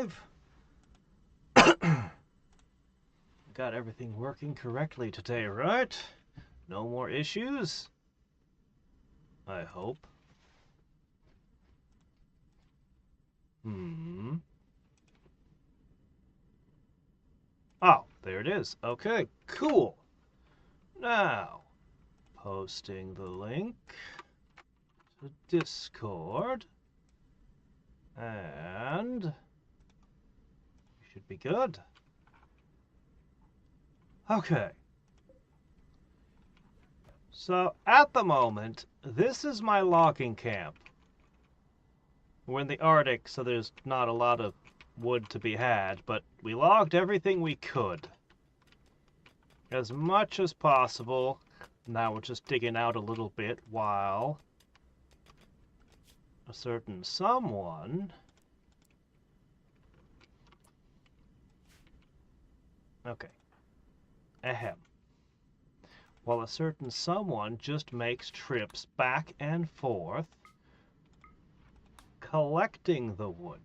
alive. Got everything working correctly today, right? No more issues? I hope. Oh, there it is. Okay, cool. Now, posting the link to Discord. And we should be good. Okay. So, at the moment, this is my logging camp. We're in the Arctic, so there's not a lot of wood to be had, but we logged everything we could. As much as possible. Now we're just digging out a little bit while a certain someone... Okay. Ahem. While a certain someone just makes trips back and forth, collecting the wood.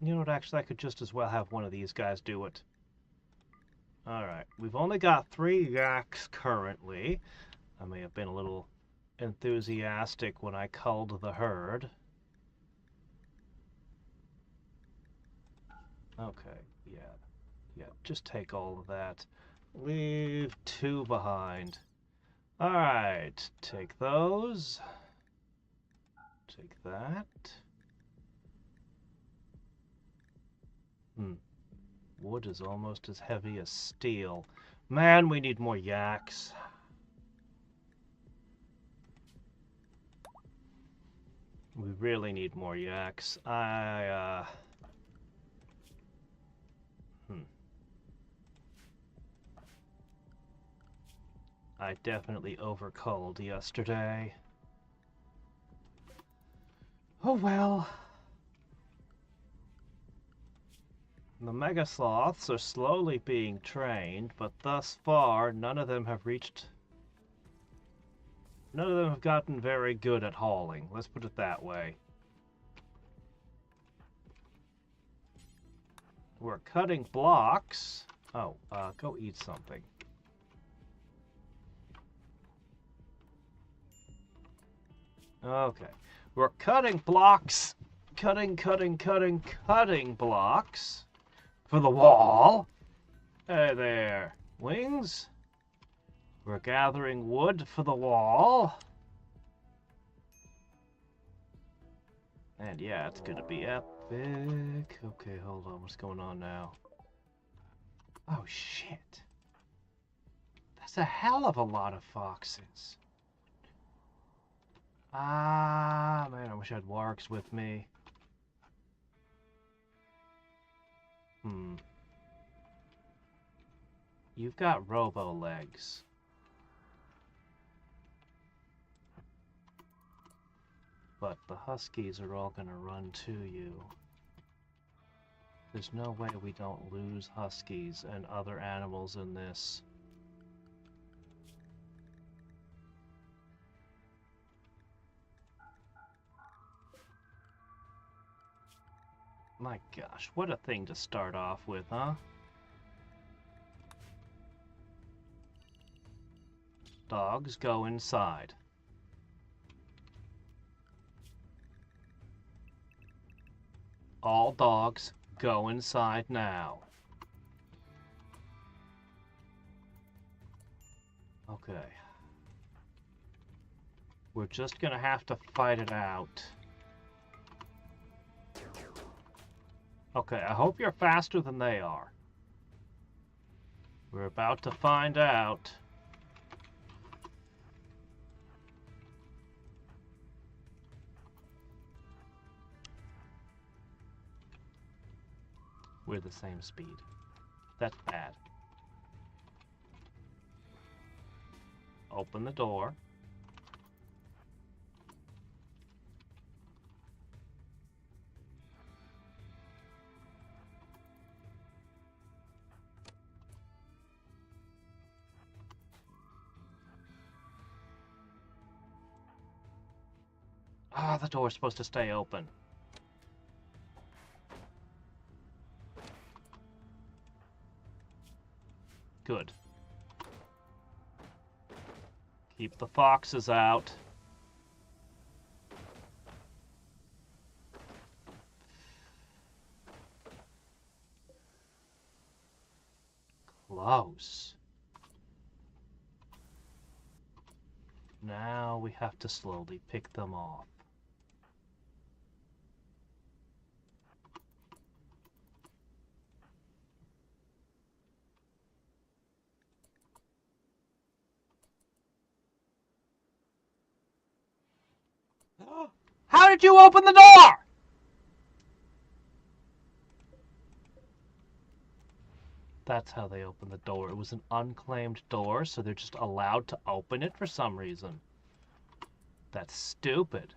You know what, actually, I could just as well have one of these guys do it. Alright, we've only got 3 yaks currently. I may have been a little enthusiastic when I culled the herd. Okay, yeah, just take all of that. Leave 2 behind. Alright, take those. Take that. Wood is almost as heavy as steel. Man, we need more yaks. We really need more yaks. I definitely overculled yesterday. Oh well. The mega sloths are slowly being trained, but thus far none of them have gotten very good at hauling. Let's put it that way. We're cutting blocks. Oh, go eat something. Okay. We're cutting blocks. Cutting blocks for the wall. Hey there, wings. We're gathering wood for the wall. And yeah, it's gonna be epic. Okay, hold on, what's going on now? Oh shit. That's a hell of a lot of foxes. Ah, man, I wish I had wargs with me. You've got robo legs. But the huskies are all gonna run to you. There's no way we don't lose huskies and other animals in this. My gosh, what a thing to start off with, huh? Dogs, go inside. All dogs, go inside now. Okay. We're just gonna have to fight it out. Okay, I hope you're faster than they are. We're about to find out. We're the same speed. That's bad. Open the door. Ah, the door's supposed to stay open. Good. Keep the foxes out. Close. Now we have to slowly pick them off. How did you open the door? That's how they opened the door. It was an unclaimed door, so they're just allowed to open it for some reason. That's stupid.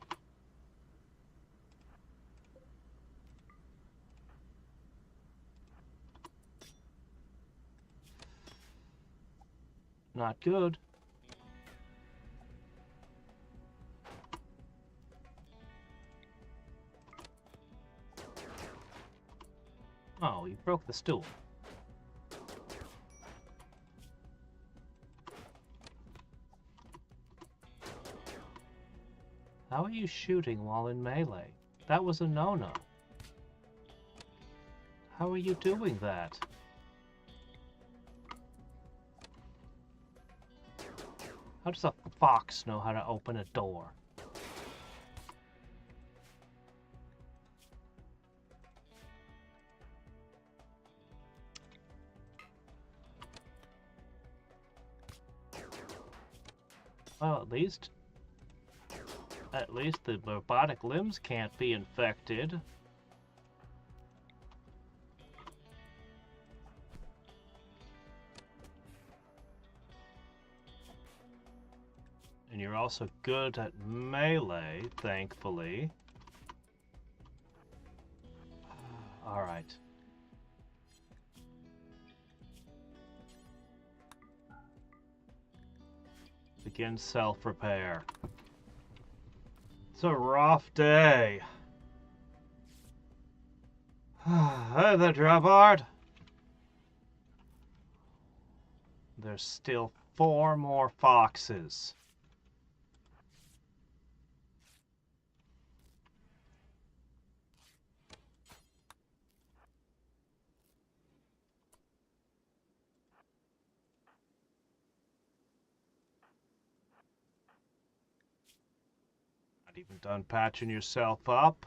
Not good. Oh, you broke the stool. How are you shooting while in melee? That was a no-no. How are you doing that? How does a fox know how to open a door? Well, at least the robotic limbs can't be infected. And you're also good at melee, thankfully. Alright. Begin self-repair. It's a rough day. Hey there, Dravard. There's still 4 more foxes. Not even done patching yourself up.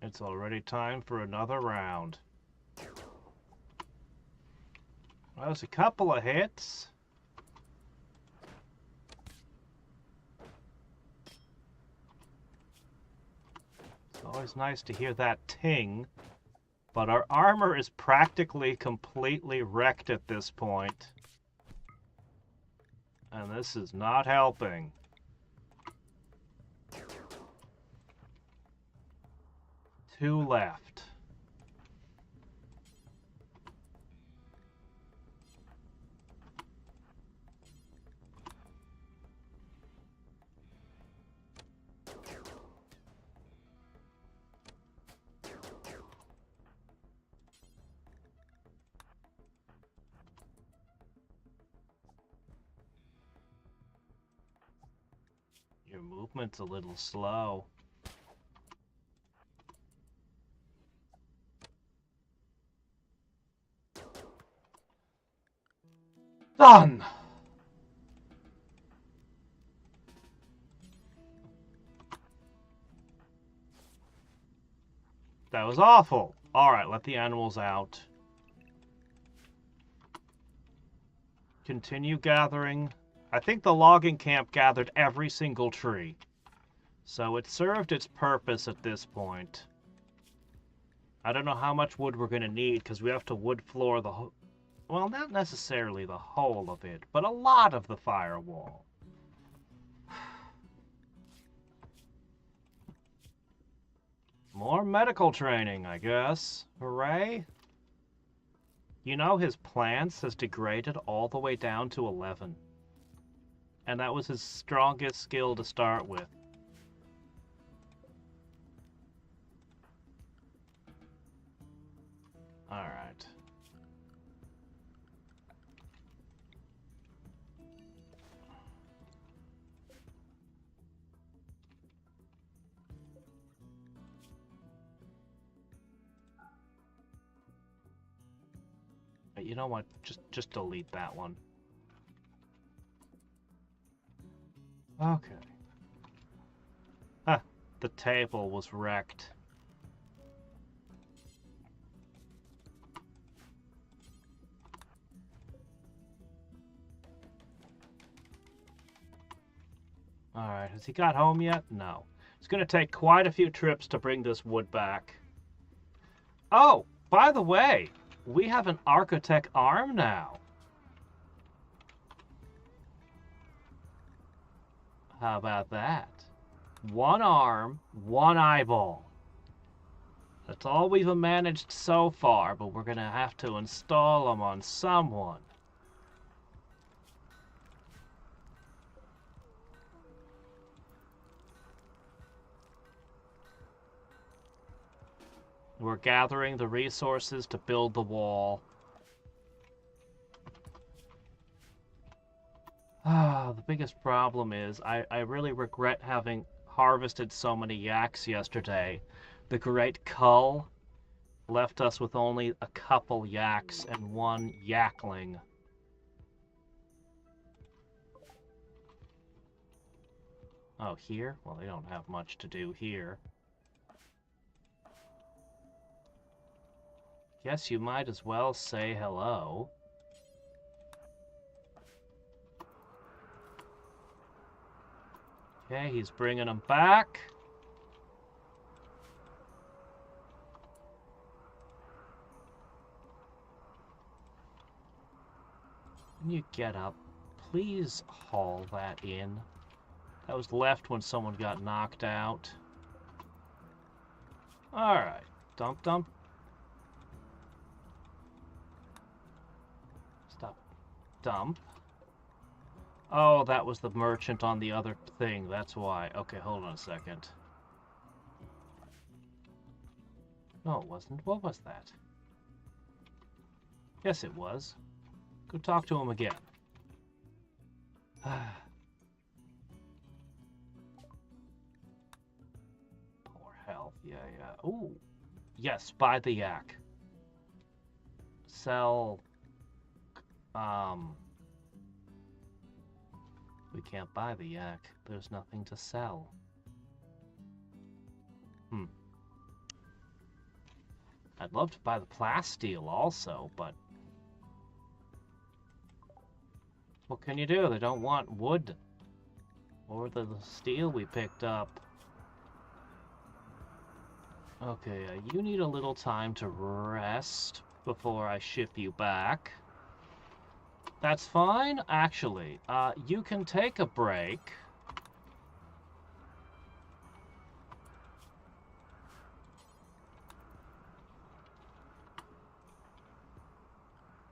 It's already time for another round. Well, there's a couple of hits. It's always nice to hear that ting. But our armor is practically completely wrecked at this point. And this is not helping. Two left. Your movement's a little slow. Done! That was awful. Alright, let the animals out. Continue gathering. I think the logging camp gathered every single tree. So it served its purpose at this point. I don't know how much wood we're going to need, because we have to wood floor the whole... Well, not necessarily the whole of it, but a lot of the firewall. More medical training, I guess. Hooray. You know, his plants has degraded all the way down to 11. And that was his strongest skill to start with. you know what? Just delete that one. Okay. Ah, the table was wrecked. Alright, has he got home yet? No. It's going to take quite a few trips to bring this wood back. Oh, by the way, we have an architect arm now. How about that? One arm, one eyeball. That's all we've managed so far, but we're going to have to install them on someone. We're gathering the resources to build the wall. The biggest problem is I really regret having harvested so many yaks yesterday. The Great Cull left us with only a couple yaks and one yakling. Oh, here? Well, they don't have much to do here. Guess you might as well say hello. Okay, he's bringing them back. When you get up, please haul that in. That was left when someone got knocked out. Alright, dump, dump. Stop. Dump. Oh, that was the merchant on the other thing, that's why. Okay, hold on a second. No, it wasn't. What was that? Yes, it was. Go talk to him again. Poor health. Yeah, yeah. Ooh. Yes, buy the yak. Sell. We can't buy the yak. There's nothing to sell. I'd love to buy the plasteel also, but what can you do? They don't want wood or the steel we picked up. Okay, you need a little time to rest before I ship you back. That's fine, actually. You can take a break.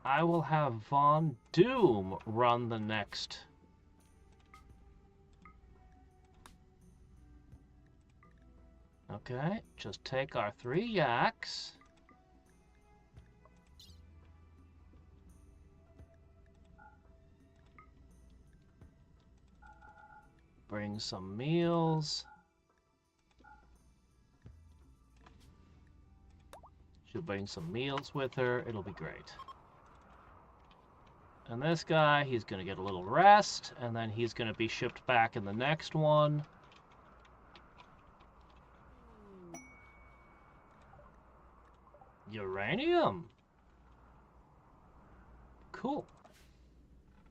I will have Von Doom run the next. Okay, just take our 3 yaks. Bring some meals. She'll bring some meals with her. It'll be great. And this guy, he's going to get a little rest, and then he's going to be shipped back in the next one. Uranium. Cool.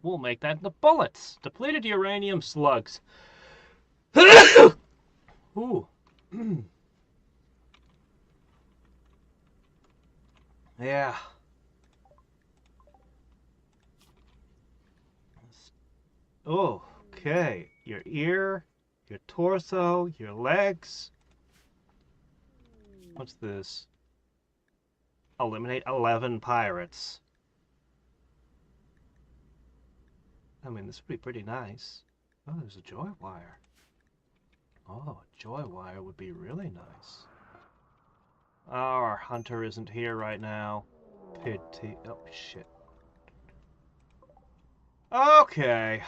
We'll make that into bullets. Depleted uranium slugs. Ooh. Yeah. Oh, okay. Your ear, your torso, your legs. What's this? Eliminate 11 pirates. I mean, this would be pretty nice. Oh, there's a joy wire. Oh, a joy wire would be really nice. Oh, our hunter isn't here right now. Pity. Oh, shit. Okay.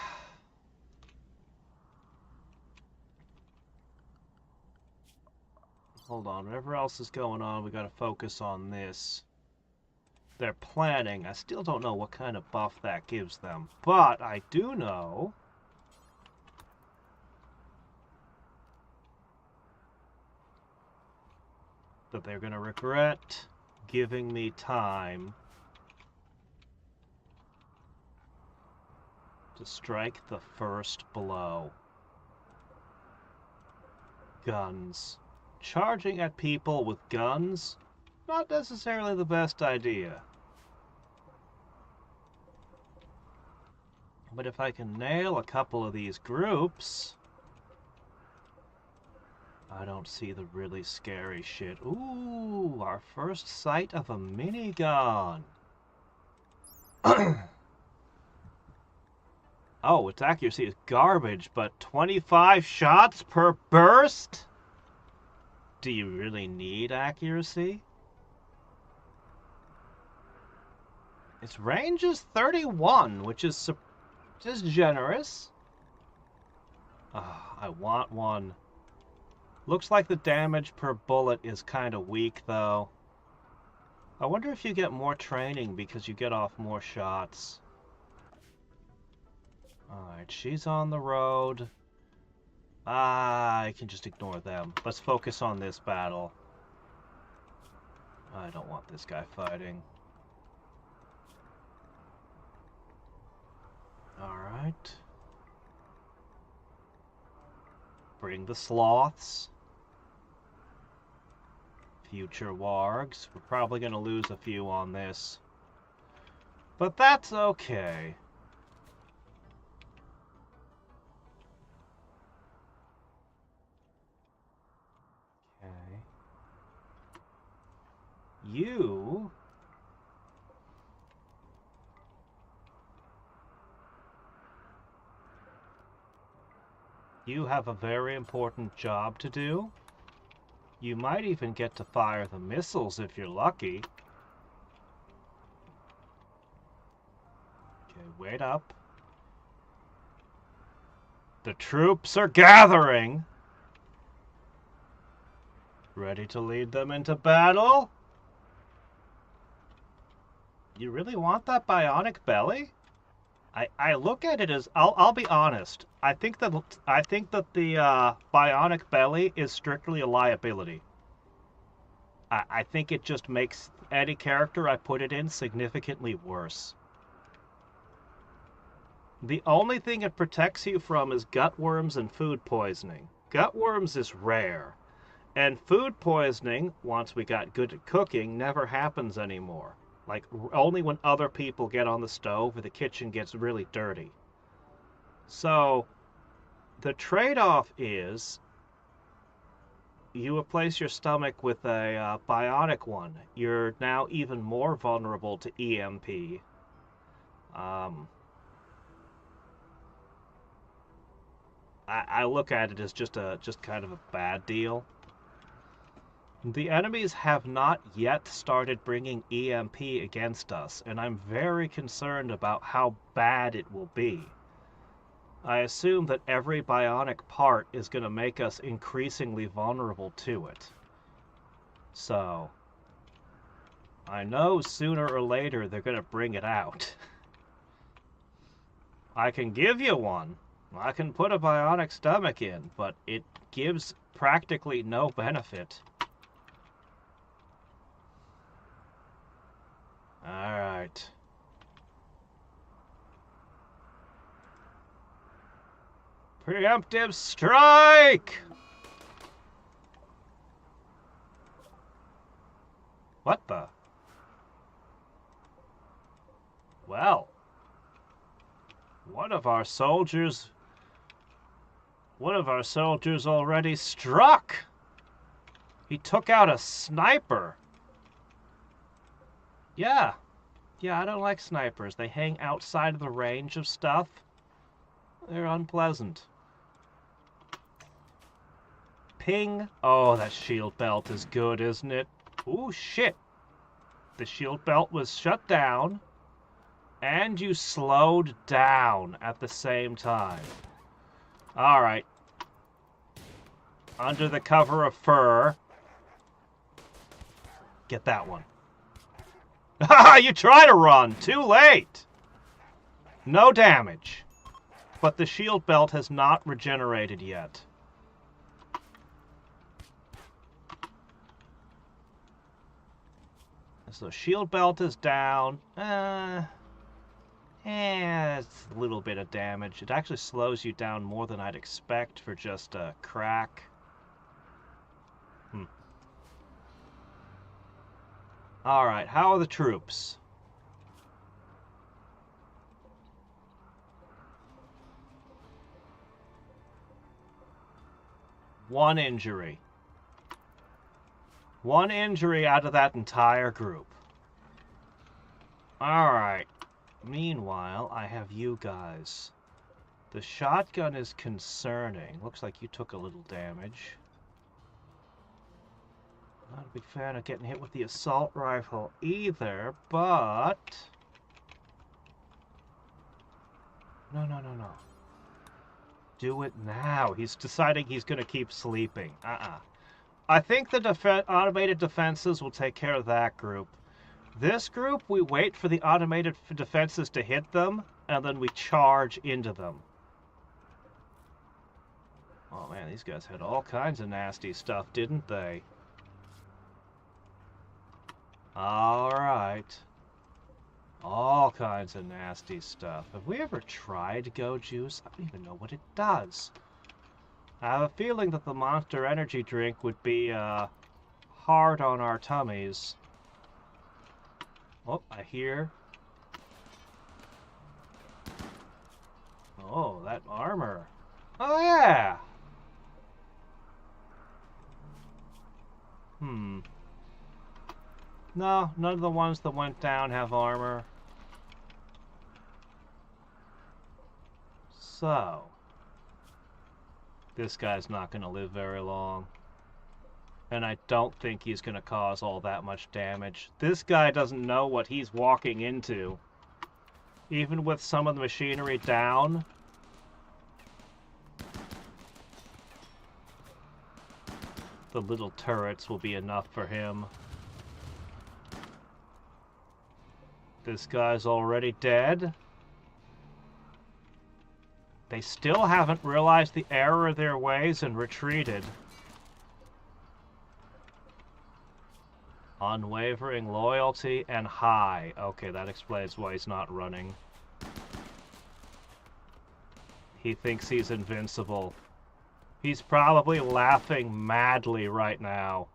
Hold on. Whatever else is going on, we gotta focus on this. they're planning. I still don't know what kind of buff that gives them, but I do know that they're going to regret giving me time to strike the first blow. Guns. Charging at people with guns, not necessarily the best idea. But if I can nail a couple of these groups, I don't see the really scary shit. Ooh, our first sight of a minigun. Oh, its accuracy is garbage, but 25 shots per burst? Do you really need accuracy? Its range is 31, which is just generous. I want one. Looks like the damage per bullet is kind of weak, though. I wonder if you get more training because you get off more shots. Alright, she's on the road. I can just ignore them. Let's focus on this battle. I don't want this guy fighting. Alright. Bring the sloths. Future wargs. We're probably going to lose a few on this. But that's okay. Okay. You have a very important job to do. You might even get to fire the missiles if you're lucky. Okay, wait up. The troops are gathering. Ready to lead them into battle? You really want that bionic belly? I look at it as I'll be honest. I think that the bionic belly is strictly a liability. I think it just makes any character I put it in significantly worse. The only thing it protects you from is gutworms and food poisoning. Gutworms is rare, and food poisoning, once we got good at cooking, never happens anymore. Like, only when other people get on the stove or the kitchen gets really dirty. So, the trade-off is you replace your stomach with a bionic one. You're now even more vulnerable to EMP. I look at it as just kind of a bad deal. The enemies have not yet started bringing EMP against us, and I'm very concerned about how bad it will be. I assume that every bionic part is going to make us increasingly vulnerable to it. So, I know sooner or later they're going to bring it out. I can give you one. I can put a bionic stomach in, but it gives practically no benefit. Alright. Preemptive strike! What the? Well, one of our soldiers already struck. He took out a sniper. Yeah, I don't like snipers. They hang outside of the range of stuff. They're unpleasant. Ping. Oh, that shield belt is good, isn't it? Ooh, shit. The shield belt was shut down, and you slowed down at the same time. Alright. Under the cover of fur. Get that one. Ha! You try to run! Too late! No damage. But the shield belt has not regenerated yet. So shield belt is down. It's a little bit of damage. It actually slows you down more than I'd expect for just a crack. Alright, how are the troops? One injury. One injury out of that entire group. Alright. Meanwhile, I have you guys. The shotgun is concerning. Looks like you took a little damage. Not a big fan of getting hit with the assault rifle either, but... No. Do it now. He's deciding he's going to keep sleeping. I think the automated defenses will take care of that group. This group, we wait for the automated defenses to hit them, and then we charge into them. Oh man, these guys had all kinds of nasty stuff, didn't they? Alright. All kinds of nasty stuff. Have we ever tried Go Juice? I don't even know what it does. I have a feeling that the Monster Energy drink would be hard on our tummies. Oh, I hear. Oh, that armor. Oh, yeah! No, none of the ones that went down have armor. So, this guy's not going to live very long. And I don't think he's going to cause all that much damage. This guy doesn't know what he's walking into. Even with some of the machinery down. The little turrets will be enough for him. This guy's already dead. They still haven't realized the error of their ways and retreated. Unwavering loyalty and high. Okay, that explains why he's not running. He thinks he's invincible. He's probably laughing madly right now.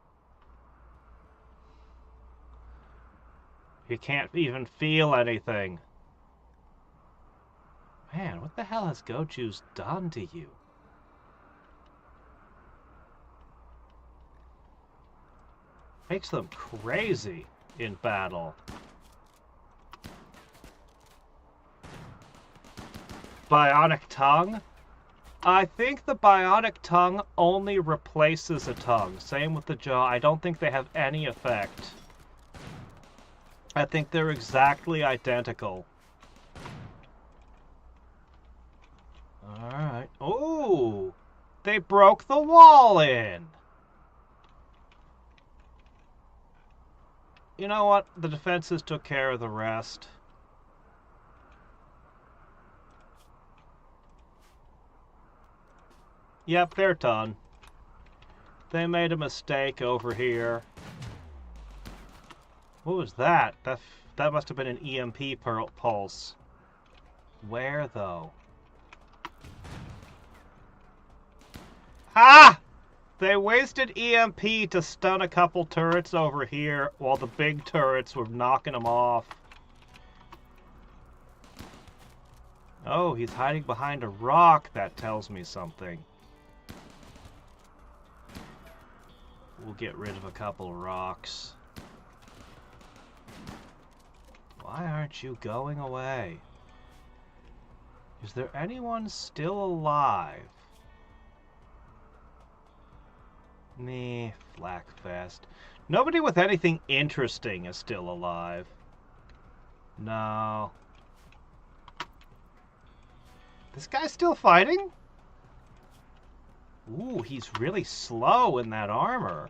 He can't even feel anything. Man, what the hell has Goju's done to you? Makes them crazy in battle. Bionic tongue? I think the bionic tongue only replaces a tongue. Same with the jaw. I don't think they have any effect. I think they're exactly identical. Alright. Ooh! They broke the wall in! You know what? The defenses took care of the rest. Yep, they're done. They made a mistake over here. What was that? That must have been an EMP pulse. Where, though? Ah! They wasted EMP to stun a couple turrets over here while the big turrets were knocking them off. Oh, he's hiding behind a rock. That tells me something. We'll get rid of a couple rocks. Why aren't you going away? Is there anyone still alive? Meh, Flackfest. Nobody with anything interesting is still alive. No. This guy's still fighting? Ooh, he's really slow in that armor.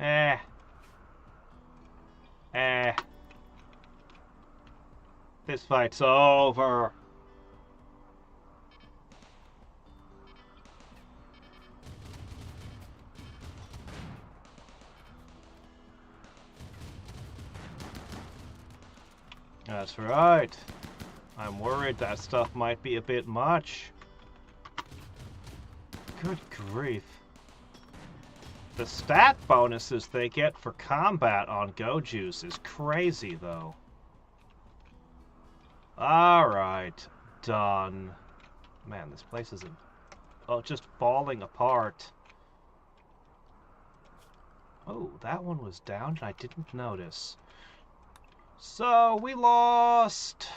Eh. Eh. This fight's over. That's right. I'm worried that stuff might be a bit much. Good grief. The stat bonuses they get for combat on Goju's is crazy, though. Alright. Done. Man, this place isn't... Oh, just falling apart. Oh, that one was down and I didn't notice. So, we lost...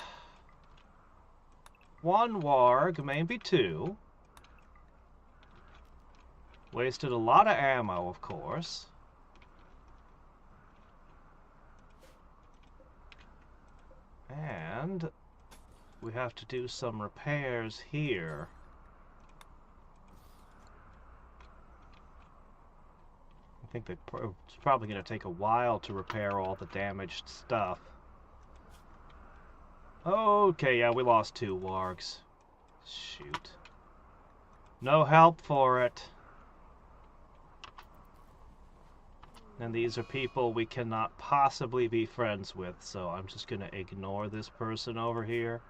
one warg, maybe two. Wasted a lot of ammo, of course. And we have to do some repairs here. I think it's probably going to take a while to repair all the damaged stuff. Okay, yeah, we lost two wargs. Shoot. No help for it. And these are people we cannot possibly be friends with, so I'm just going to ignore this person over here.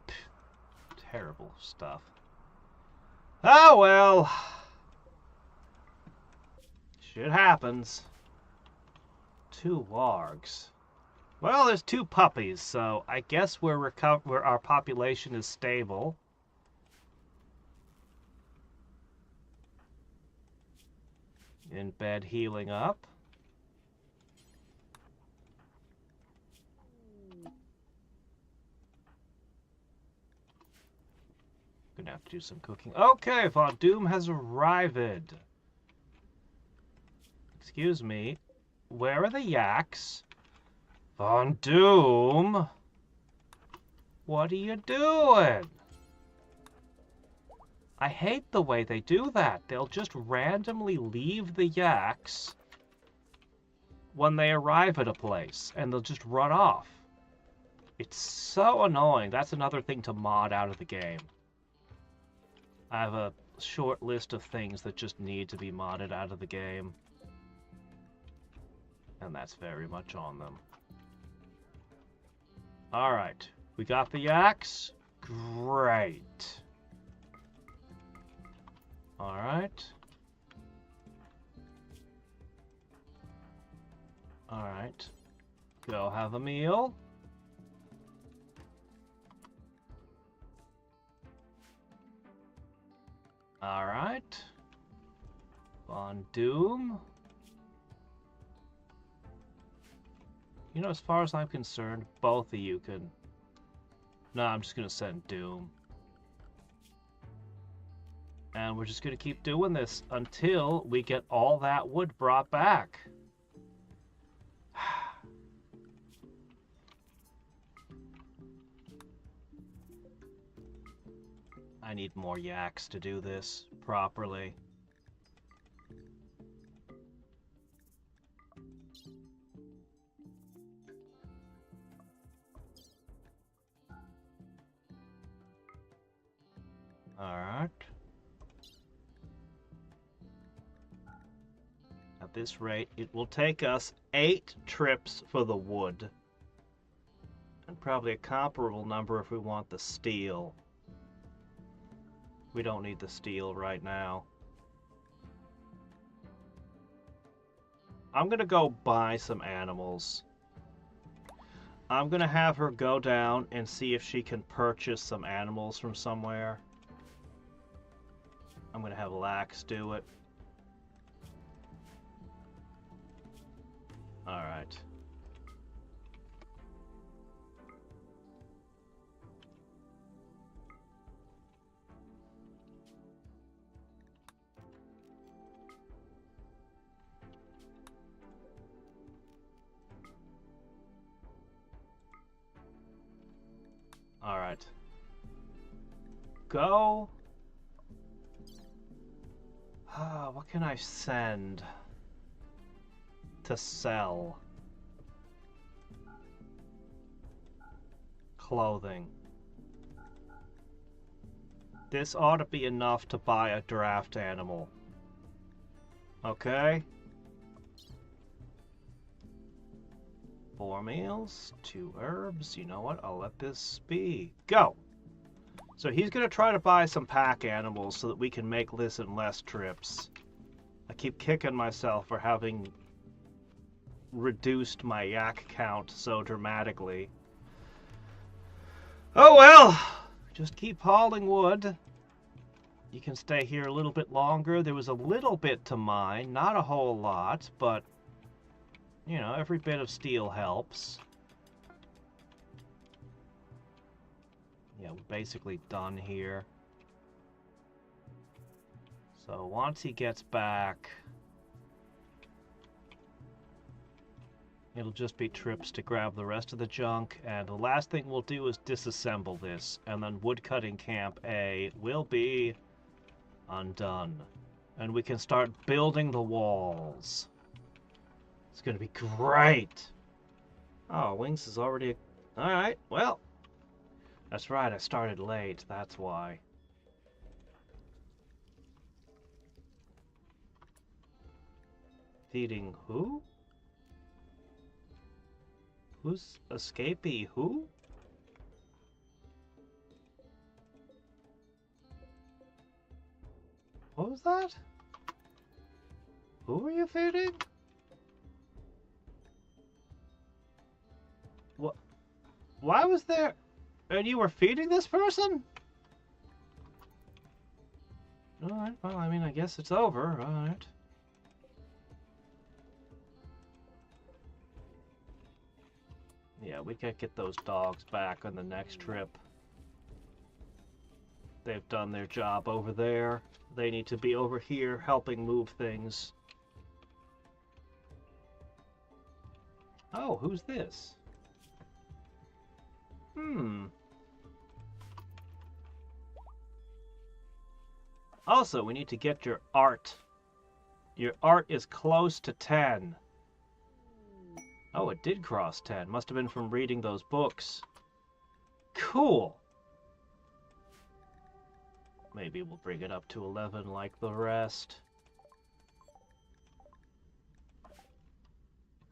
Pfft, terrible stuff. Oh well. Shit happens. Two wargs. Well, there's two puppies, so I guess where our population is stable. In bed healing up. Gonna have to do some cooking. Okay, Von Doom has arrived. Excuse me. Where are the yaks? Von Doom? What are you doing? I hate the way they do that. They'll just randomly leave the yaks when they arrive at a place, and they'll just run off. It's so annoying. That's another thing to mod out of the game. I have a short list of things that just need to be modded out of the game. And that's very much on them. Alright. We got the yaks. Great. Alright. Alright. Go have a meal. Alright. Von Doom. You know, as far as I'm concerned, both of you can... No, I'm just gonna send Doom. And we're just gonna keep doing this until we get all that wood brought back. I need more yaks to do this properly. Alright. At this rate, it will take us 8 trips for the wood. And probably a comparable number if we want the steel. We don't need the steel right now. I'm gonna go buy some animals. I'm gonna have her go down and see if she can purchase some animals from somewhere. I'm gonna have Lax do it. Alright. Alright. Go. What can I send? to sell. Clothing. This ought to be enough to buy a draft animal. Okay? 4 meals, 2 herbs. You know what? I'll let this be. Go! So he's going to try to buy some pack animals so that we can make less and less trips. I keep kicking myself for having reduced my yak count so dramatically. Oh well! Just keep hauling wood. You can stay here a little bit longer. There was a little bit to mine, not a whole lot, but, you know, every bit of steel helps. Yeah, we're basically done here. So once he gets back, it'll just be trips to grab the rest of the junk, and the last thing we'll do is disassemble this, and then woodcutting camp A will be undone. And we can start building the walls. It's gonna be great! Oh, Wings is already... Alright, well... That's right, I started late, that's why. Feeding who? Who's escapee who? What was that? Who are you feeding? What? Why was there... And you were feeding this person? Alright, well, I mean, I guess it's over. Alright. Yeah, we gotta get those dogs back on the next trip. They've done their job over there. They need to be over here helping move things. Oh, who's this? Also, we need to get your art. Your art is close to 10. Oh, it did cross 10. Must have been from reading those books. Cool. Maybe we'll bring it up to 11 like the rest.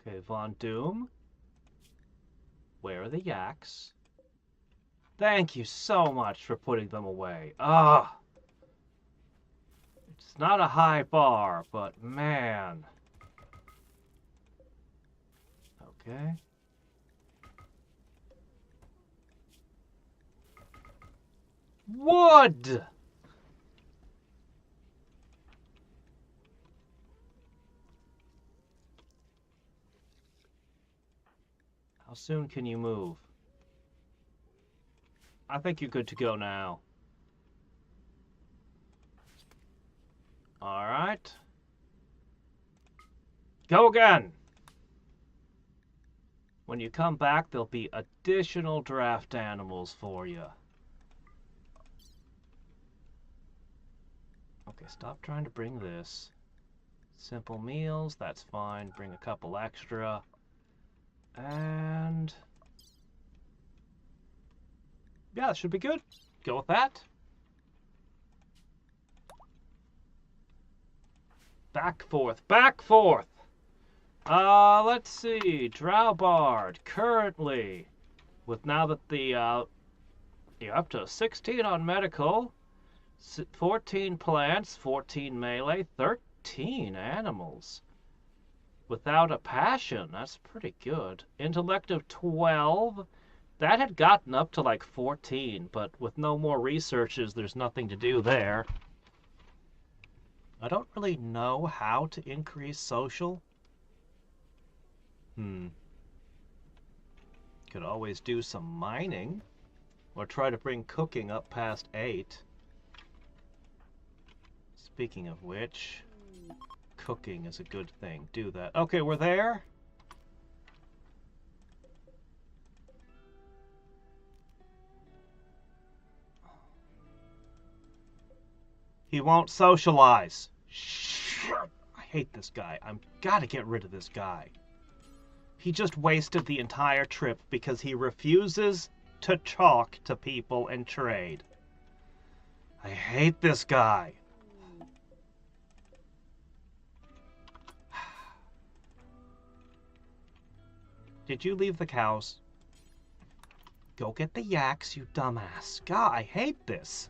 Okay, Von Doom. Where are the yaks? Thank you so much for putting them away. Ah! It's not a high bar, but man. Okay. Wood! How soon can you move? I think you're good to go now. Alright. Go again! When you come back, there'll be additional draft animals for you. Okay, stop trying to bring this. Simple meals, that's fine. Bring a couple extra. And... yeah, that should be good. Go with that. Back forth, back forth! Let's see. Drowbard, currently, with now that the, you're up to 16 on medical, 14 plants, 14 melee, 13 animals. Without a passion, that's pretty good. Intellect of 12, that had gotten up to like 14, but with no more researches, there's nothing to do there. I don't really know how to increase social. Could always do some mining, or try to bring cooking up past 8. Speaking of which, cooking is a good thing. Do that. Okay, we're there. He won't socialize. Shit. I hate this guy. I'm gotta get rid of this guy. He just wasted the entire trip because he refuses to talk to people and trade. I hate this guy. Did you leave the cows? Go get the yaks, you dumbass. God, I hate this.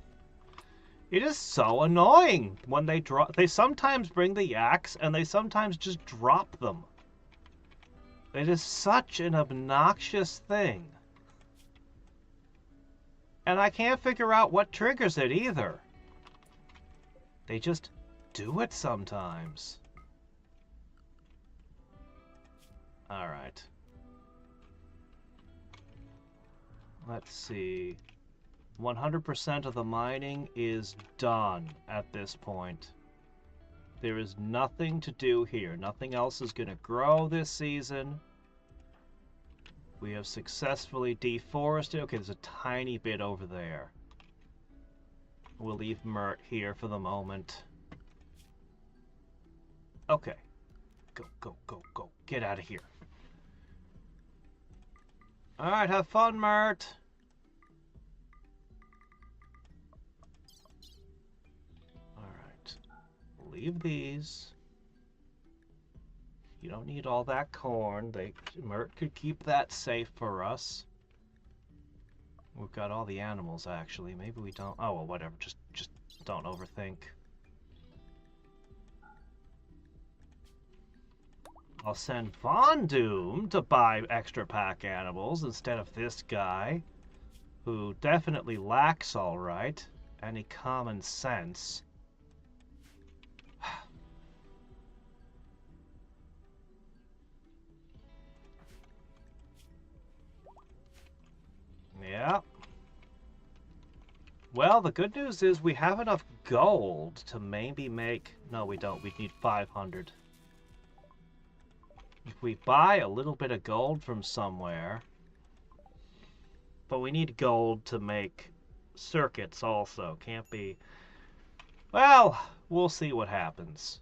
It is so annoying when they drop. They sometimes bring the yaks and they sometimes just drop them. It is such an obnoxious thing. And I can't figure out what triggers it either. They just do it sometimes. Alright. Let's see. 100% of the mining is done at this point. There is nothing to do here. Nothing else is going to grow this season. We have successfully deforested. Okay, there's a tiny bit over there. We'll leave Mert here for the moment. Okay. Go, go, go, go. Get out of here. Alright, have fun, Mert. Alright. Leave these. You don't need all that corn. Mert could keep that safe for us. We've got all the animals, actually. Maybe we don't. Oh, well, whatever. Just don't overthink. I'll send Von Doom to buy extra pack animals instead of this guy, who definitely lacks, all right, any common sense. Yeah. Well, the good news is we have enough gold to maybe make... No, we don't. We need 500. If we buy a little bit of gold from somewhere... But we need gold to make circuits also. Can't be... Well, we'll see what happens.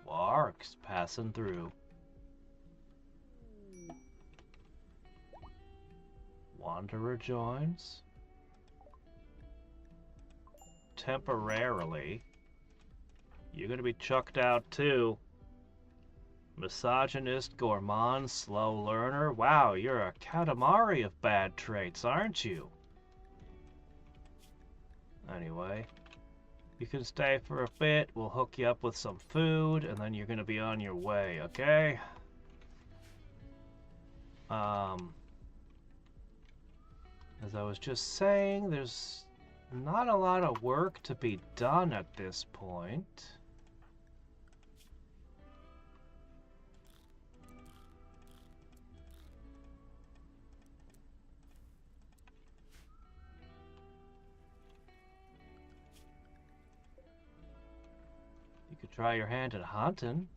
Wargs passing through. Wanderer joins. Temporarily. You're gonna be chucked out too. Misogynist, gourmand, slow learner. Wow, you're a Katamari of bad traits, aren't you? Anyway. You can stay for a bit, we'll hook you up with some food, and then you're gonna be on your way, okay? As I was just saying, there's not a lot of work to be done at this point. You could try your hand at hunting.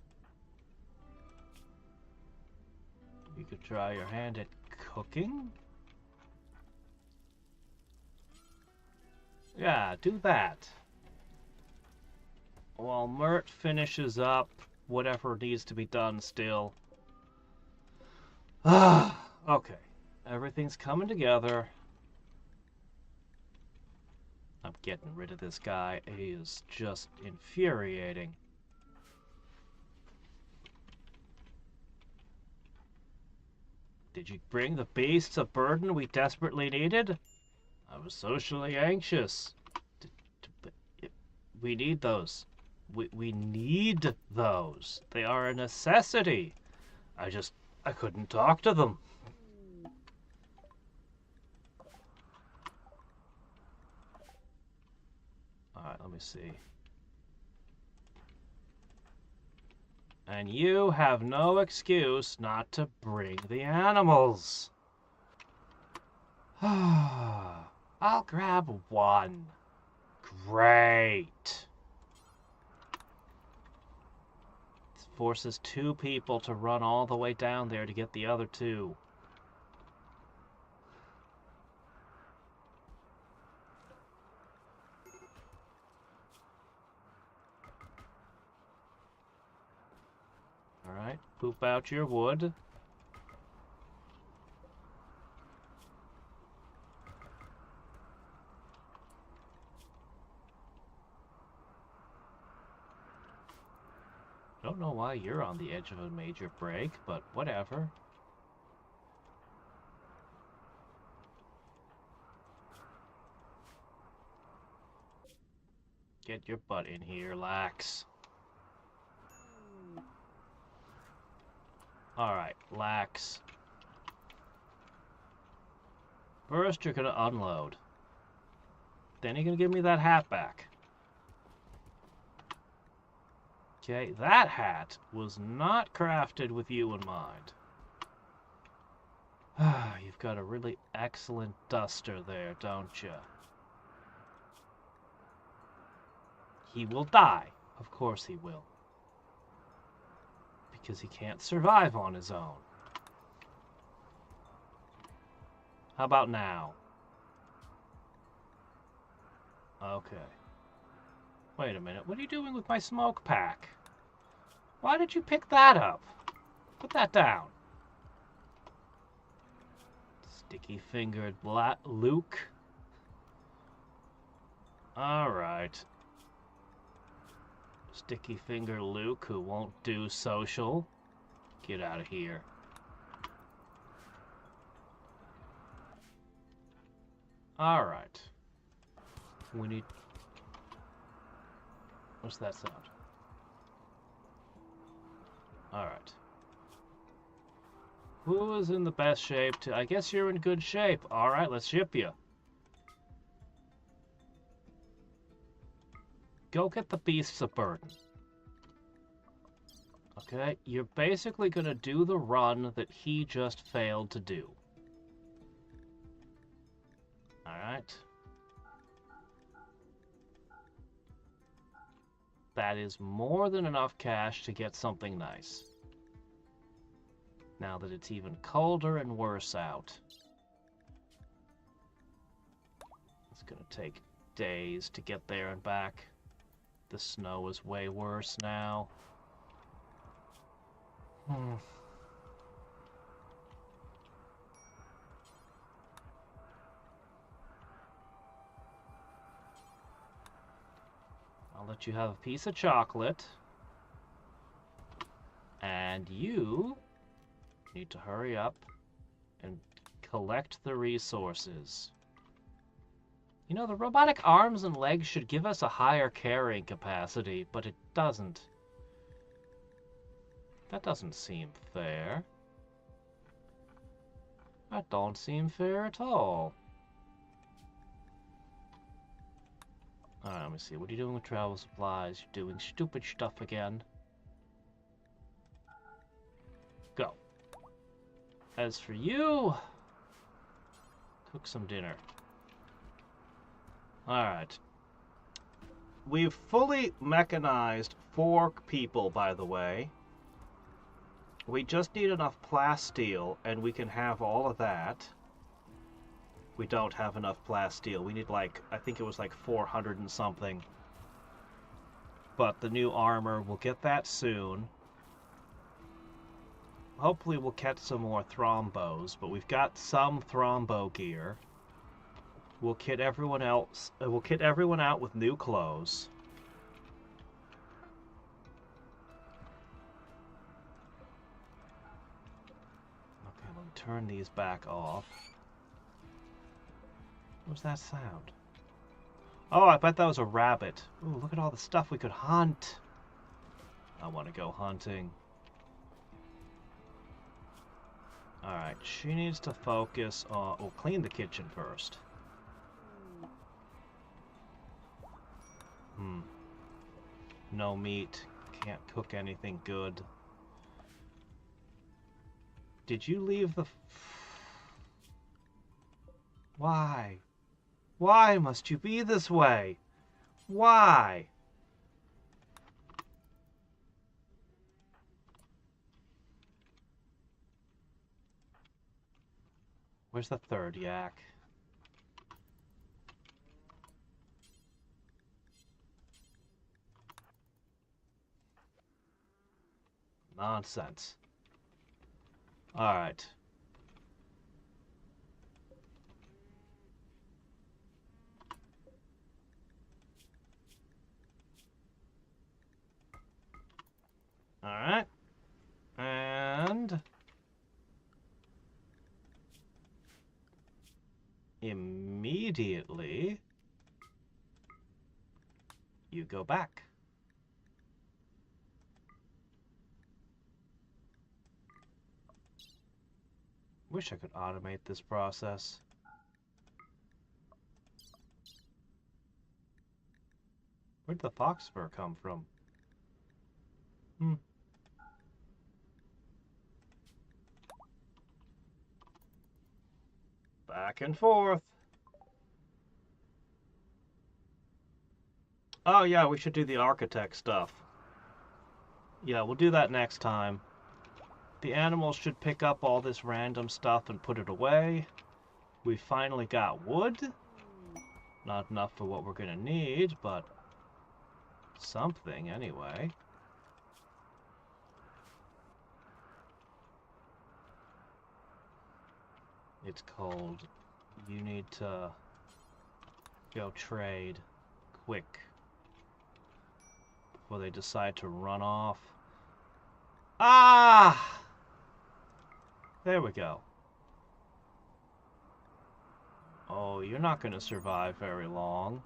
You could try your hand at cooking. Yeah, do that. While Mert finishes up whatever needs to be done still. Okay. Everything's coming together. I'm getting rid of this guy. He is just infuriating. Did you bring the beasts of burden we desperately needed? I was socially anxious. We need those. We need those. They are a necessity. I couldn't talk to them. Alright, let me see. And you have no excuse not to bring the animals. I'll grab one. Great. It's Forces 2 people to run all the way down there to get the other 2. Alright, poop out your wood. Don't know why you're on the edge of a major break, but whatever. Get your butt in here, Lax. Alright, Lax. First, you're gonna unload. Then you're gonna give me that hat back. Okay, that hat was not crafted with you in mind. You've got a really excellent duster there, don't you? He will die. Of course he will. Because he can't survive on his own. How about now? Okay. Wait a minute, what are you doing with my smoke pack? Why did you pick that up? Put that down. Sticky-fingered Luke. Alright. Sticky-finger Luke who won't do social. Get out of here. Alright. We need... What's that sound? Alright. Who is in the best shape to... I guess you're in good shape. Alright, let's ship you. Go get the beasts of burden. Okay, you're basically gonna do the run that he just failed to do. Alright. That is more than enough cash to get something nice. Now that it's even colder and worse out. It's gonna take days to get there and back. The snow is way worse now. I'll let you have a piece of chocolate. And you need to hurry up and collect the resources. You know, the robotic arms and legs should give us a higher carrying capacity, but it doesn't. That doesn't seem fair. That don't seem fair at all. Alright, let me see. What are you doing with travel supplies? You're doing stupid stuff again. Go. As for you, cook some dinner. Alright. We've fully mechanized 4 people, by the way. We just need enough plasteel, and we can have all of that. We don't have enough plasteel. We need like, I think it was like 400 and something. But the new armor, we'll get that soon. Hopefully we'll catch some more thrombos, but we've got some thrombo gear. We'll kit everyone else. We'll kit everyone out with new clothes. Okay, let me turn these back off. What was that sound? Oh, I bet that was a rabbit. Ooh, look at all the stuff we could hunt. I want to go hunting. Alright, she needs to focus on... We'll clean the kitchen first. No meat. Can't cook anything good. Did you leave the... Why? Why must you be this way? Why? Where's the third yak? Nonsense. Alright. Alright. And immediately you go back. Wish I could automate this process. Where'd the fox fur come from? Back and forth. Oh yeah, we should do the architect stuff. Yeah, we'll do that next time. The animals should pick up all this random stuff and put it away. We finally got wood. Not enough for what we're gonna need, but something anyway. It's cold. You need to go trade quick before they decide to run off. Ah! There we go. Oh, you're not going to survive very long.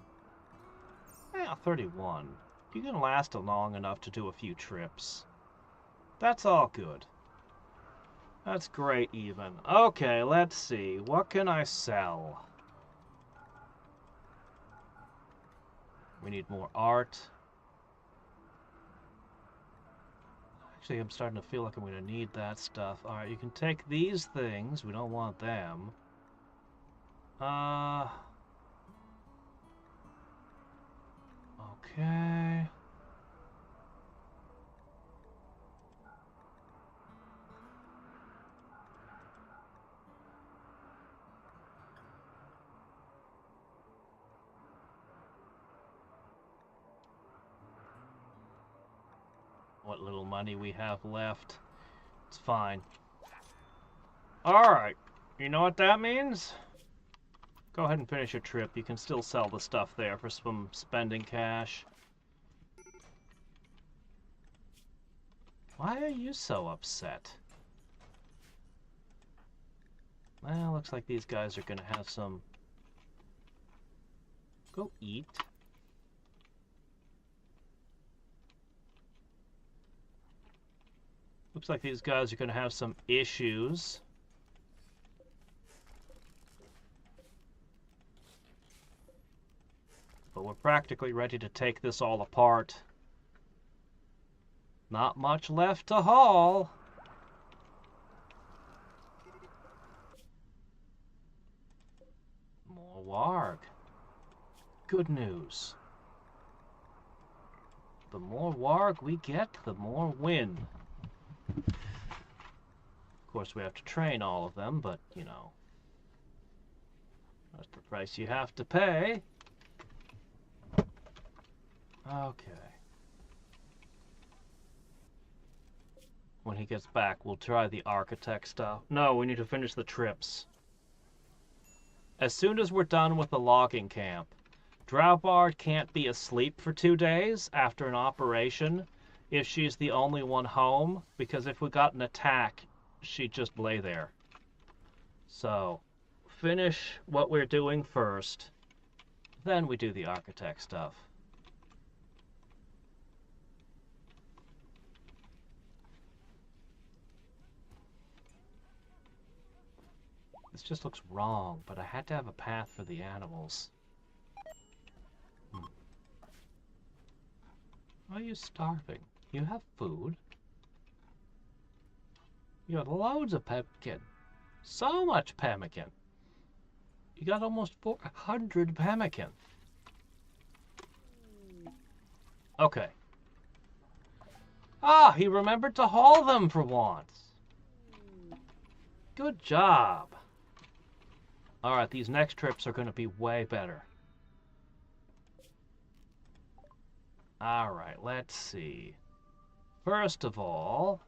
Yeah, 31. You're going to last long enough to do a few trips. That's all good. That's great, even. Okay, let's see. What can I sell? We need more art. Actually, I'm starting to feel like I'm going to need that stuff. Alright, you can take these things. We don't want them. Okay. What little money we have left. It's fine. Alright. You know what that means? Go ahead and finish your trip. You can still sell the stuff there for some spending cash. Why are you so upset? Well, looks like these guys are gonna have some... Go eat. Looks like these guys are going to have some issues. But we're practically ready to take this all apart. Not much left to haul. More warg. Good news. The more warg we get, the more win. Of course, we have to train all of them, but, you know, that's the price you have to pay. Okay. When he gets back, we'll try the architect stuff. No, we need to finish the trips. As soon as we're done with the logging camp, Drowbard can't be asleep for 2 days after an operation if she's the only one home, because if we got an attack, she'd just lay there. So, finish what we're doing first, then we do the architect stuff. This just looks wrong, but I had to have a path for the animals. Why are you starving? You have food? You got loads of pemmican. So much pemmican. You got almost 400 pemmican. Okay. Ah, he remembered to haul them for once. Good job. Alright, these next trips are going to be way better. Alright, let's see. First of all...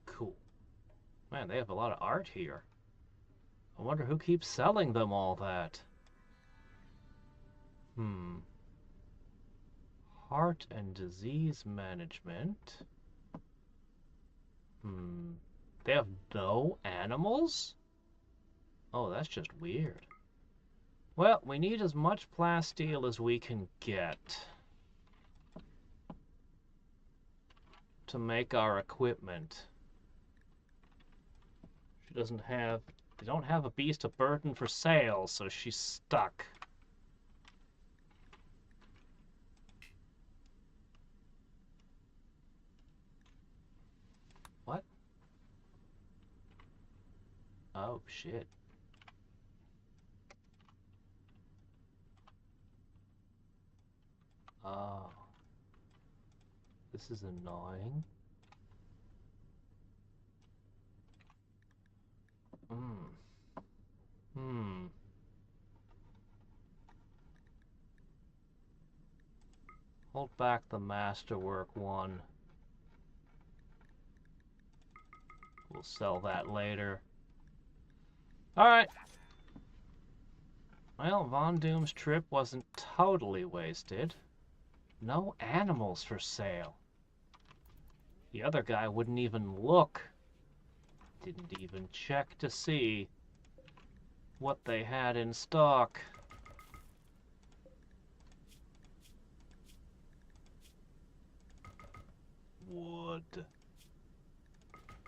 Cool. Man, they have a lot of art here. I wonder who keeps selling them all that. Heart and disease management. They have no animals? Oh, that's just weird. Well, we need as much plasteel as we can get to make our equipment. She doesn't have... They don't have a beast of burden for sale, so she's stuck. What? Oh, shit. Oh. This is annoying. Hold back the masterwork one. We'll sell that later. Alright. Well, Von Doom's trip wasn't totally wasted. No animals for sale. The other guy wouldn't even look. Didn't even check to see what they had in stock. Wood.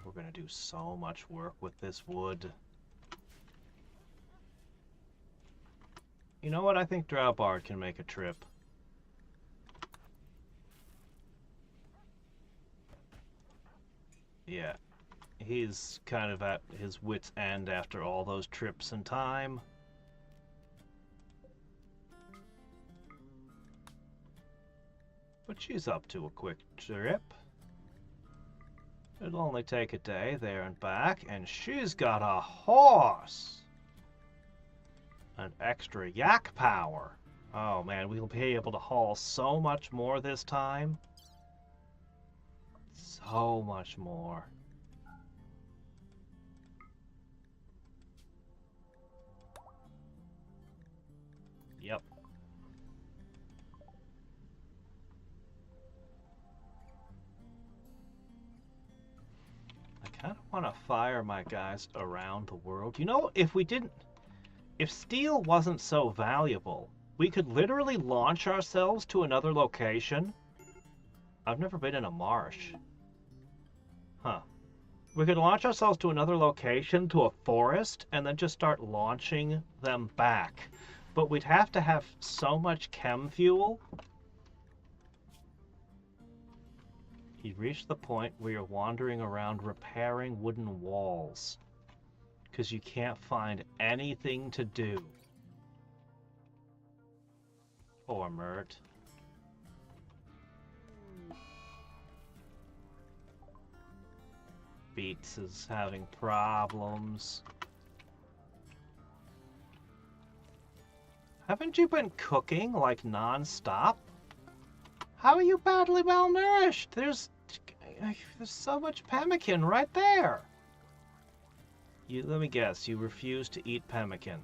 We're gonna do so much work with this wood. You know what? I think Drowbard can make a trip. Yeah. He's kind of at his wit's end after all those trips in time. But she's up to a quick trip. It'll only take a day there and back, and she's got a horse! An extra yak power. Oh man, we'll be able to haul so much more this time. So much more. Yep. I kind of want to fire my guys around the world. You know, if steel wasn't so valuable, we could literally launch ourselves to another location. I've never been in a marsh. Huh. We could launch ourselves to another location, to a forest, and then just start launching them back. But we'd have to have so much chem fuel. You've reached the point where you're wandering around repairing wooden walls. Because you can't find anything to do. Poor Mert. Beats is having problems. Haven't you been cooking like non-stop? How are you badly malnourished? There's so much pemmican right there. Let me guess, you refuse to eat pemmican.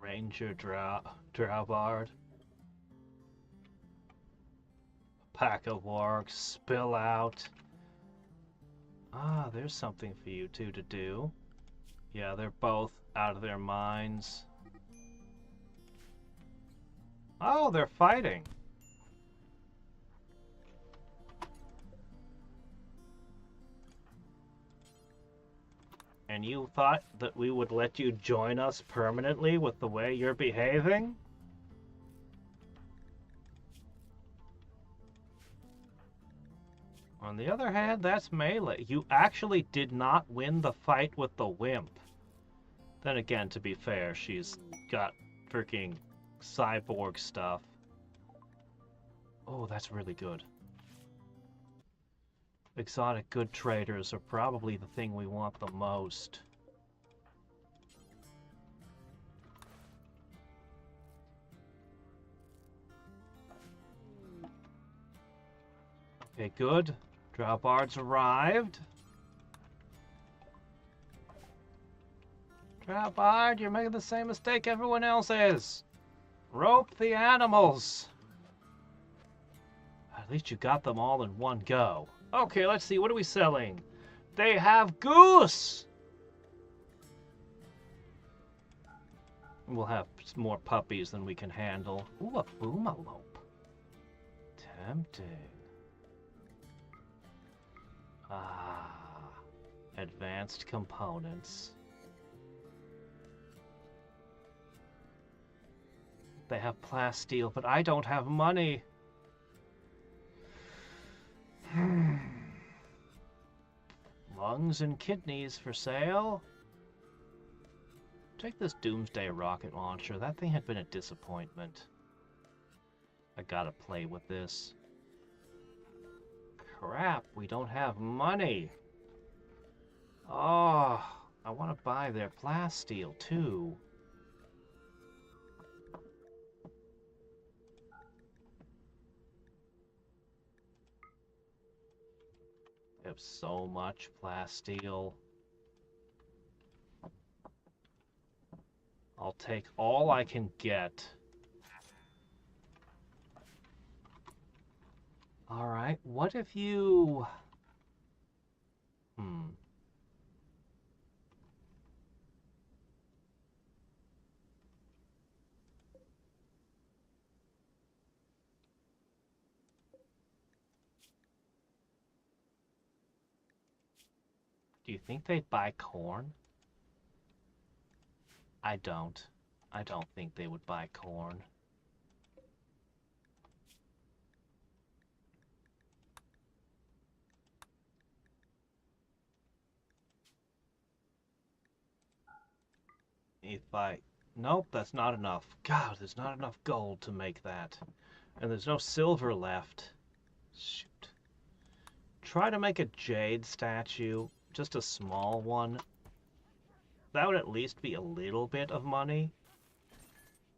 Ranger Drowbard. Pack of wargs spill out. Ah, there's something for you two to do. Yeah, they're both out of their minds. Oh, they're fighting. And you thought that we would let you join us permanently with the way you're behaving? On the other hand, that's melee. You actually did not win the fight with the wimp. Then again, to be fair, she's got freaking cyborg stuff. Oh, that's really good. Exotic good traders are probably the thing we want the most. Okay, good. Droubard's arrived. Droubard, you're making the same mistake everyone else is. Rope the animals. At least you got them all in one go. Okay, let's see. What are we selling? They have goose! We'll have more puppies than we can handle. Ooh, a boomalope. Tempting. Ah, advanced components. They have plasteel, but I don't have money. Lungs and kidneys for sale. Take this Doomsday rocket launcher. That thing had been a disappointment. I gotta play with this. Crap, we don't have money. Oh, I want to buy their plasteel too. They have so much plasteel. I'll take all I can get. Alright, what if you... Do you think they'd buy corn? I don't. I don't think they would buy corn. Nope, that's not enough. God, there's not enough gold to make that. And there's no silver left. Shoot. Try to make a jade statue. Just a small one. That would at least be a little bit of money.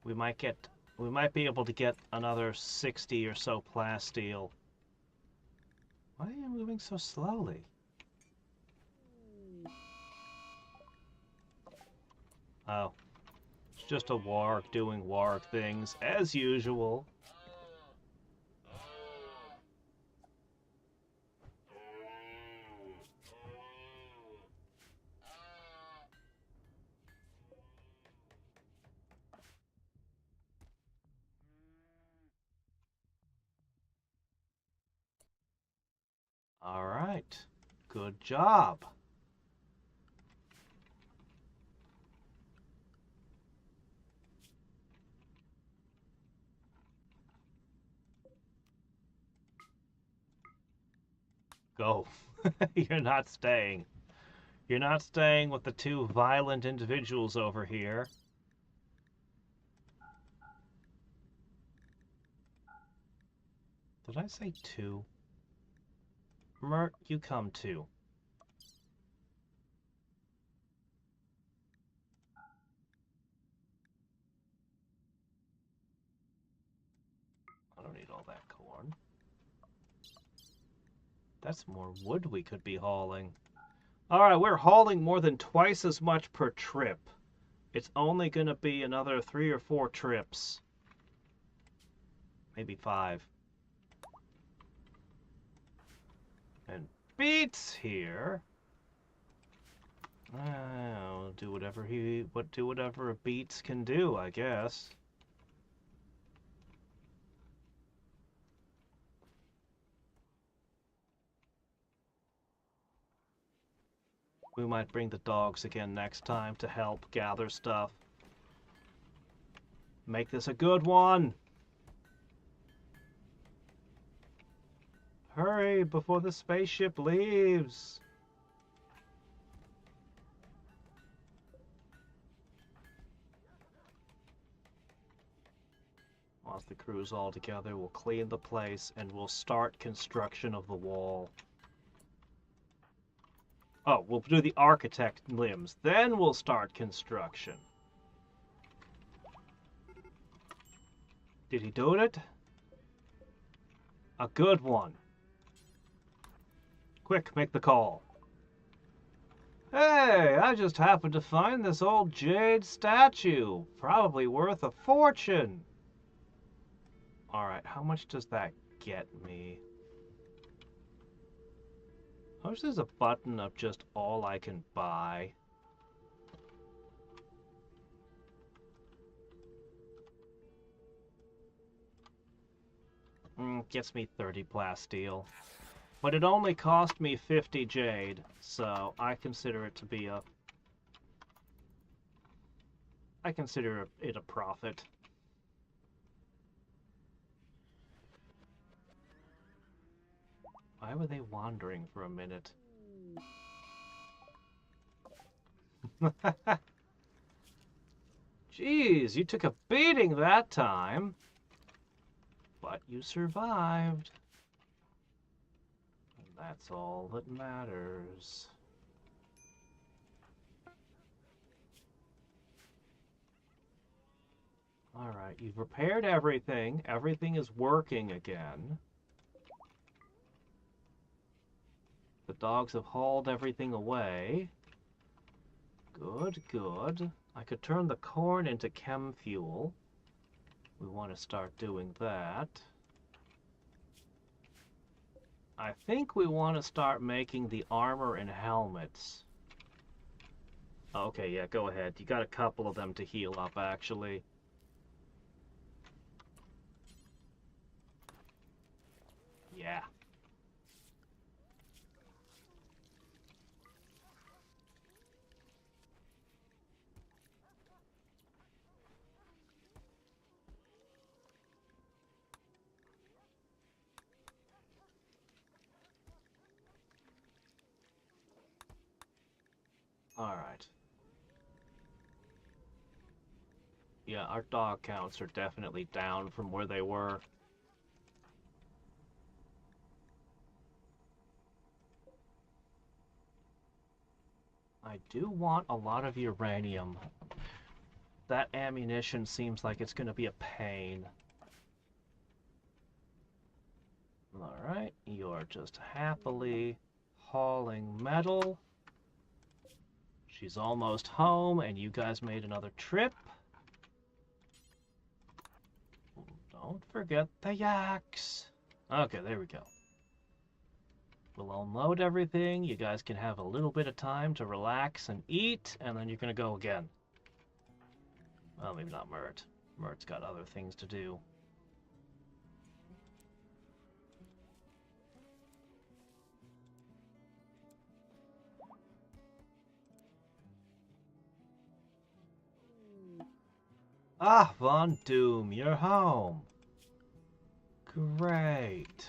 We might be able to get another 60 or so plasteel. Why are you moving so slowly? Oh. It's just a warg doing warg things, as usual. Alright. Good job. Go. You're not staying. You're not staying with the two violent individuals over here. Did I say two? Mert, you come too. I don't need all that corn. That's more wood we could be hauling. Alright, we're hauling more than twice as much per trip. It's only going to be another 3 or 4 trips. Maybe 5. And Beats here. I'll do whatever a Beats can do, I guess. We might bring the dogs again next time to help gather stuff. Make this a good one! Hurry before the spaceship leaves. Once the crew's all together, we'll clean the place and we'll start construction of the wall. Oh, we'll do the architect limbs, then we'll start construction. Did he do it? A good one. Quick, make the call. Hey, I just happened to find this old jade statue. Probably worth a fortune. Alright, how much does that get me? How much is a button of just all I can buy? Gets me 30 plasteel. But it only cost me 50 jade, so I consider it to be a... I consider it a profit. Why were they wandering for a minute? Jeez, you took a beating that time. But you survived. And that's all that matters. Alright, you've repaired everything. Everything is working again. The dogs have hauled everything away. Good, good. I could turn the corn into chem fuel. We want to start doing that. I think we want to start making the armor and helmets. Okay, yeah, go ahead. You got a couple of them to heal up, actually. Yeah. Alright. Yeah, our dog counts are definitely down from where they were. I do want a lot of uranium. That ammunition seems like it's going to be a pain. Alright, you're just happily hauling metal. She's almost home, and you guys made another trip. Don't forget the yaks. Okay, there we go. We'll unload everything. You guys can have a little bit of time to relax and eat, and then you're going to go again. Well, maybe not Mert. Mert's got other things to do. Ah, Von Doom, you're home. Great.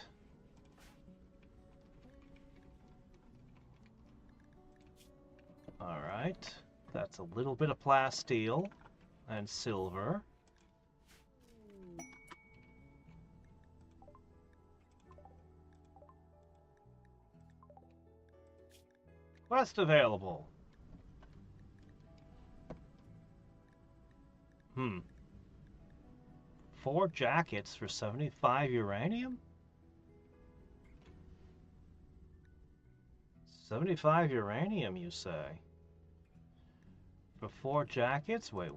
Alright, that's a little bit of plasteel and silver. Quest available. 4 jackets for 75 uranium? 75 uranium, you say? For 4 jackets? Wait,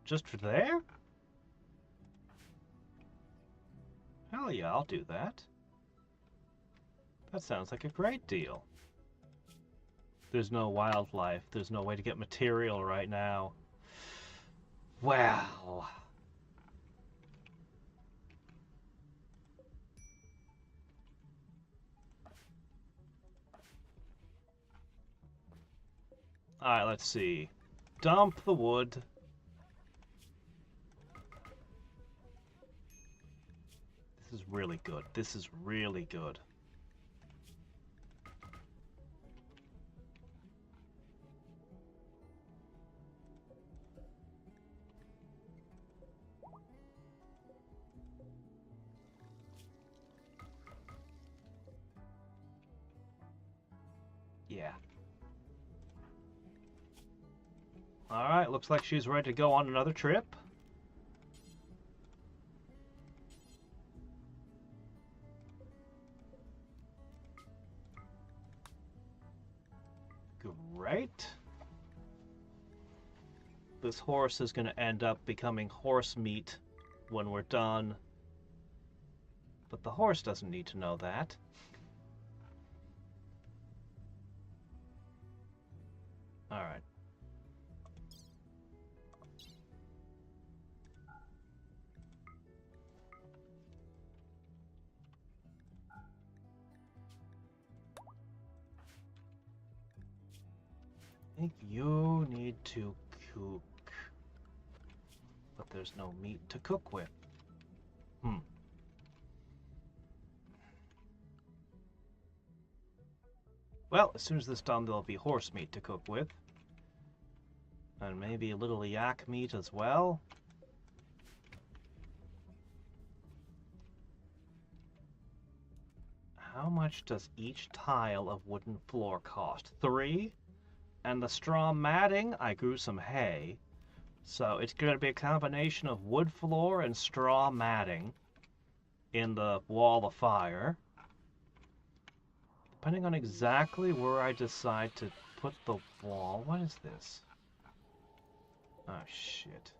just for there? Hell yeah, I'll do that. That sounds like a great deal. There's no wildlife. There's no way to get material right now. Well... Alright, let's see. Dump the wood. This is really good. This is really good. Yeah. Alright, looks like she's ready to go on another trip. Great. This horse is going to end up becoming horse meat when we're done. But the horse doesn't need to know that. Alright. I think you need to cook. But there's no meat to cook with. Well, as soon as this is done, there'll be horse meat to cook with. And maybe a little yak meat as well. How much does each tile of wooden floor cost? 3? And the straw matting, I grew some hay. So it's going to be a combination of wood floor and straw matting in the wall of fire. Depending on exactly where I decide to put the wall. What is this? Oh, shit.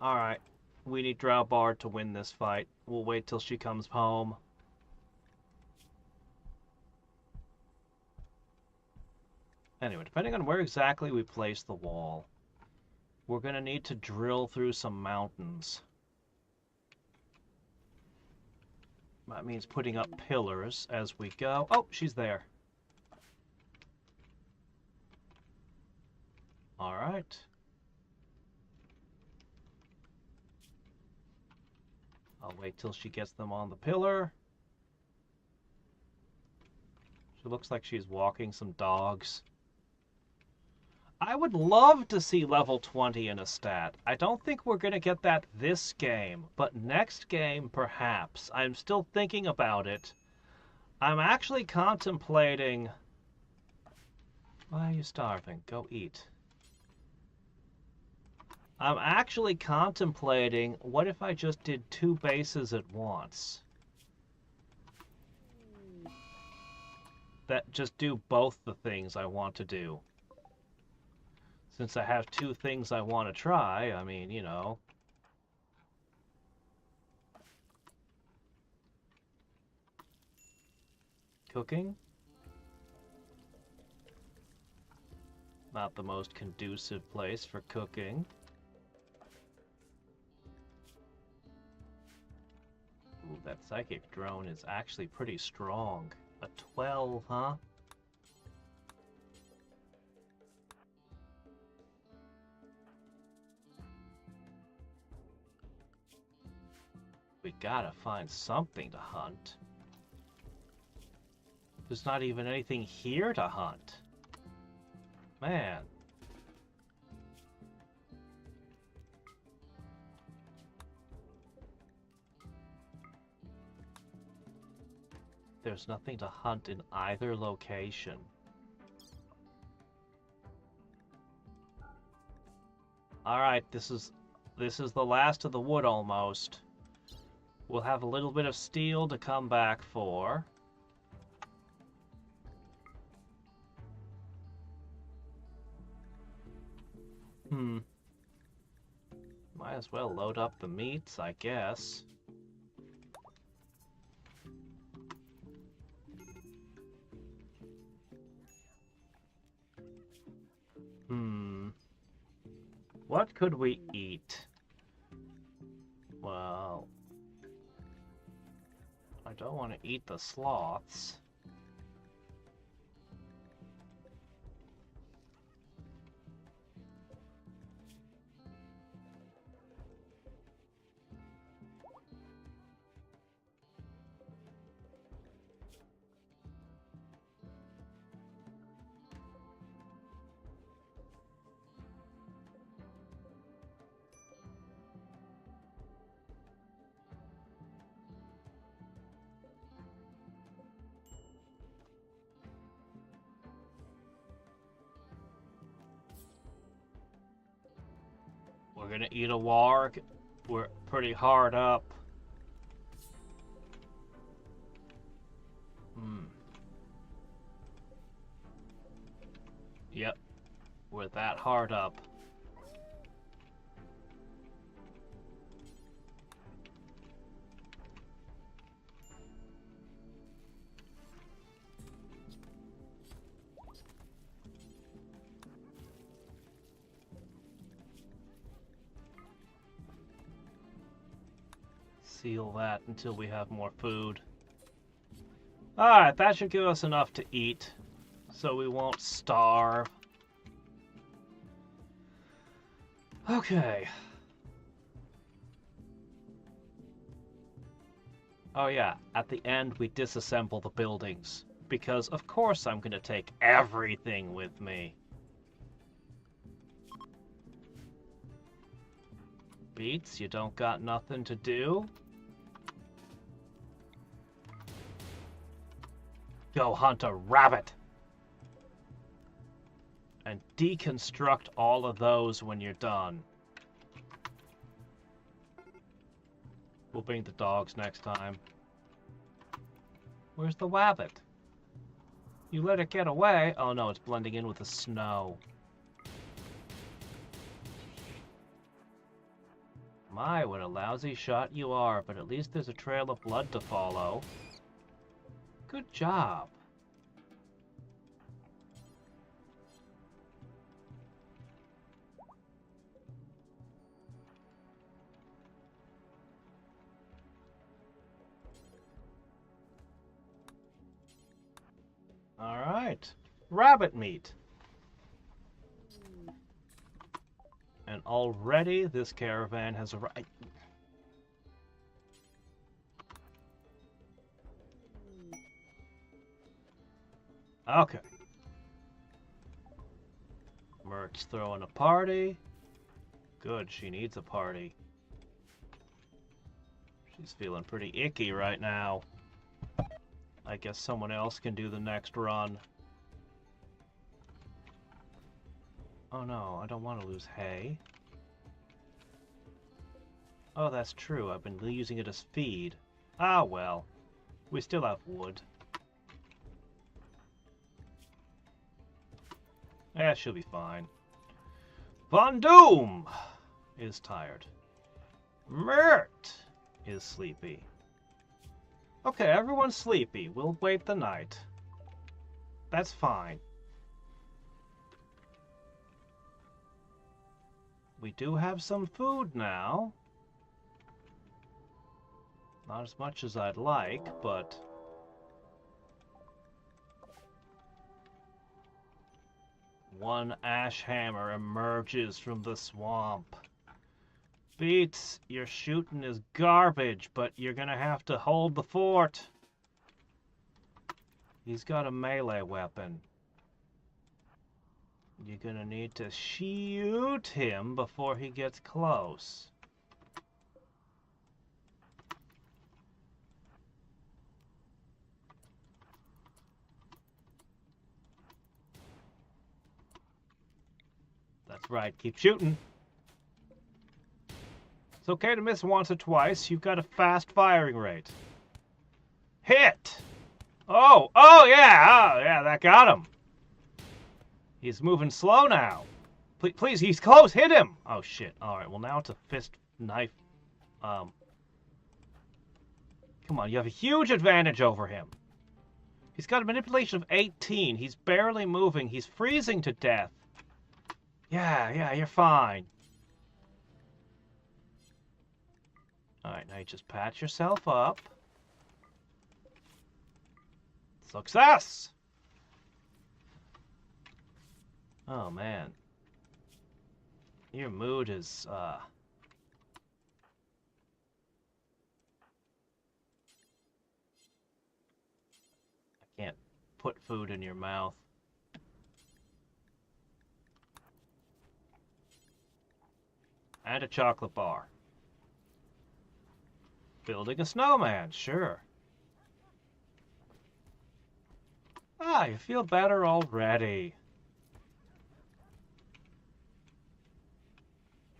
Alright. We need Drowbard to win this fight. We'll wait till she comes home. Anyway, depending on where exactly we place the wall, we're going to need to drill through some mountains. That means putting up pillars as we go. Oh, she's there. All right. I'll wait till she gets them on the pillar. She looks like she's walking some dogs. I would love to see level 20 in a stat. I don't think we're going to get that this game, but next game, perhaps. I'm still thinking about it. I'm actually contemplating... Why are you starving? Go eat. I'm actually contemplating, what if I just did 2 bases at once? That just do both the things I want to do. Since I have 2 things I want to try, I mean, you know. Cooking? Not the most conducive place for cooking. Ooh, that psychic drone is actually pretty strong. A 12, huh? We gotta find something to hunt. There's not even anything here to hunt. Man. There's nothing to hunt in either location. Alright, this is the last of the wood almost. We'll have a little bit of steel to come back for. Might as well load up the meats, I guess. What could we eat? Well, I don't want to eat the sloths. gonna eat a warg. We're pretty hard up. Yep, we're that hard up. Seal that until we have more food. Alright, that should give us enough to eat, so we won't starve. Okay. Oh yeah, at the end we disassemble the buildings, because of course I'm gonna take everything with me. Beats, you don't got nothing to do? Go hunt a rabbit! And deconstruct all of those when you're done. We'll bring the dogs next time. Where's the rabbit? You let it get away? Oh no, it's blending in with the snow. My, what a lousy shot you are, but at least there's a trail of blood to follow. Good job. All right, rabbit meat. And already this caravan has arrived. Okay. Mert's throwing a party. Good, she needs a party. She's feeling pretty icky right now. I guess someone else can do the next run. Oh no, I don't want to lose hay. Oh, that's true. I've been using it as feed. Ah, well. We still have wood. Yeah, she'll be fine. Von Doom is tired. Mert is sleepy. Okay, everyone's sleepy. We'll wait the night. That's fine. We do have some food now. Not as much as I'd like, but... One ash hammer emerges from the swamp. Beats, your shooting is garbage, but you're gonna have to hold the fort. He's got a melee weapon. You're gonna need to shoot him before he gets close. That's right, keep shooting. It's okay to miss once or twice. You've got a fast firing rate. Hit! Oh yeah, that got him. He's moving slow now. Please, he's close, hit him! Oh shit, alright, well now it's a fist knife. Come on, you have a huge advantage over him. He's got a manipulation of 18. He's barely moving. He's freezing to death. Yeah, you're fine. Alright, now you just patch yourself up. Success! Oh, man. Your mood is, I can't put food in your mouth. And a chocolate bar. Building a snowman, sure. Ah, you feel better already.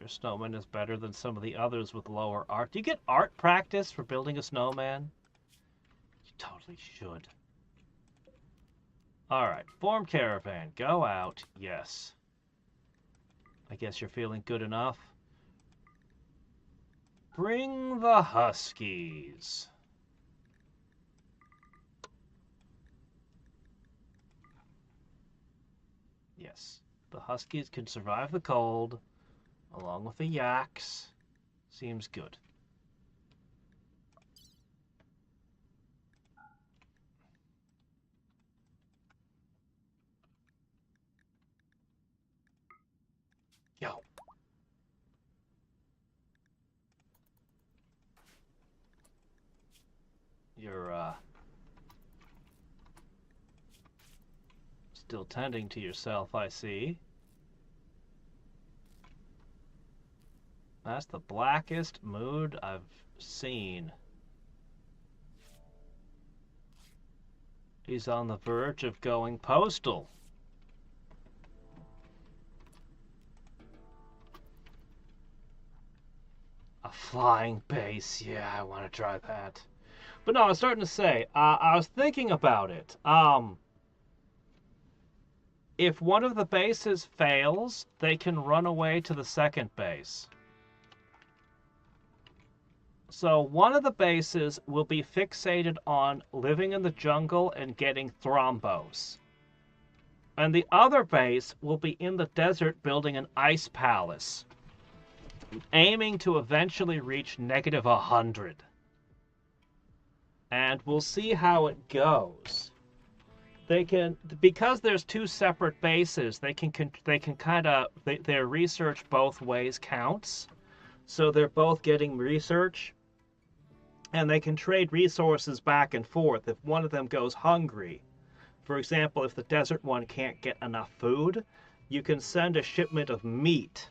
Your snowman is better than some of the others with lower art. Do you get art practice for building a snowman? You totally should. Alright, form caravan. Go out. Yes. I guess you're feeling good enough. Bring the Huskies. Yes, the Huskies can survive the cold, along with the yaks. Seems good. Yo. You're, still tending to yourself, I see. That's the blackest mood I've seen. He's on the verge of going postal. A flying base, yeah, I want to try that. But no, I was starting to say, I was thinking about it. If one of the bases fails, they can run away to the second base. So one of the bases will be fixated on living in the jungle and getting thrombos. And the other base will be in the desert building an ice palace, aiming to eventually reach -100. And we'll see how it goes. They can, because there's two separate bases, they can kind of, their research both ways counts. So they're both getting research. And they can trade resources back and forth if one of them goes hungry. For example, if the desert one can't get enough food, you can send a shipment of meat.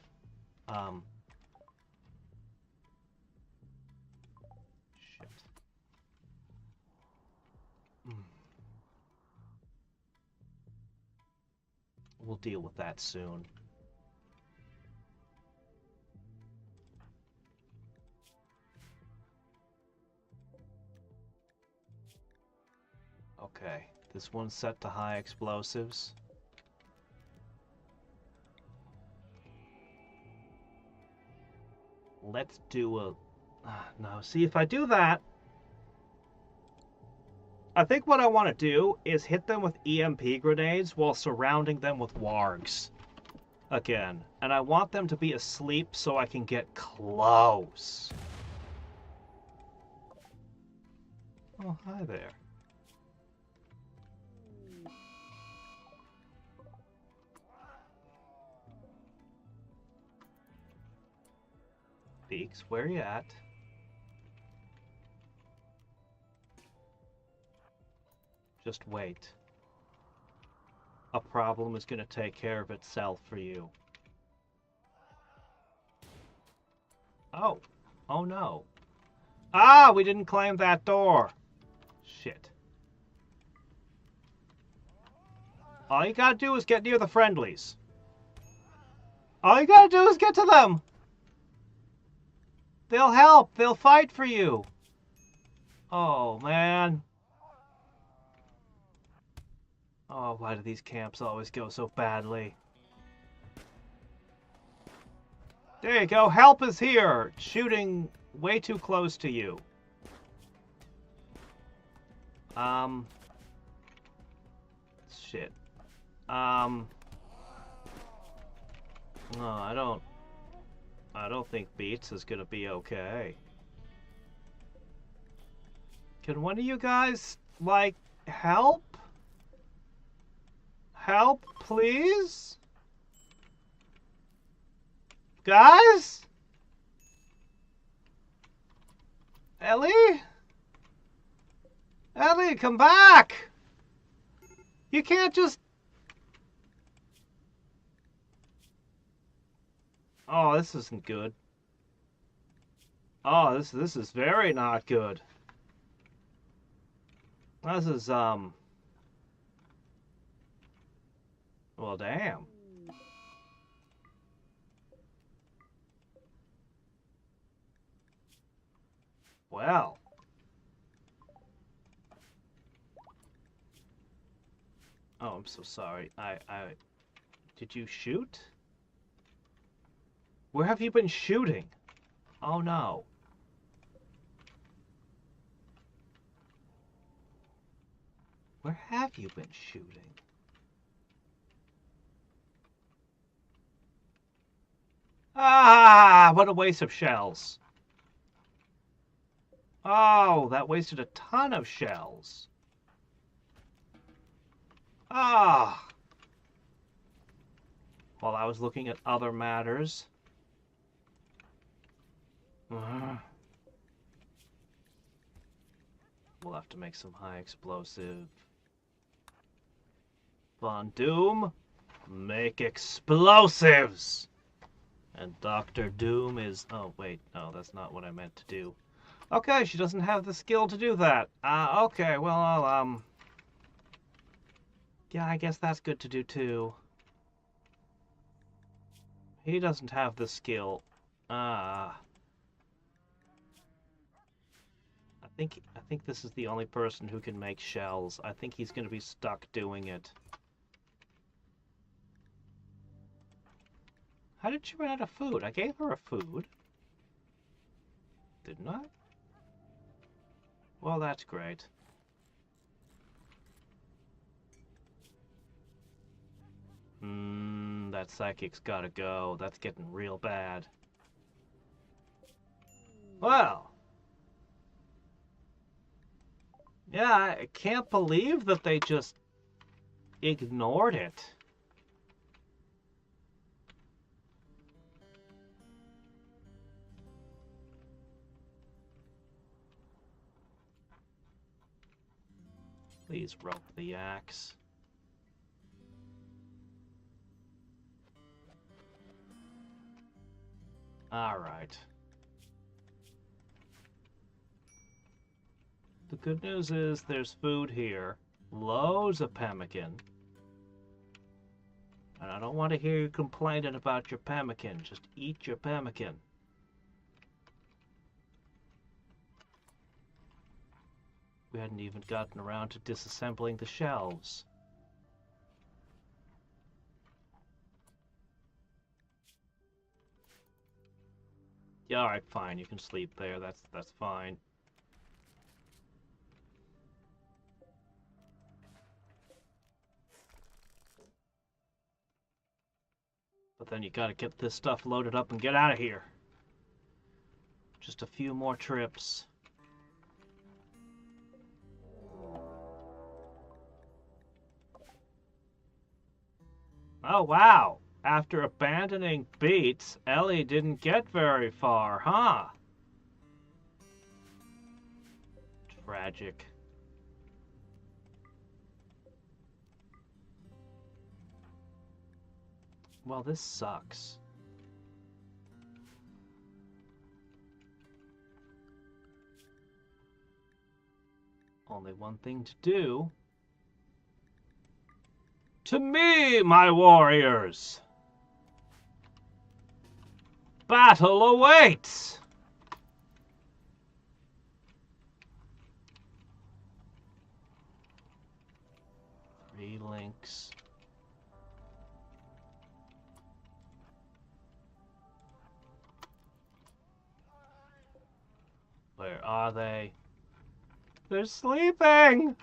Shit. We'll deal with that soon. Okay, this one's set to high explosives. Let's do a... no, see, if I do that... I think what I want to do is hit them with EMP grenades while surrounding them with wargs. Again. And I want them to be asleep so I can get close. Oh, hi there. Beaks, where you at? Just wait. A problem is going to take care of itself for you. Oh. Oh no. Ah, we didn't claim that door. Shit. All you gotta do is get near the friendlies. All you gotta do is get to them. They'll help. They'll fight for you. Oh, man. Oh, why do these camps always go so badly? There you go. Help is here. Shooting way too close to you. Shit. No, I don't think Beats is gonna be okay. Can one of you guys, like, help? Help, please? Guys? Ellie? Ellie, come back! You can't just... Oh, this isn't good. Oh, this is very not good. This is, well, damn. Well. Oh, I'm so sorry. Did you shoot? Where have you been shooting? Oh no. Where have you been shooting? Ah, what a waste of shells. Oh, that wasted a ton of shells. Ah. While I was looking at other matters. We'll have to make some high explosive. Von Doom, make explosives! And Dr. Doom is... Oh, wait. No, that's not what I meant to do. Okay, she doesn't have the skill to do that. Okay, well, I'll, yeah, I guess that's good to do, too. He doesn't have the skill. I think this is the only person who can make shells. I think he's going to be stuck doing it. How did she run out of food? I gave her a food. Didn't I? Well, that's great. That psychic's gotta go. That's getting real bad. Well. Yeah, I can't believe that they just ignored it. Please rope the axe. Alright. The good news is there's food here. Loads of pemmican. And I don't want to hear you complaining about your pemmican. Just eat your pemmican. We hadn't even gotten around to disassembling the shelves. Yeah, alright, fine. You can sleep there. That's fine. But then you gotta get this stuff loaded up and get out of here. Just a few more trips. Oh, wow. After abandoning Beats, Ellie didn't get very far, huh? Tragic. Well, this sucks. Only one thing to do. To me, my warriors! Battle awaits! Three links. Where are they? They're sleeping!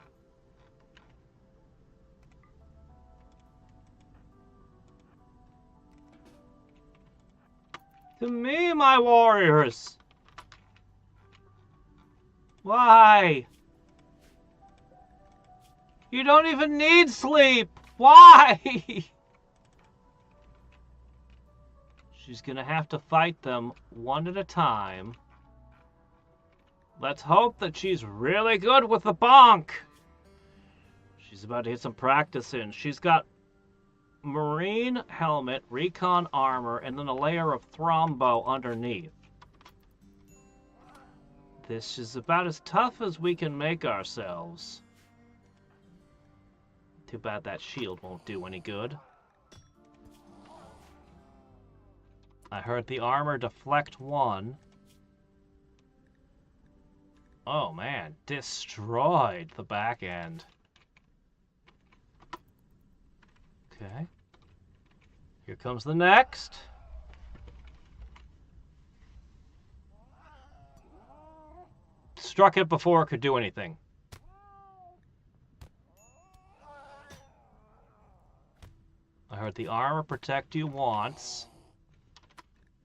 To me, my warriors! Why? You don't even need sleep! Why? She's gonna have to fight them one at a time. Let's hope that she's really good with the bonk! She's about to hit some practice in. She's got marine helmet, recon armor, and then a layer of thrombo underneath. This is about as tough as we can make ourselves. Too bad that shield won't do any good. I heard the armor deflect one. Oh man, destroyed the back end. Okay. Here comes the next. Struck it before it could do anything. I heard the armor protect you once,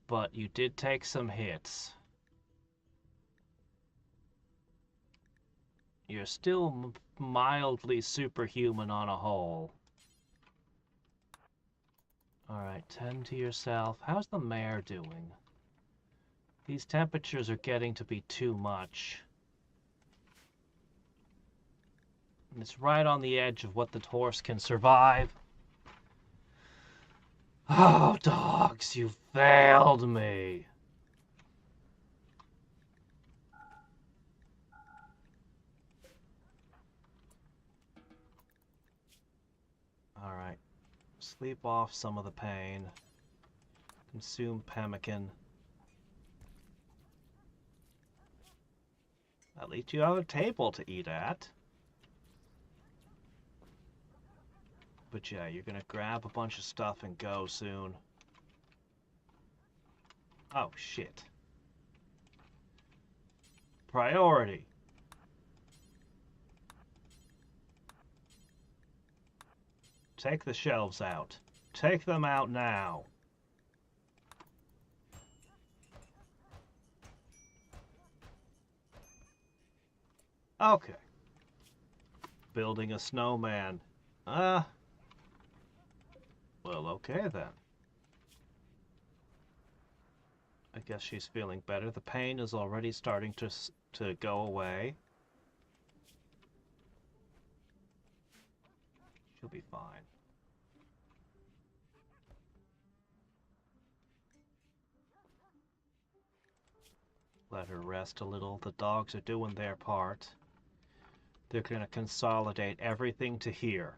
but you did take some hits. You're still mildly superhuman on a whole. Alright, tend to yourself. How's the mare doing? These temperatures are getting to be too much. And it's right on the edge of what the horse can survive. Oh, dogs, you failed me. Alright. Sleep off some of the pain. Consume pemmican. At least you have a table to eat at. But yeah, you're gonna grab a bunch of stuff and go soon. Oh, shit. Priority. Take the shelves out. Take them out now. Okay. Building a snowman. Well, okay then. I guess she's feeling better. The pain is already starting to go away. She'll be fine. Let her rest a little. The dogs are doing their part. They're going to consolidate everything to here.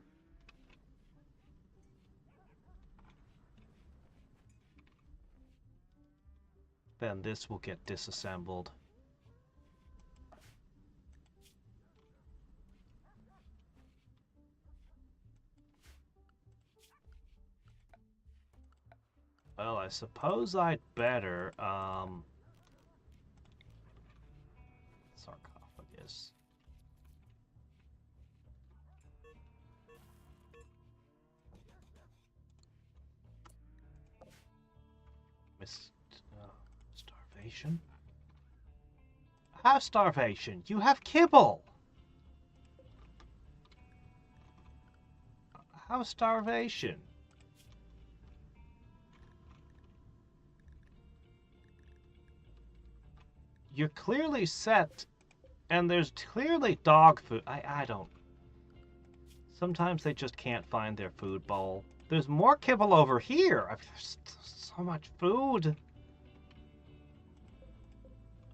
Then this will get disassembled. Well, I suppose I'd better, sarcophagus. Starvation? Have starvation. You have kibble. How starvation? You're clearly set, and there's clearly dog food. I don't. Sometimes they just can't find their food bowl. There's more kibble over here. There's so much food.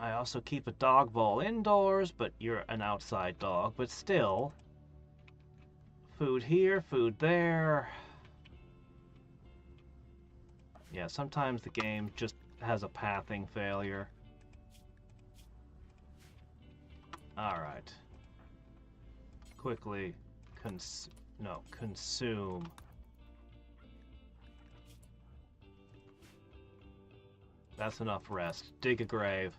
I also keep a dog bowl indoors, but you're an outside dog. But still, food here, food there. Yeah, sometimes the game just has a pathing failure. Alright. Quickly consume. That's enough rest. Dig a grave.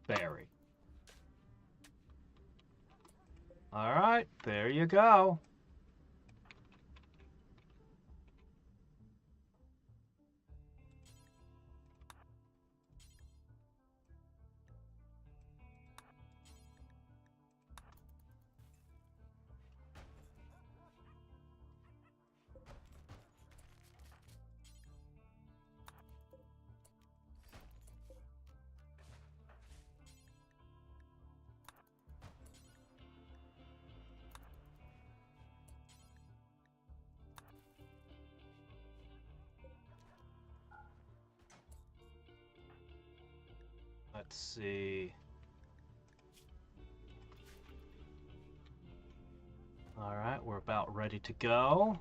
Bury. Alright, there you go. Let's see. Alright, we're about ready to go.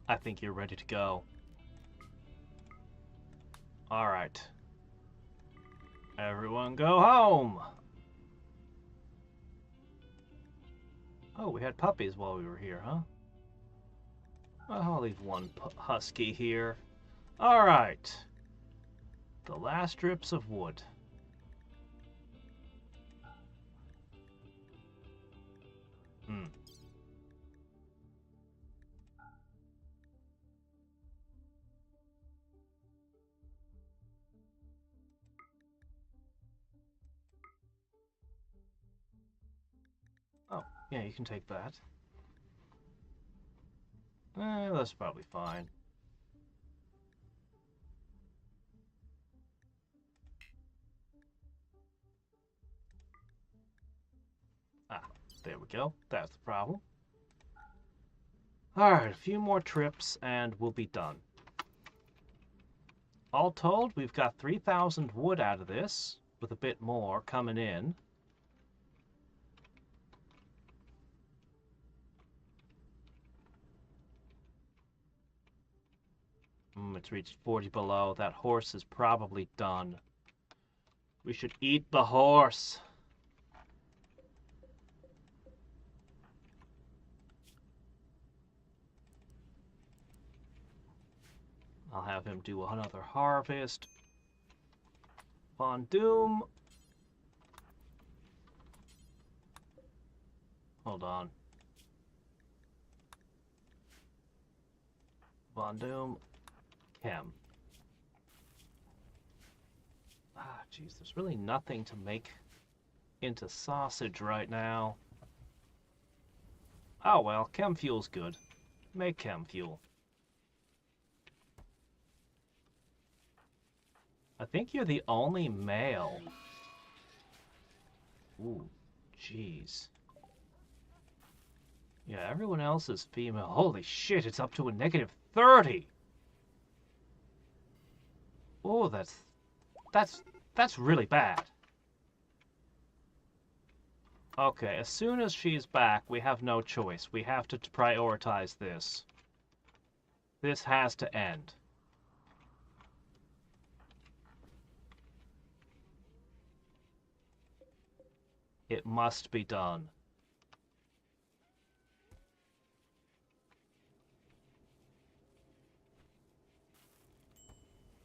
I think you're ready to go. Alright. Everyone go home! Oh, we had puppies while we were here, huh? Well, I'll leave one husky here. Alright. The last strips of wood. Hmm. Oh, yeah, you can take that. That's probably fine. Ah, there we go. That's the problem. Alright, a few more trips and we'll be done. All told, we've got 3,000 wood out of this, with a bit more coming in. It's reached 40 below. That horse is probably done. We should eat the horse. I'll have him do another harvest. Von Doom. Hold on. Von Doom. Chem. Ah, jeez, there's really nothing to make into sausage right now. Oh well, chem fuel's good. Make chem fuel. I think you're the only male. Ooh, jeez. Yeah, everyone else is female. Holy shit, it's up to a -30. Oh, that's really bad. Okay, as soon as she's back, we have no choice. We have to prioritize this. This has to end. It must be done.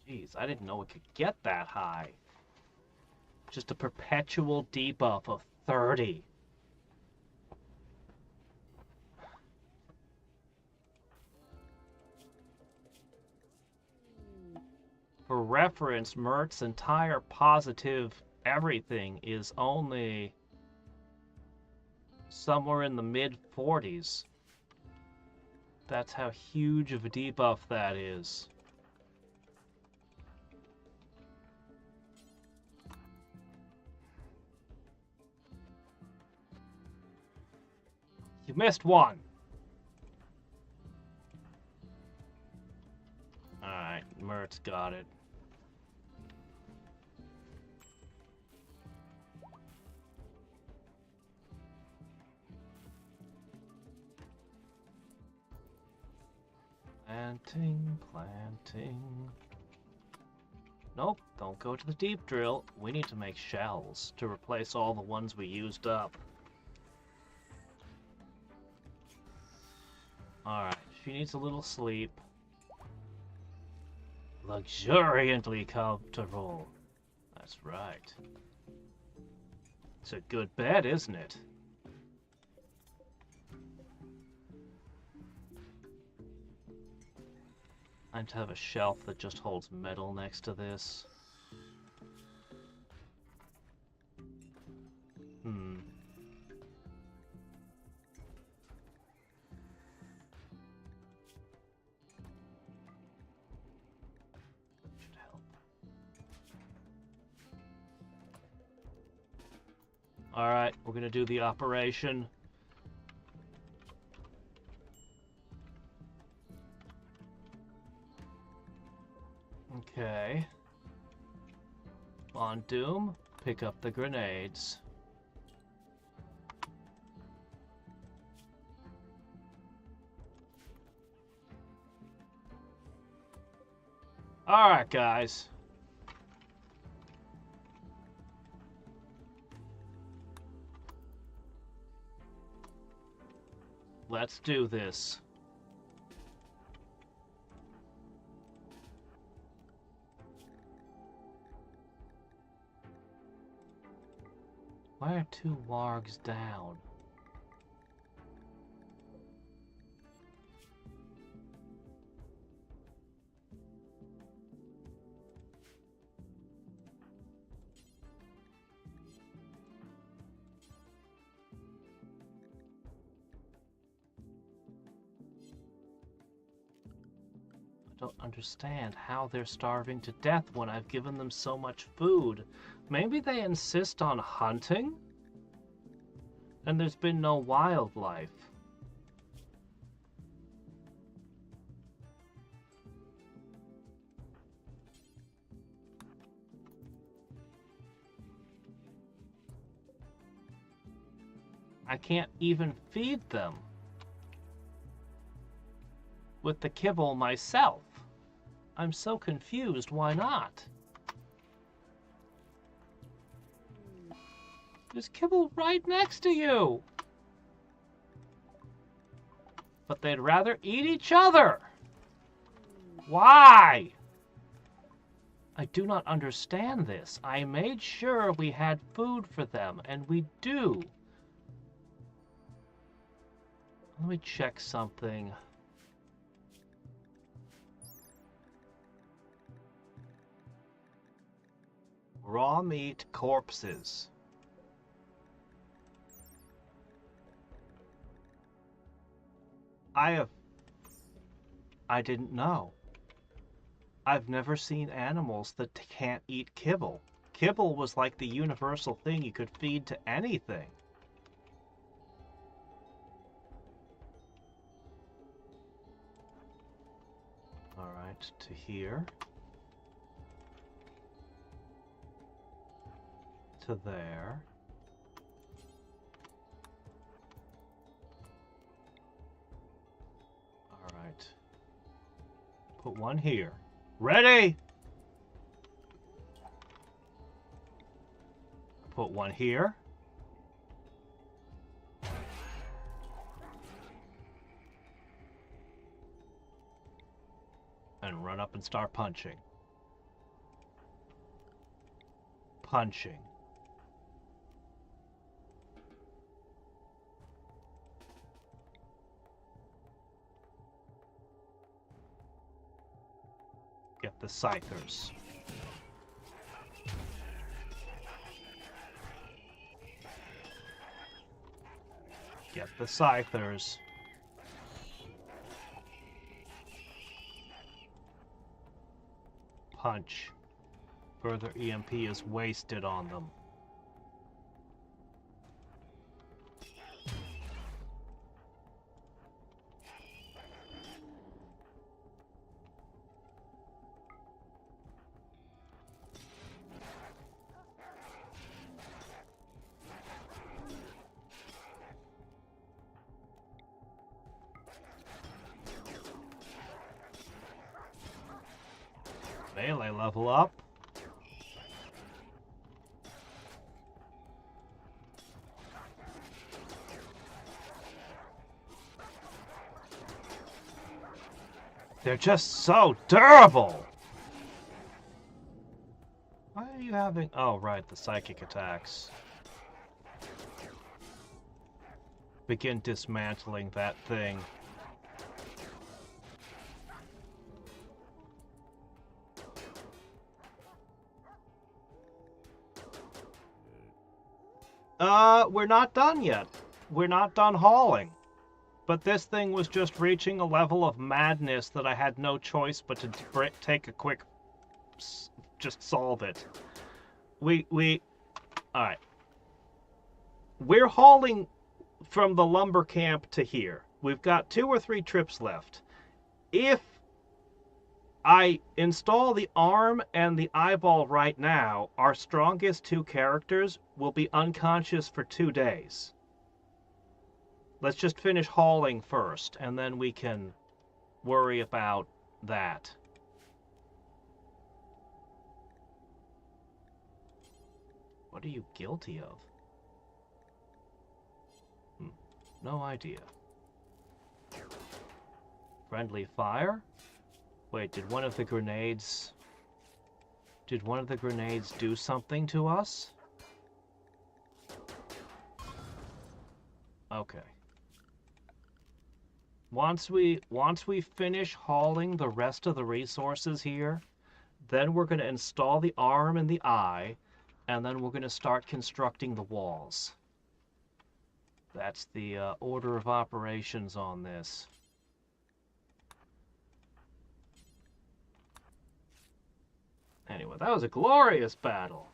Jeez, I didn't know it could get that high. Just a perpetual debuff of 30. For reference, Mert's entire positive everything is only somewhere in the mid-40s. That's how huge of a debuff that is. You missed one. Alright, Mert's got it. Planting. Nope, don't go to the deep drill. We need to make shells to replace all the ones we used up. Alright, she needs a little sleep. Luxuriantly comfortable. That's right. It's a good bed, isn't it? I need to have a shelf that just holds metal next to this. Should help. Alright, we're gonna do the operation. Okay. On Doom, pick up the grenades. Alright, guys. Let's do this. Why are 2 wargs down? I don't understand how they're starving to death when I've given them so much food. Maybe they insist on hunting? And there's been no wildlife. I can't even feed them with the kibble myself. I'm so confused. Why not? There's kibble right next to you. But they'd rather eat each other. Why? I do not understand this. I made sure we had food for them, and we do. Let me check something. Raw meat corpses. I didn't know. I've never seen animals that can't eat kibble. Kibble was like the universal thing you could feed to anything. All right, to here. To there. All right. Put one here. Ready? Put one here. And run up and start punching. Punching. Get the scythers. Get the scythers. Punch. Further EMP is wasted on them. Melee level up. They're just so durable! Why are you having... Oh, right, the psychic attacks. Begin dismantling that thing. We're not done yet. We're not done hauling. But this thing was just reaching a level of madness that I had no choice but to take a quick... just solve it. Alright. We're hauling from the lumber camp to here. We've got 2 or 3 trips left. If I install the arm and the eyeball right now, our strongest 2 characters will be unconscious for 2 days. Let's just finish hauling first, and then we can worry about that. What are you guilty of? No idea. Friendly fire? Wait, did one of the grenades... Did one of the grenades do something to us? Okay. Once we finish hauling the rest of the resources here, then we're going to install the arm and the eye, and then we're going to start constructing the walls. That's the order of operations on this. Anyway, that was a glorious battle.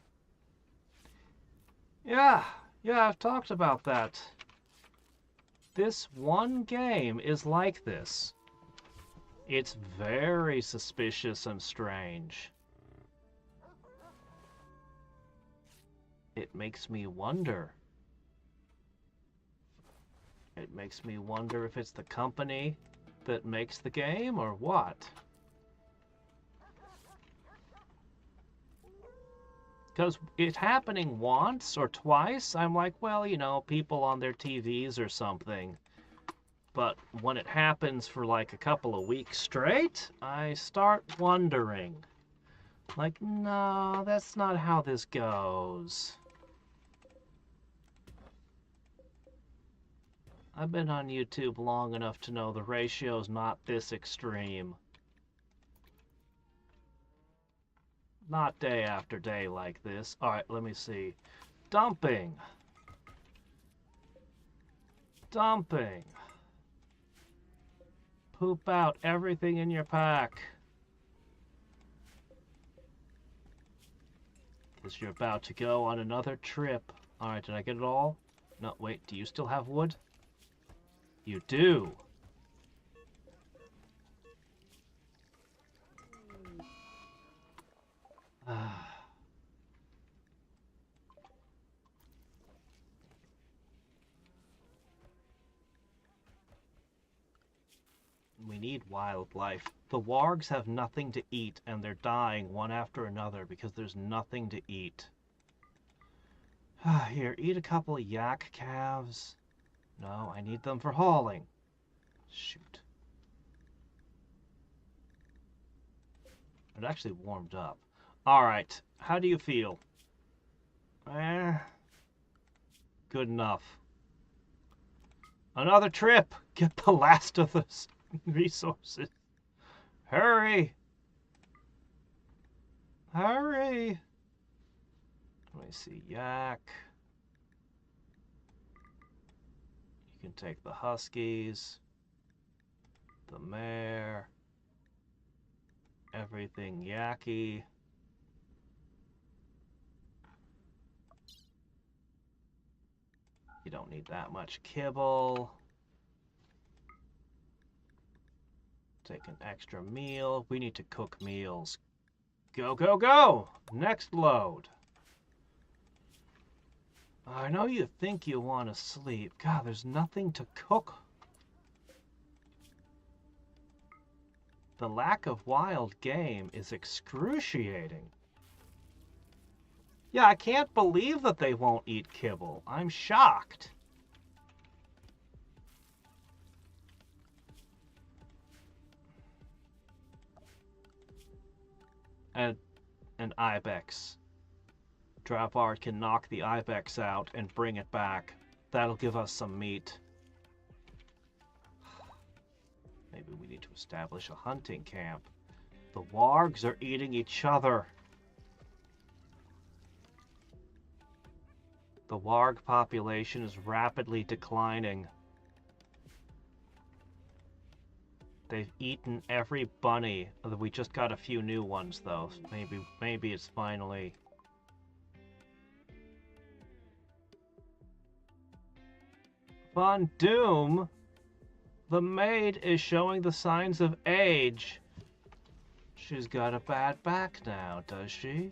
Yeah, I've talked about that. This one game is like this. It's very suspicious and strange. It makes me wonder. It makes me wonder if it's the company that makes the game or what. Because it happening once or twice, I'm like, well, you know, people on their TVs or something. But when it happens for like a couple of weeks straight, I start wondering. Like, no, that's not how this goes. I've been on YouTube long enough to know the ratio's not this extreme. Not day after day like this. Alright, let me see. Dumping. Dumping. Poop out everything in your pack. Because you're about to go on another trip. Alright, did I get it all? No, wait, do you still have wood? You do. We need wildlife. The wargs have nothing to eat, and they're dying one after another because there's nothing to eat. Here, eat a couple of yak calves. No, I need them for hauling. Shoot. It actually warmed up. Alright, how do you feel? Good enough. Another trip! Get the last of the resources. Hurry! Hurry! Let me see, yak. You can take the huskies, the mare, everything yacky. You don't need that much kibble. Take an extra meal. We need to cook meals. Go, go, go! Next load. I know you think you want to sleep. God, there's nothing to cook. The lack of wild game is excruciating. Yeah, I can't believe that they won't eat kibble. I'm shocked. And ibex. Dravard can knock the ibex out and bring it back. That'll give us some meat. Maybe we need to establish a hunting camp. The wargs are eating each other. The warg population is rapidly declining. They've eaten every bunny. We just got a few new ones, though. Maybe it's finally... Von Doom, the maid is showing the signs of age. She's got a bad back now, does she?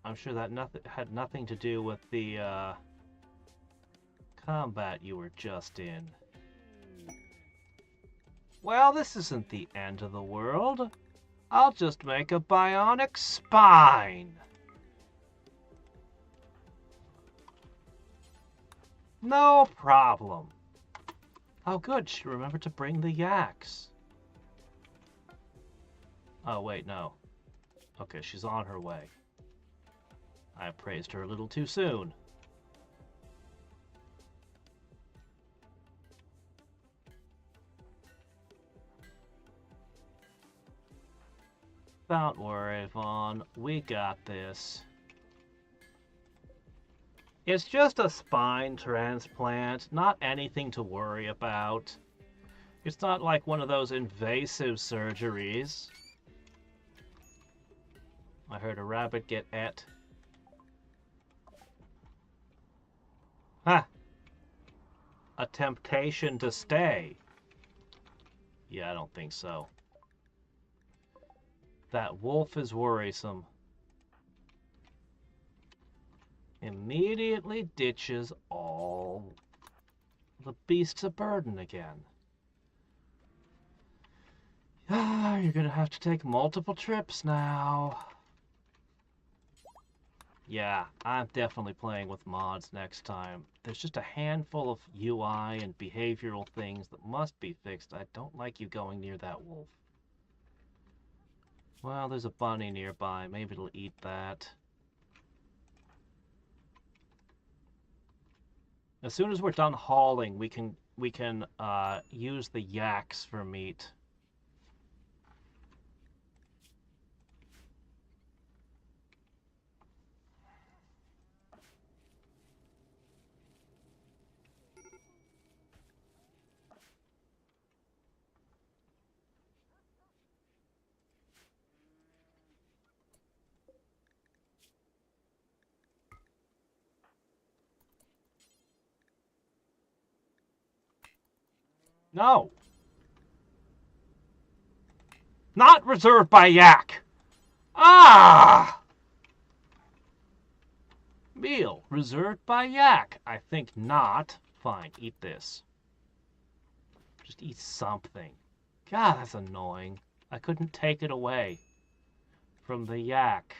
I'm sure that had nothing to do with the combat you were just in. Well, this isn't the end of the world. I'll just make a bionic spine. No problem. Oh, good. She remembered to bring the yaks. Oh, wait, no. Okay, she's on her way. I praised her a little too soon. Don't worry, Vaughn. We got this. It's just a spine transplant, not anything to worry about. It's not like one of those invasive surgeries. I heard a rabbit get et. Ha! A temptation to stay. Yeah, I don't think so. That wolf is worrisome. Immediately ditches all the beasts of burden again. Ah, you're gonna have to take multiple trips now. Yeah, I'm definitely playing with mods next time. There's just a handful of UI and behavioral things that must be fixed. I don't like you going near that wolf. Well, there's a bunny nearby. Maybe it'll eat that. As soon as we're done hauling, we can use the yaks for meat. No! Not reserved by yak! Ah! Meal reserved by yak. I think not. Fine, eat this. Just eat something. God, that's annoying. I couldn't take it away from the yak.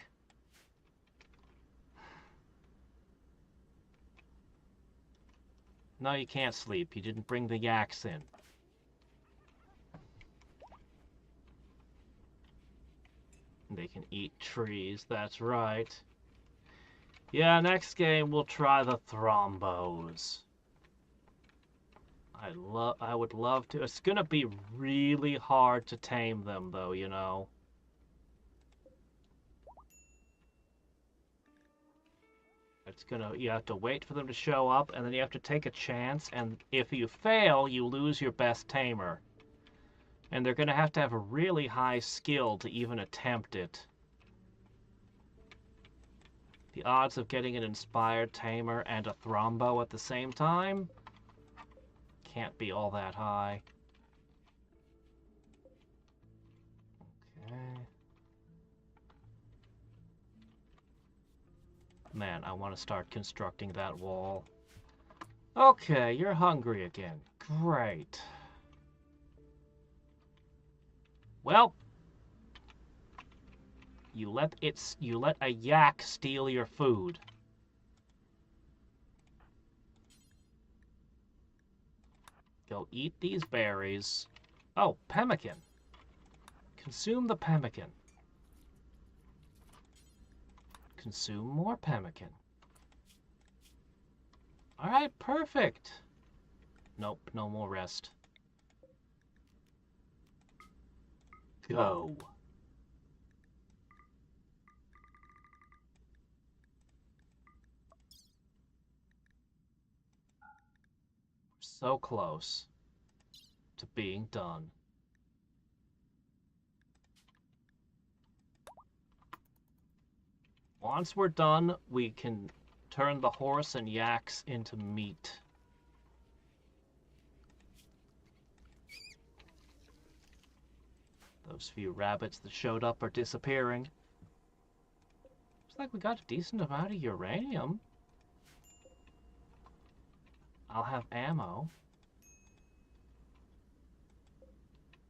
No, you can't sleep. You didn't bring the yaks in. They can eat trees, that's right. Yeah, next game we'll try the thrombos. I would love to. It's gonna be really hard to tame them though, you know. You have to wait for them to show up, and then you have to take a chance, and if you fail, you lose your best tamer. And they're gonna have a really high skill to even attempt it. The odds of getting an inspired tamer and a thrombo at the same time can't be all that high. Okay. Man, I want to start constructing that wall. Okay, you're hungry again. Great. Well, you let a yak steal your food. Go eat these berries. Oh, pemmican. Consume the pemmican. Consume more pemmican. All right, perfect. Nope, no more rest. Go. So close to being done. Once we're done, we can turn the horse and yaks into meat. Those few rabbits that showed up are disappearing. Looks like we got a decent amount of uranium. I'll have ammo.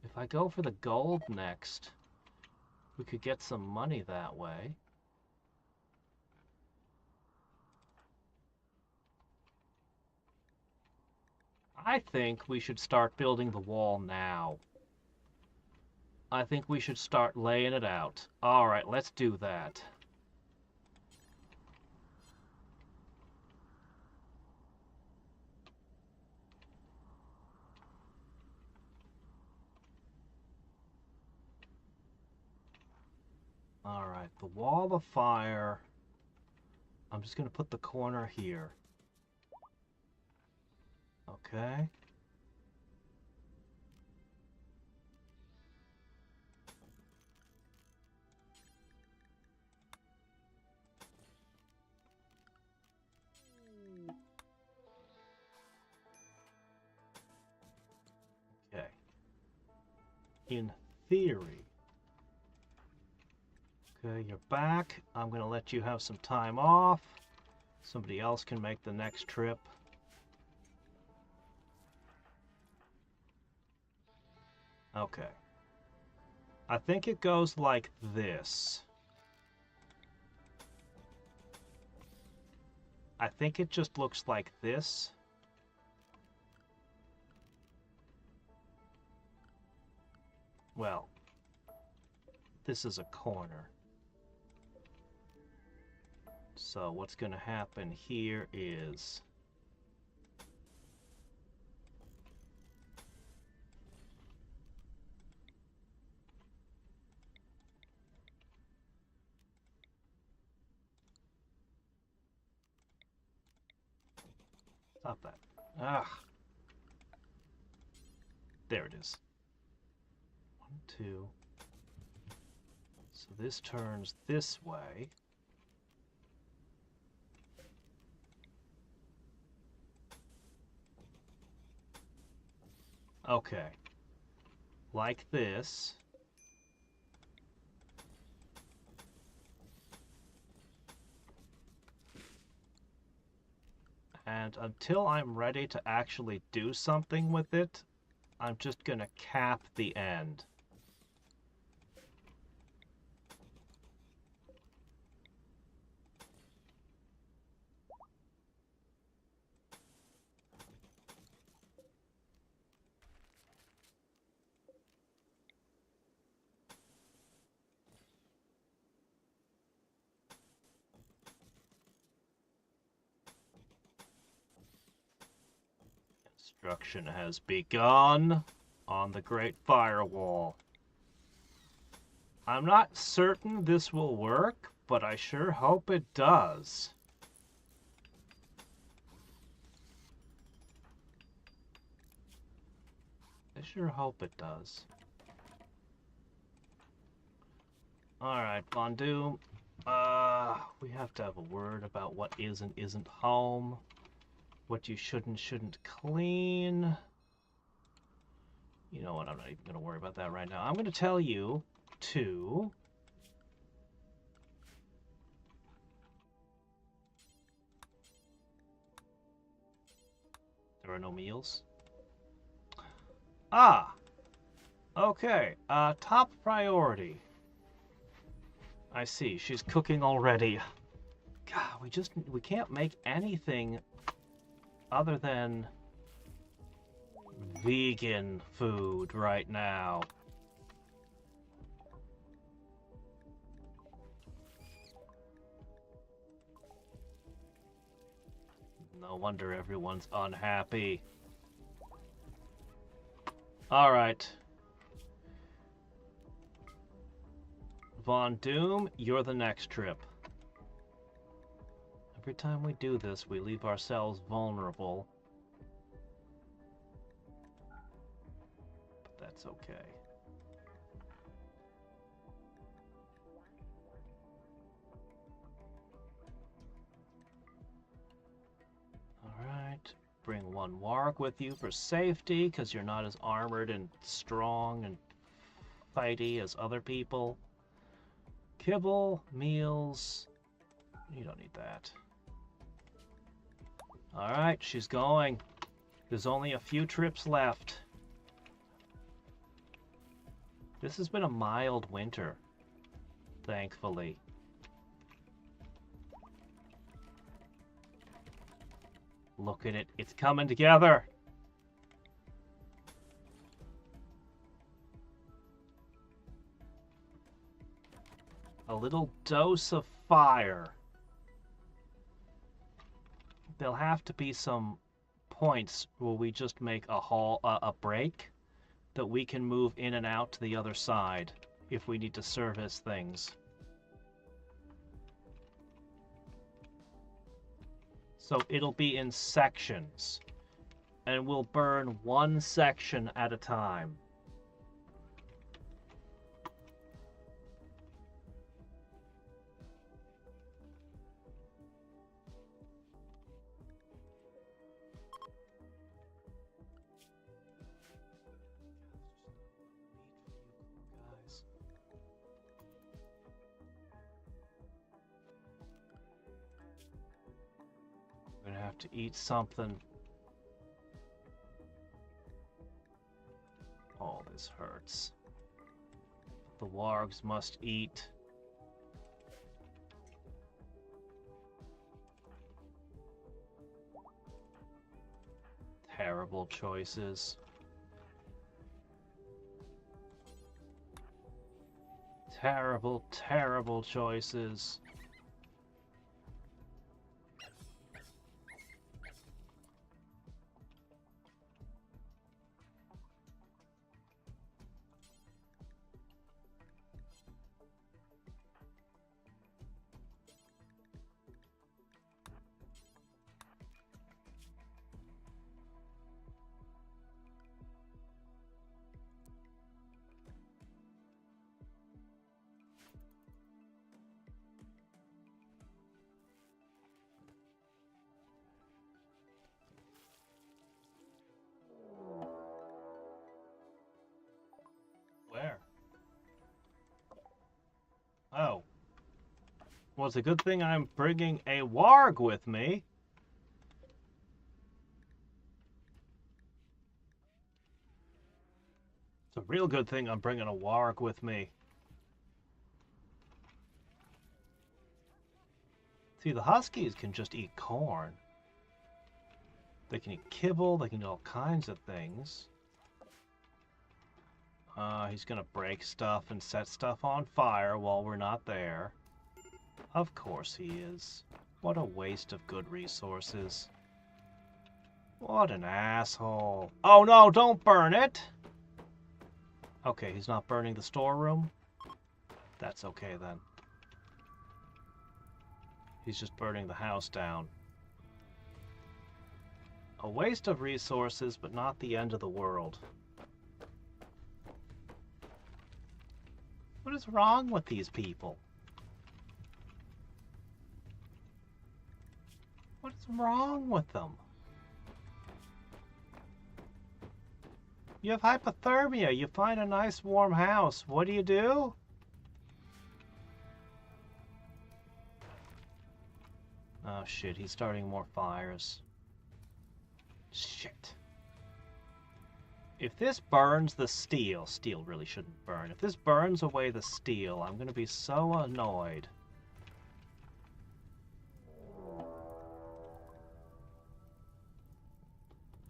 If I go for the gold next, We could get some money that way. I think we should start building the wall now. I think we should start laying it out. All right, let's do that. All right, the wall of fire. I'm just going to put the corner here. Okay. Okay. In theory. Okay, you're back. I'm going to let you have some time off. Somebody else can make the next trip. Okay. I think it goes like this. I think it just looks like this. Well, this is a corner. So what's going to happen here is stop that. Ah. There it is. 1, 2. So this turns this way. Okay. Like this. And until I'm ready to actually do something with it, I'm just going to cap the end. Construction has begun on the Great Firewall. I'm not certain this will work, but I sure hope it does. I sure hope it does. Alright, Von Doom. We have to have a word about what is and isn't home. What you should and shouldn't clean. You know what, I'm not even going to worry about that right now. I'm going to tell you to... There are no meals? Ah! Okay, top priority. I see, she's cooking already. God, we can't make anything other than vegan food right now. No wonder everyone's unhappy. All right. Von Doom, you're the next trip. Every time we do this, we leave ourselves vulnerable. But that's okay. Alright. Bring one warg with you for safety, because you're not as armored and strong and fighty as other people. Kibble, meals. You don't need that. Alright, she's going. There's only a few trips left. This has been a mild winter. thankfully. Look at it. It's coming together. A little dose of fire. There'll have to be some points where we just make a break that we can move in and out to the other side if we need to service things. So it'll be in sections, and we'll burn one section at a time. I'm gonna have to eat something. Oh, this hurts. The wargs must eat. Terrible choices. Terrible, terrible choices. Where? Oh. Well, it's a good thing I'm bringing a warg with me. It's a real good thing I'm bringing a warg with me. See, the huskies can just eat corn. They can eat kibble, they can do all kinds of things. He's gonna break stuff and set stuff on fire while we're not there. Of course he is. What a waste of good resources. What an asshole. Oh no, don't burn it! Okay, he's not burning the storeroom. That's okay then. He's just burning the house down. A waste of resources, but not the end of the world. What is wrong with these people? What is wrong with them? You have hypothermia. You find a nice warm house. What do? Oh shit, he's starting more fires. Shit. If this burns the steel really shouldn't burn. If this burns away the steel, I'm gonna be so annoyed.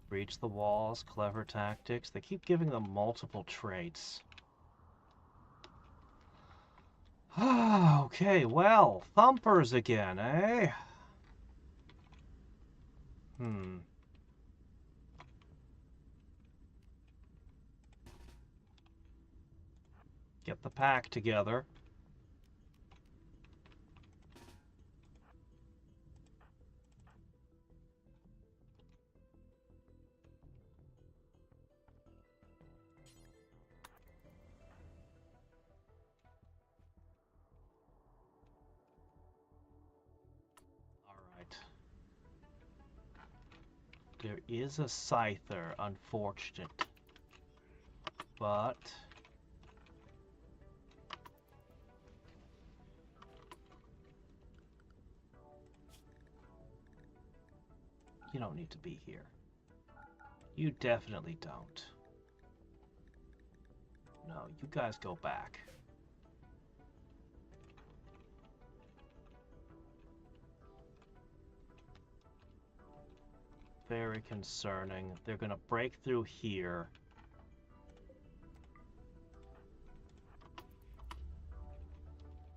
Breach the walls, clever tactics. They keep giving them multiple traits. Okay, well, thumpers again, eh? Get the pack together. There is a scyther, unfortunate. But you don't need to be here. You definitely don't. No, you guys go back. very concerning. They're gonna break through here.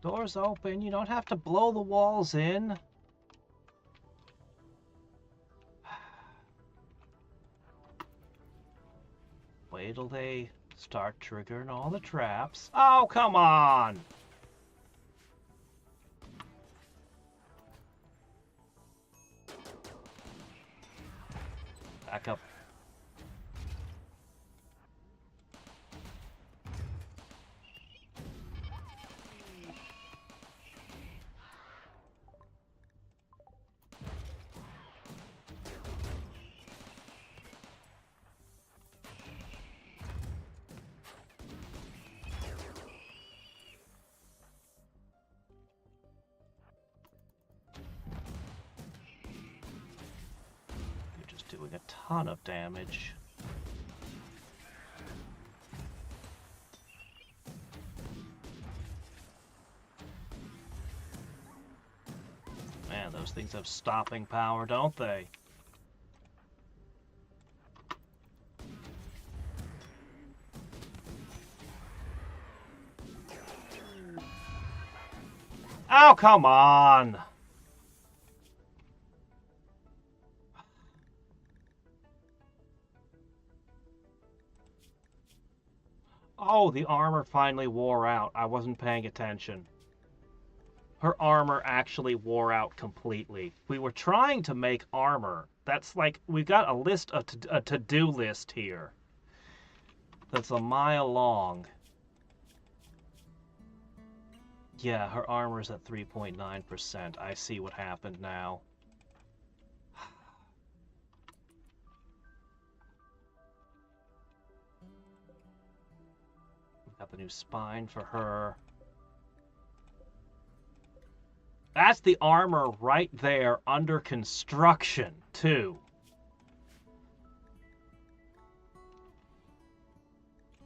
Doors open. You don't have to blow the walls in. Wait till they start triggering all the traps. Oh, come on! Back up. Doing a ton of damage. Man, those things have stopping power, don't they? Oh, come on! Oh, the armor finally wore out. I wasn't paying attention. Her armor actually wore out completely. We were trying to make armor. That's like, we've got a list, a to-do list here. That's a mile long. Yeah, her armor's at 3.9%. I see what happened now. Got the new spine for her. That's the armor right there under construction, too.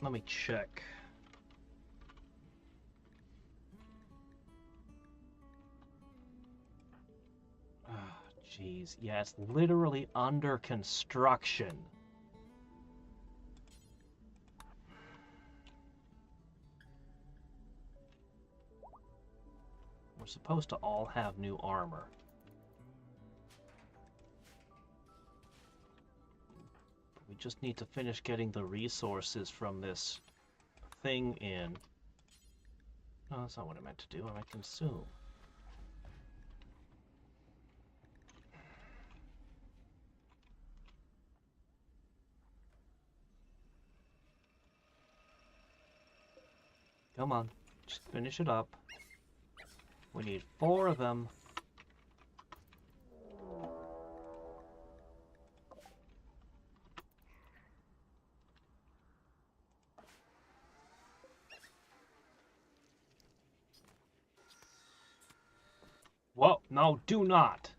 Let me check. Oh, jeez. Yeah, it's literally under construction. We're supposed to all have new armor. We just need to finish getting the resources from this thing in. No, that's not what I meant to do. I meant consume. Come on, just finish it up. We need 4 of them. Whoa, no, do not.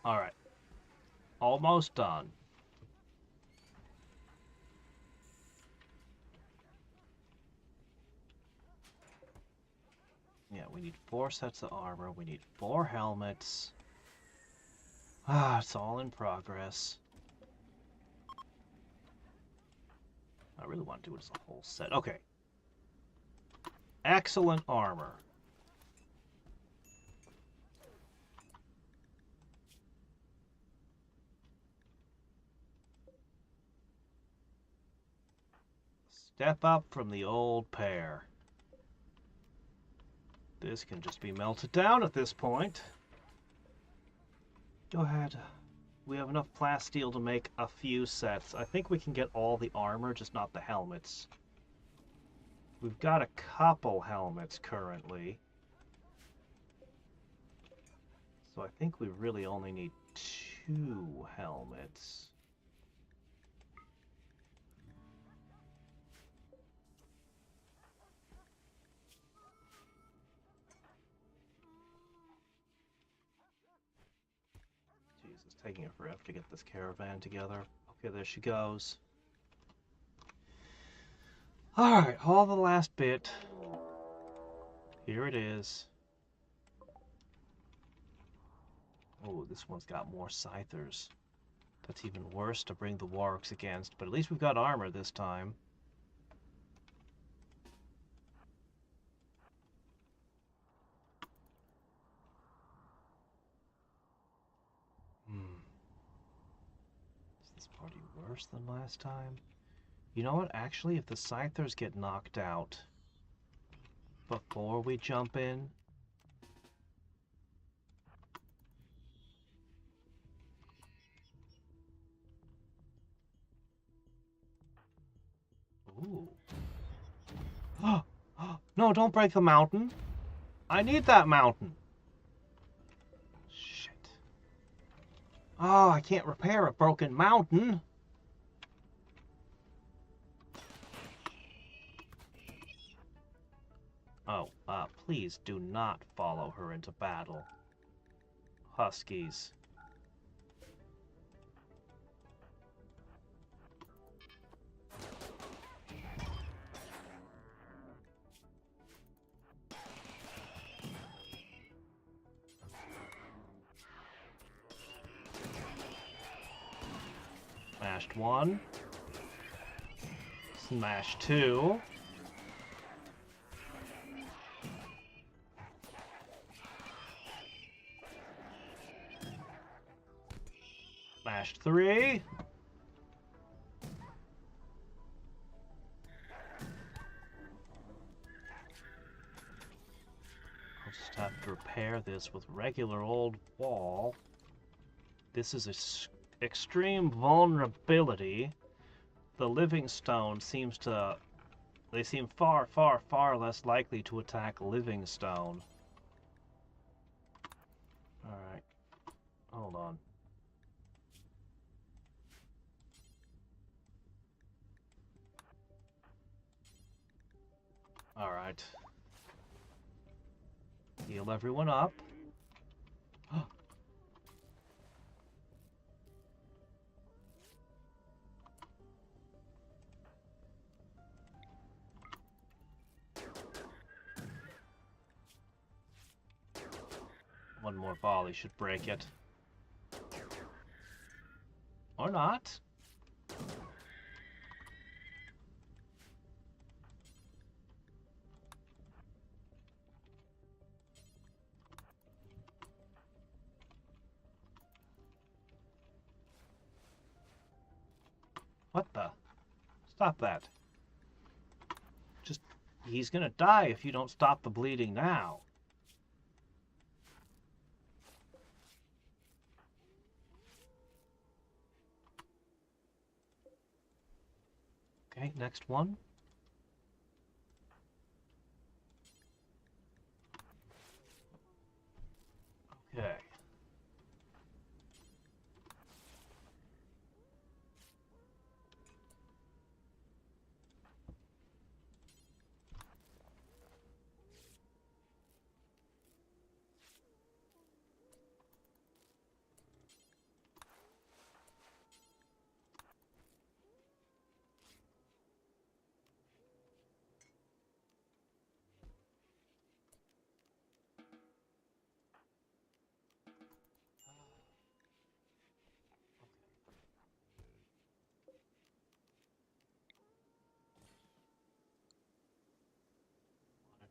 All right. Almost done. Yeah, we need 4 sets of armor. We need 4 helmets. Ah, it's all in progress. I really want to do it as a whole set. Okay. Excellent armor. Step up from the old pair. This can just be melted down at this point. Go ahead. We have enough plasteel to make a few sets. I think we can get all the armor, just not the helmets. We've got a couple helmets currently. So I think we really only need 2 helmets. It's taking her forever to get this caravan together. Okay, there she goes. Alright, all the last bit. Here it is. Oh, this one's got more scythers. That's even worse to bring the wargs against, but at least we've got armor this time. Is this party worse than last time? You know what? Actually, if the scythers get knocked out before we jump in, ooh. No, don't break the mountain. I need that mountain. Shit. Oh, I can't repair a broken mountain. Oh, please do not follow her into battle. Huskies. Smashed one. Smash two. Smashed three. I'll just have to repair this with regular old wall. This is extreme vulnerability. The living stone seems to... They seem far, far, far less likely to attack living stone. Alright. Hold on. Alright. Heal everyone up. One more volley should break it. Or not. What the? Stop that. Just, he's gonna die if you don't stop the bleeding now. Okay, next one. Okay.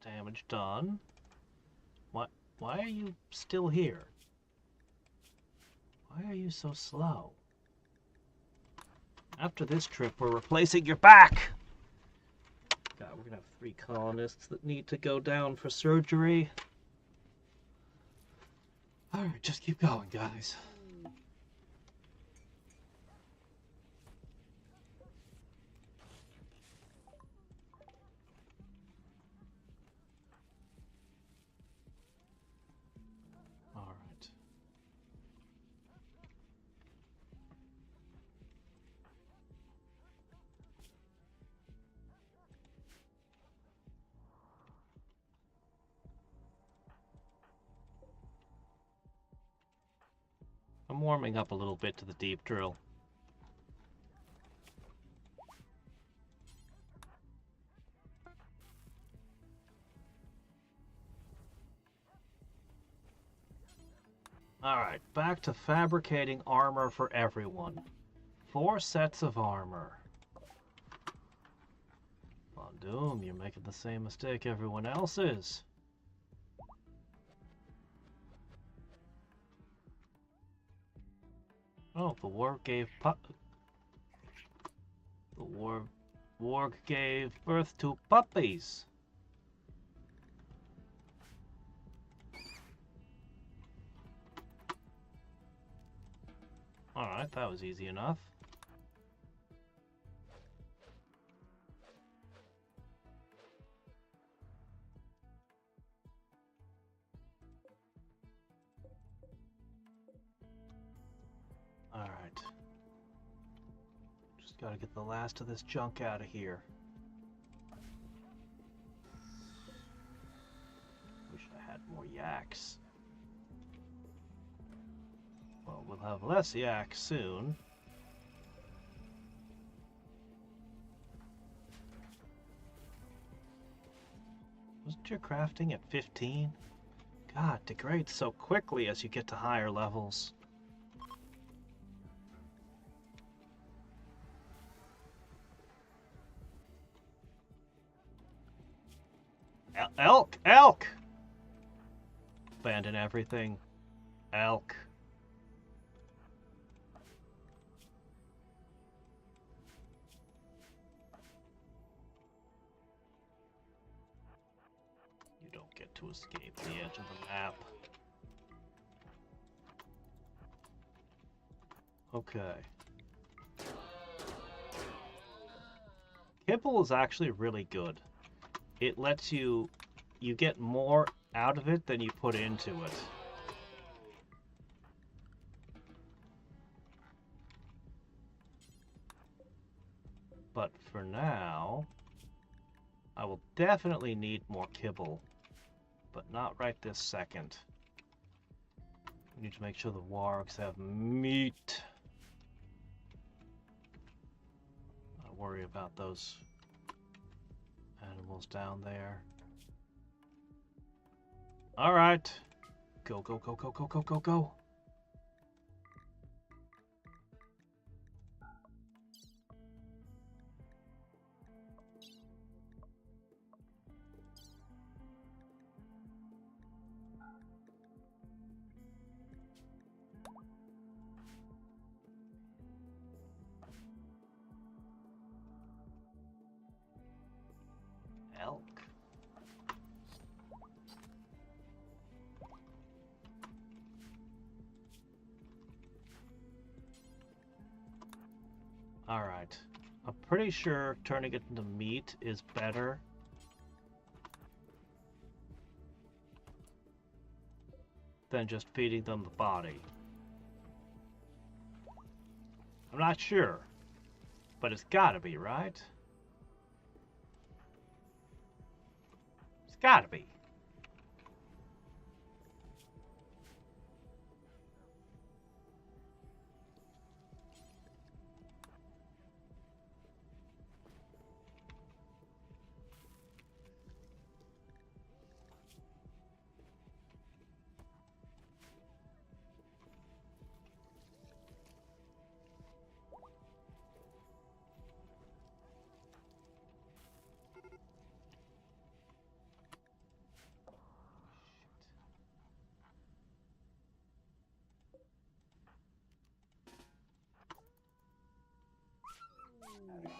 Damage done. What? Why are you still here? Why are you so slow? After this trip, we're replacing your back! God, we're gonna have 3 colonists that need to go down for surgery. Alright, just keep going, guys. I'm warming up a little bit to the deep drill. Alright, back to fabricating armor for everyone. 4 sets of armor. Well, Doom, you're making the same mistake everyone else is. Oh, the warg gave warg gave birth to puppies. Alright, that was easy enough. Alright. Just gotta get the last of this junk out of here. Wish I had more yaks. Well, we'll have less yak soon. Wasn't your crafting at 15? God, degrades so quickly as you get to higher levels. Elk! Elk! Abandon everything. Elk. You don't get to escape the edge of the map. Okay. Kibble is actually really good. It lets you get more out of it than you put into it. But for now, I will definitely need more kibble, but not right this second. We need to make sure the wargs have meat. I worry about those animals down there. All right. Go, go, go, go, go, go, go, go. Elk. All right. I'm pretty sure turning it into meat is better than just feeding them the body. I'm not sure, but it's gotta be, right? It's gotta be.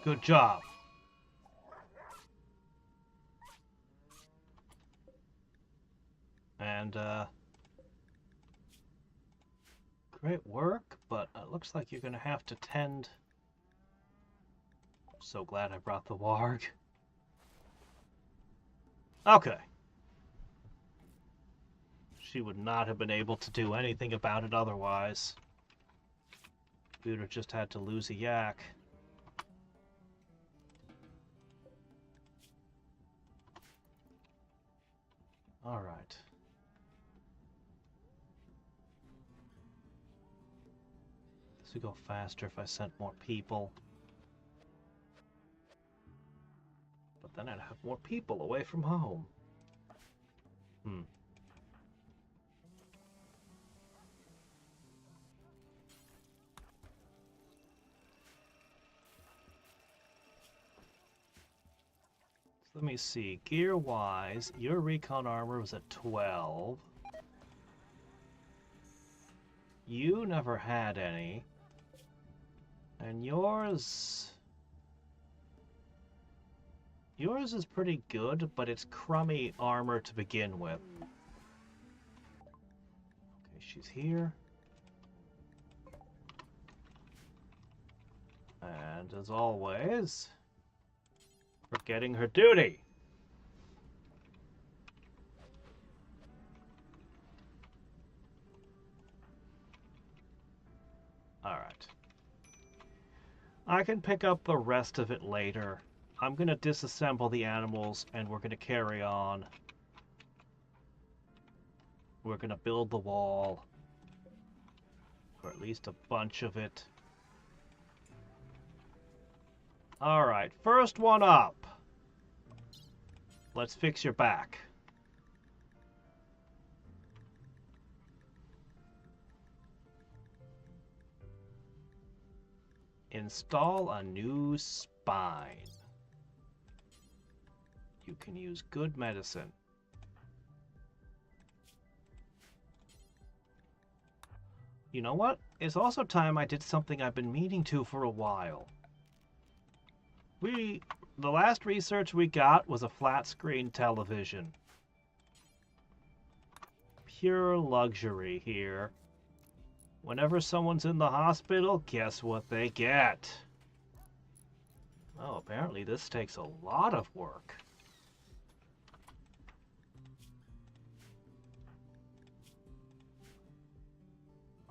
Good job. And, great work, but it looks like you're gonna have to tend. I'm so glad I brought the warg. Okay. She would not have been able to do anything about it otherwise. We would have just had to lose a yak. All right. This would go faster if I sent more people. But then I'd have more people away from home. So let me see. Gear-wise, your recon armor was at 12. You never had any. And yours... Yours is pretty good, but it's crummy armor to begin with. Okay, she's here. And as always, forgetting her duty. Alright. I can pick up the rest of it later. I'm going to disassemble the animals and we're going to carry on. We're going to build the wall. Or at least a bunch of it. Alright, first one up. Let's fix your back. Install a new spine. You can use good medicine. You know what? It's also time I did something I've been meaning to for a while. The last research we got was a flat screen television. Pure luxury here. Whenever someone's in the hospital, guess what they get? Oh, apparently this takes a lot of work.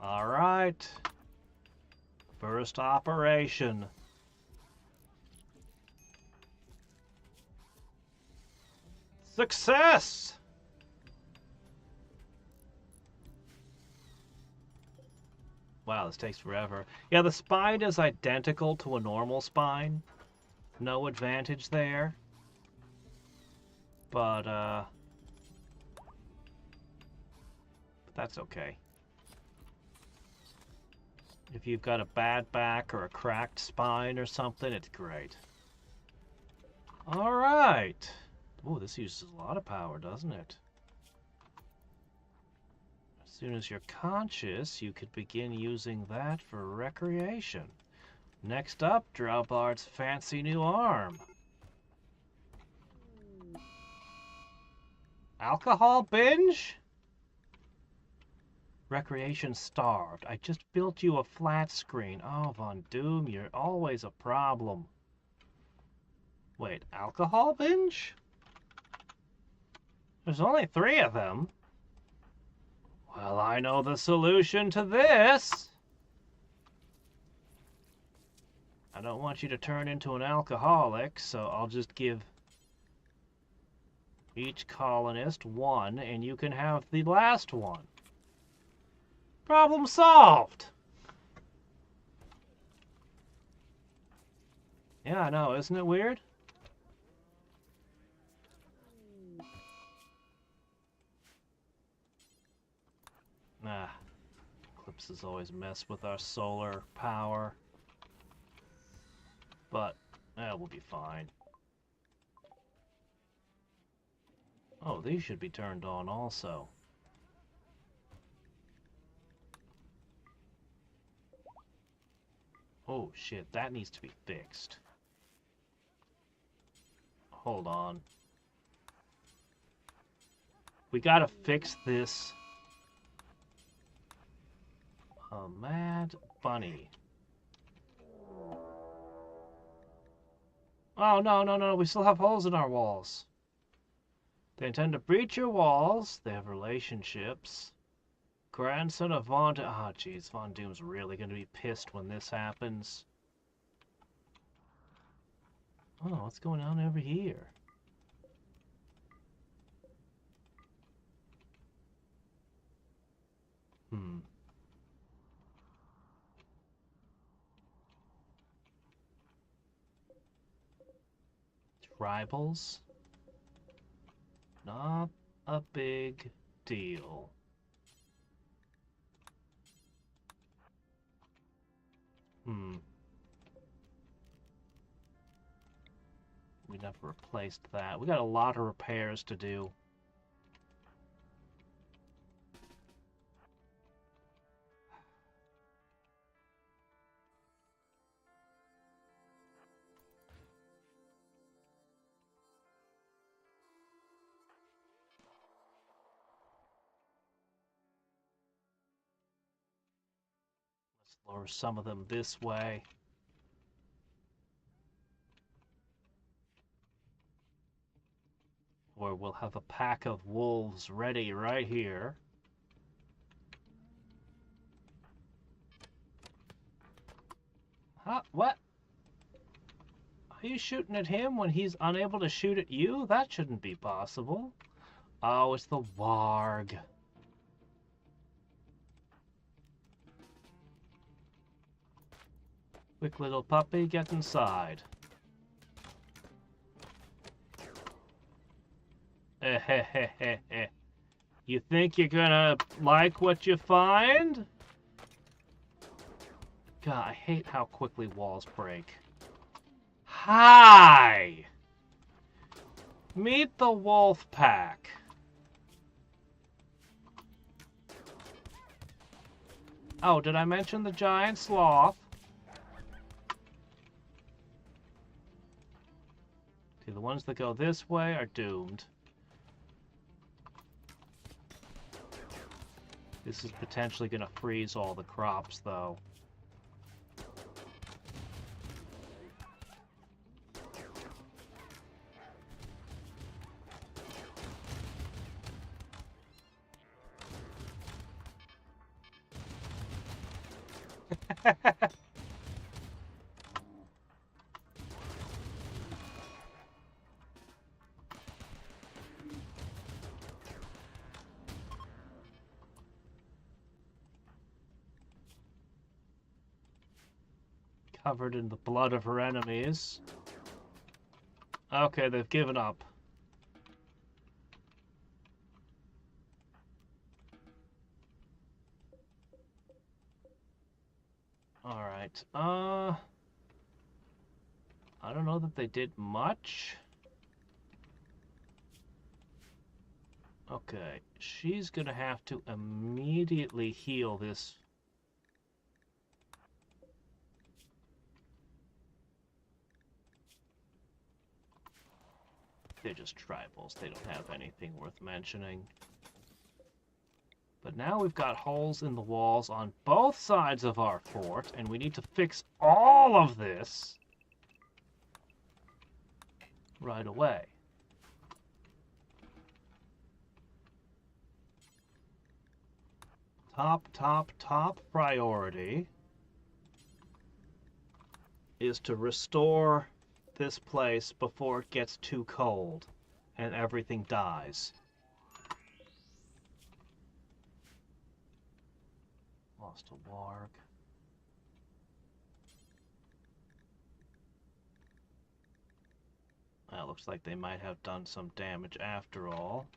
All right. First operation. Success! Wow, this takes forever. Yeah, the spine is identical to a normal spine. No advantage there. But that's okay. If you've got a bad back or a cracked spine or something, it's great. All right. Oh, this uses a lot of power, doesn't it? As soon as you're conscious, you could begin using that for recreation. Next up, Drowbard's fancy new arm. Alcohol binge? Recreation starved. I just built you a flat screen. Oh, Von Doom, you're always a problem. Wait, alcohol binge? There's only 3 of them. Well, I know the solution to this. I don't want you to turn into an alcoholic, so I'll just give each colonist 1, and you can have the last one. Problem solved! Yeah, I know, isn't it weird? Ah, eclipses always mess with our solar power. But, we'll be fine. Oh, these should be turned on also. Oh shit, that needs to be fixed. Hold on. We gotta fix this. A mad bunny. Oh, no, we still have holes in our walls. They intend to breach your walls. They have relationships. Grandson of Von Doom. Oh, jeez, Von Doom's really going to be pissed when this happens. Oh, what's going on over here? Tribals? Not a big deal. We never replaced that. We got a lot of repairs to do. Let's lure some of them this way. Or we'll have a pack of wolves ready right here. Huh? What? Are you shooting at him when he's unable to shoot at you? That shouldn't be possible. Oh, it's the warg. Quick little puppy, get inside. You think you're gonna like what you find? God, I hate how quickly walls break. Hi! Meet the wolf pack. Oh, did I mention the giant sloth? Okay, the ones that go this way are doomed. This is potentially going to freeze all the crops, though. Covered in the blood of her enemies. Okay, they've given up. Alright, I don't know that they did much. Okay, she's gonna have to immediately heal this. They're just tribals. They don't have anything worth mentioning. But now we've got holes in the walls on both sides of our fort, and we need to fix all of this right away. Top priority is to restore this place before it gets too cold and everything dies. Lost a warg. That looks like they might have done some damage after all.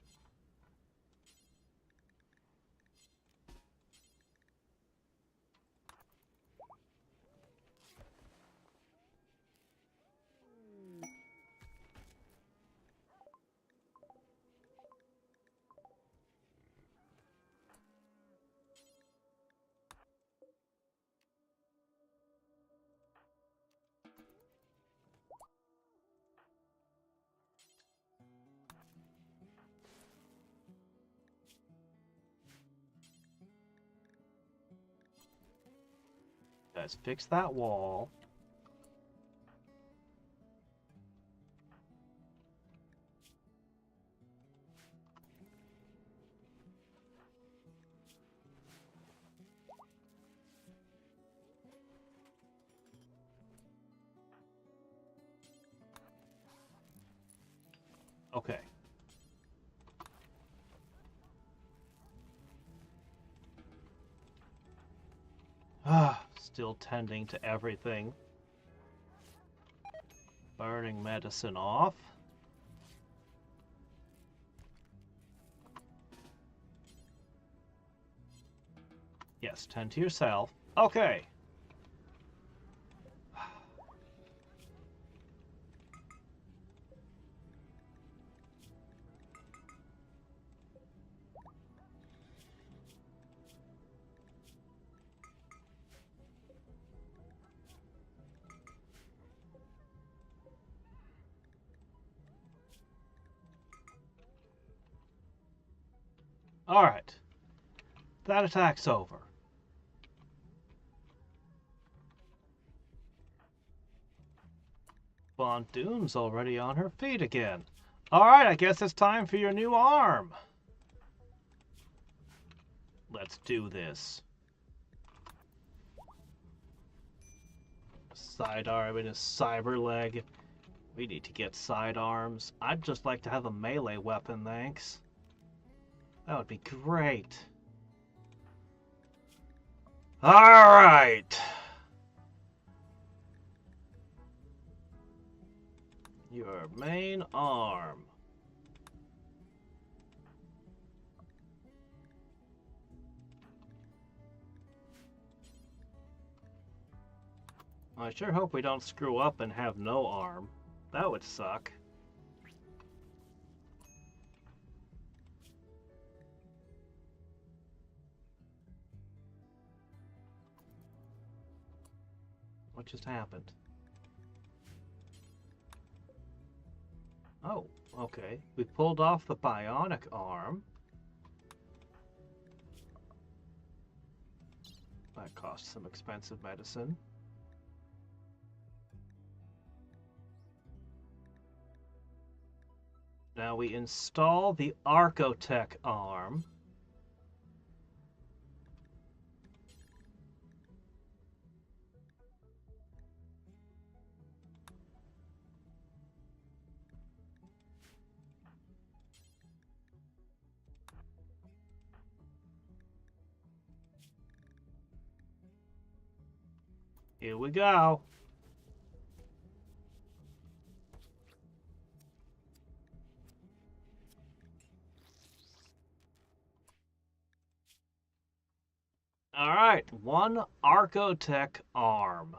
Guys, fix that wall. Okay. Still tending to everything. Burning medicine off. Yes, tend to yourself. Okay. Alright. That attack's over. Von Doom's already on her feet again. Alright, I guess it's time for your new arm. Let's do this. Sidearm and a cyber leg. We need to get sidearms. I'd just like to have a melee weapon, thanks. That would be great. Alright. Your main arm. I sure hope we don't screw up and have no arm. That would suck. What just happened? Oh, okay. We pulled off the bionic arm. That cost some expensive medicine. Now we install the Archotech arm. Here we go. Alright, one Archotech arm.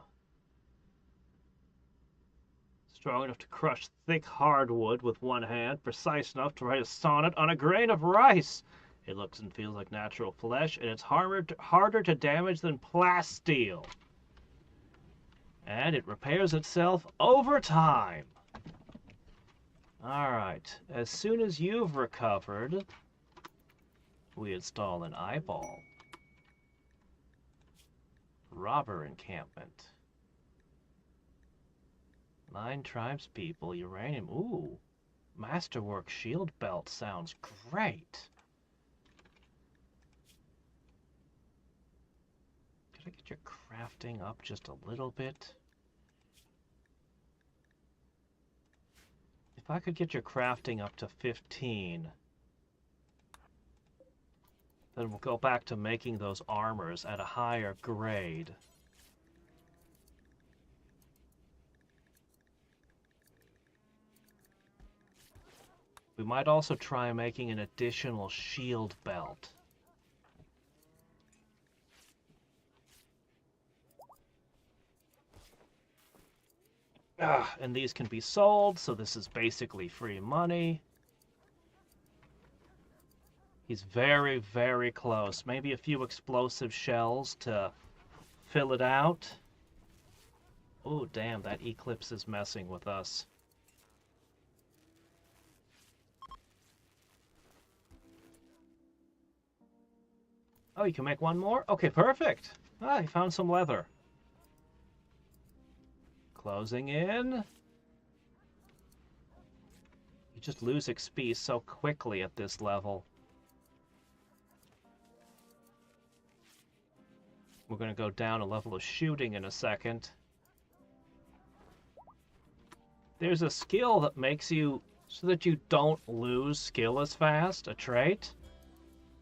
Strong enough to crush thick hardwood with one hand, precise enough to write a sonnet on a grain of rice. It looks and feels like natural flesh, and it's harder to damage than plasteel. And it repairs itself over time. Alright, as soon as you've recovered, we install an eyeball. Robber encampment. 9 tribespeople, uranium. Ooh, masterwork shield belt sounds great. Could I get your crafting up just a little bit? If I could get your crafting up to 15, then we'll go back to making those armors at a higher grade. We might also try making an additional shield belt. And these can be sold, so this is basically free money. He's very, very close. Maybe a few explosive shells to fill it out. Oh, damn, that eclipse is messing with us. Oh, you can make one more? Okay, perfect. Ah, he found some leather. Closing in. You just lose XP so quickly at this level. We're going to go down a level of shooting in a second. There's a skill that makes you so that you don't lose skill as fast, a trait.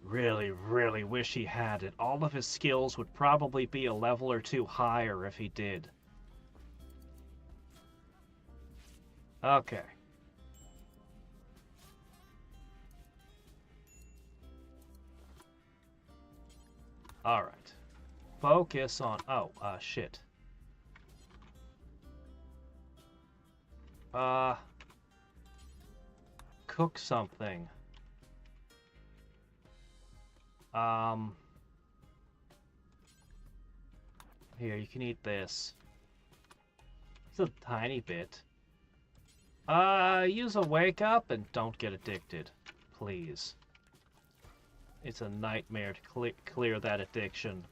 Really, really wish he had it. All of his skills would probably be a level or 2 higher if he did. Okay. Alright. Focus on... Oh, shit. Cook something. Here, you can eat this. It's a tiny bit. Use a wake up and don't get addicted. Please. It's a nightmare to clear that addiction.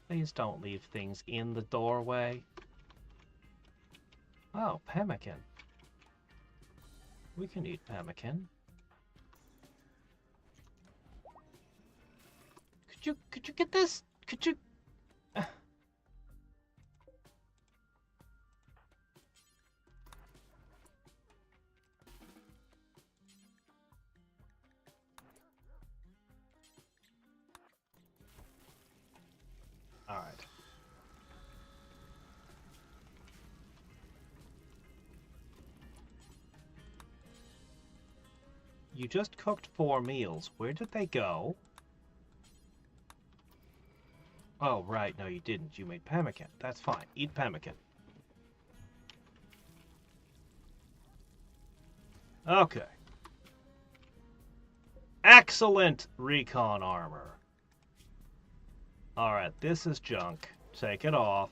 Please don't leave things in the doorway. Oh, pemmican. We can eat pemmican. Could you get this? Could you... All right. You just cooked 4 meals. Where did they go? Oh, right. No, you didn't. You made pemmican. That's fine. Eat pemmican. Okay. Excellent recon armor. Alright, this is junk. Take it off.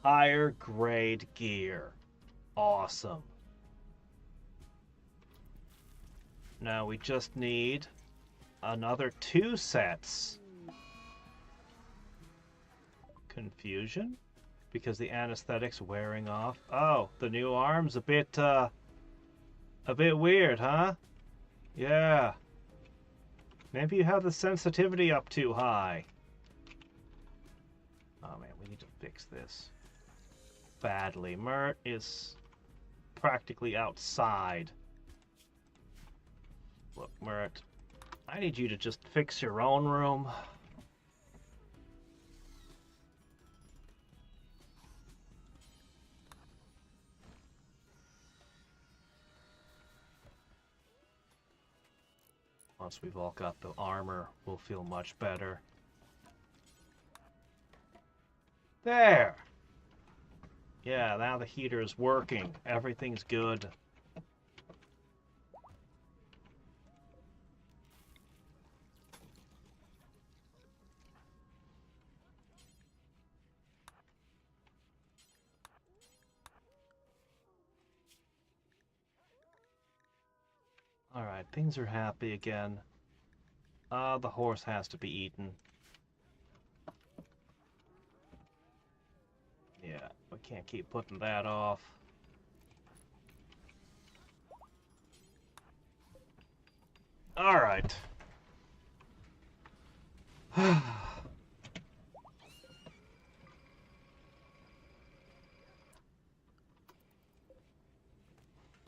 Higher grade gear. Awesome. Now we just need another 2 sets. Confusion? Because the anesthetic's wearing off. Oh, the new arm's a bit weird, huh? Yeah. Maybe you have the sensitivity up too high. Oh man, we need to fix this badly. Mert is practically outside. Look, Mert, I need you to just fix your own room. Once we've all got the armor, we'll feel much better. There! Yeah, now the heater is working. Everything's good. Alright, things are happy again. The horse has to be eaten. Yeah, we can't keep putting that off. Alright.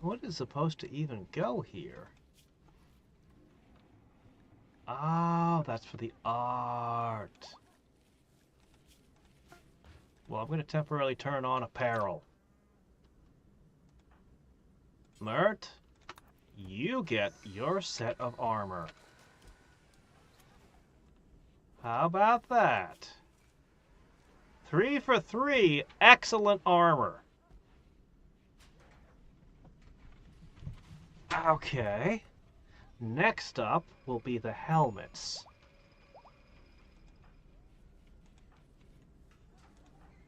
What is supposed to even go here? Oh, that's for the art. Well, I'm going to temporarily turn on apparel. Mert, you get your set of armor. How about that? 3 for 3, excellent armor. Okay. Next up will be the helmets.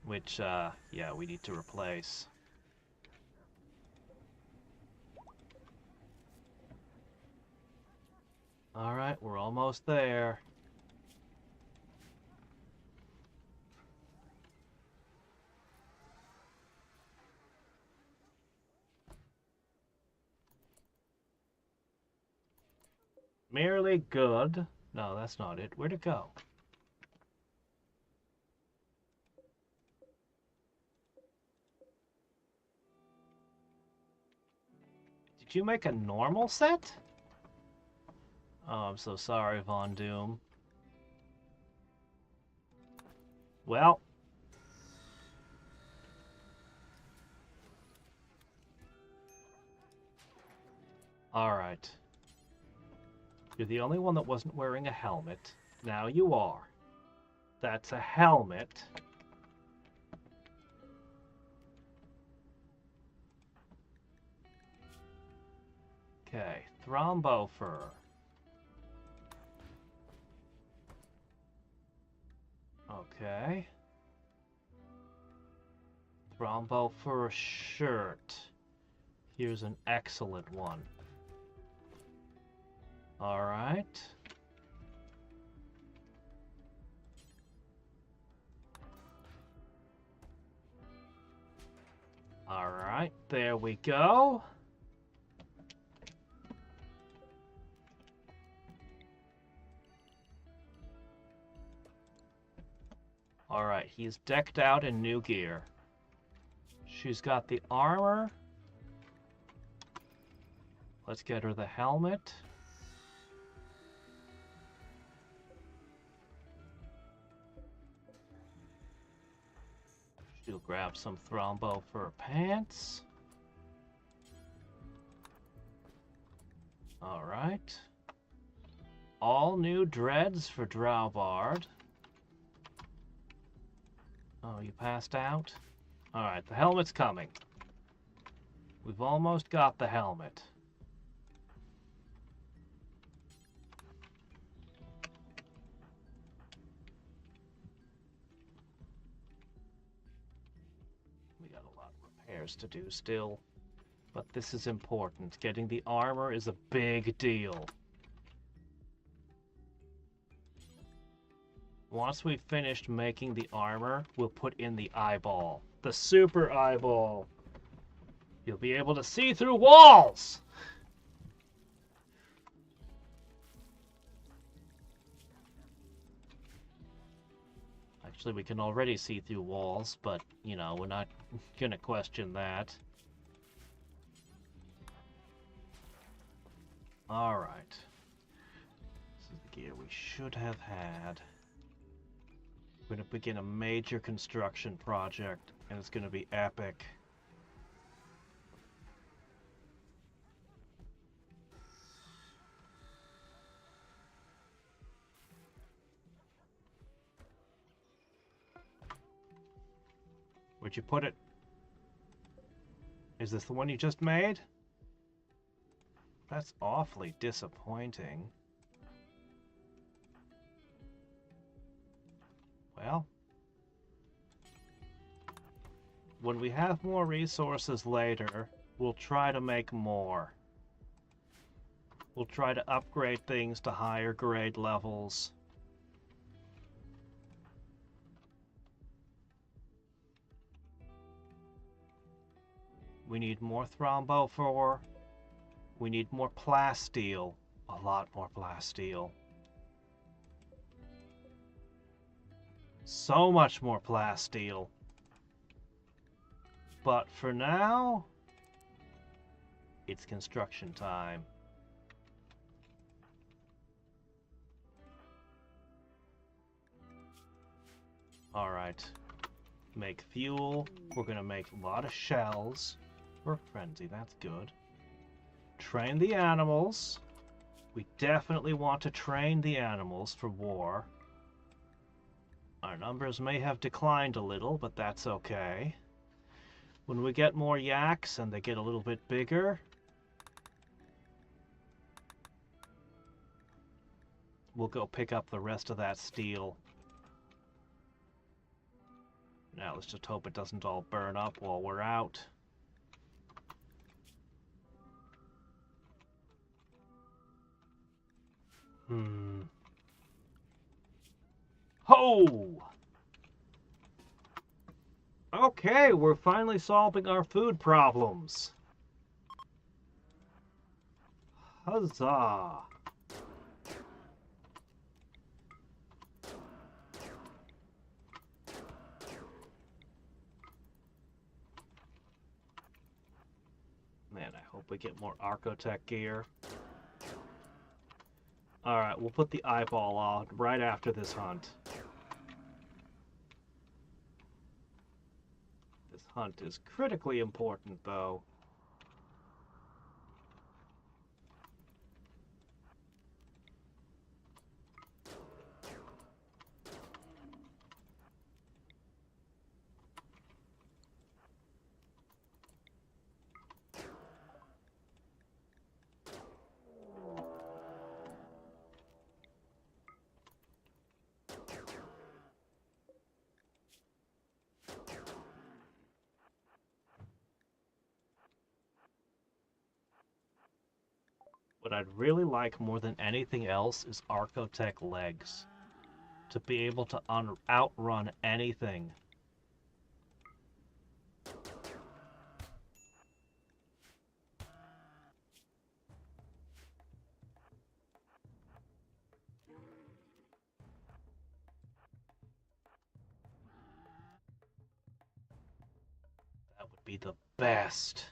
Which, yeah, we need to replace. Alright, we're almost there. Merely good. No, that's not it. Where'd it go? Did you make a normal set? Oh, I'm so sorry, Von Doom. Well. Alright. You're the only one that wasn't wearing a helmet. Now you are. That's a helmet. Okay, Thrombo fur. Okay. Thrombo fur shirt. Here's an excellent one. Alright. Alright, there we go. Alright, he's decked out in new gear. She's got the armor. Let's get her the helmet. She'll grab some Thrombo fur pants. Alright. All new dreads for Drowbard. Oh, you passed out? Alright, the helmet's coming. We've almost got the helmet. We got a lot of repairs to do still. But this is important. Getting the armor is a big deal. Once we've finished making the armor, we'll put in the eyeball. The super eyeball. You'll be able to see through walls! Actually, we can already see through walls, but, you know, we're not gonna question that. Alright. This is the gear we should have had. We're going to begin a major construction project, and it's going to be epic. Where'd you put it? Is this the one you just made? That's awfully disappointing. Well, when we have more resources later, we'll try to make more. We'll try to upgrade things to higher grade levels. We need more Thrombo fur. We need more plasteel. A lot more plasteel. So much more plasteel. But for now, it's construction time. Alright. Make fuel. We're gonna make a lot of shells. For frenzy, that's good. Train the animals. We definitely want to train the animals for war. Our numbers may have declined a little, but that's okay. When we get more yaks and they get a little bit bigger, we'll go pick up the rest of that steel. Now let's just hope it doesn't all burn up while we're out. Ho! Okay, we're finally solving our food problems. Huzzah! Man, I hope we get more Archotech gear. Alright, we'll put the eyeball on right after this hunt. This hunt is critically important, though. What I'd really like more than anything else is Archotech legs. To be able to outrun anything. That would be the best.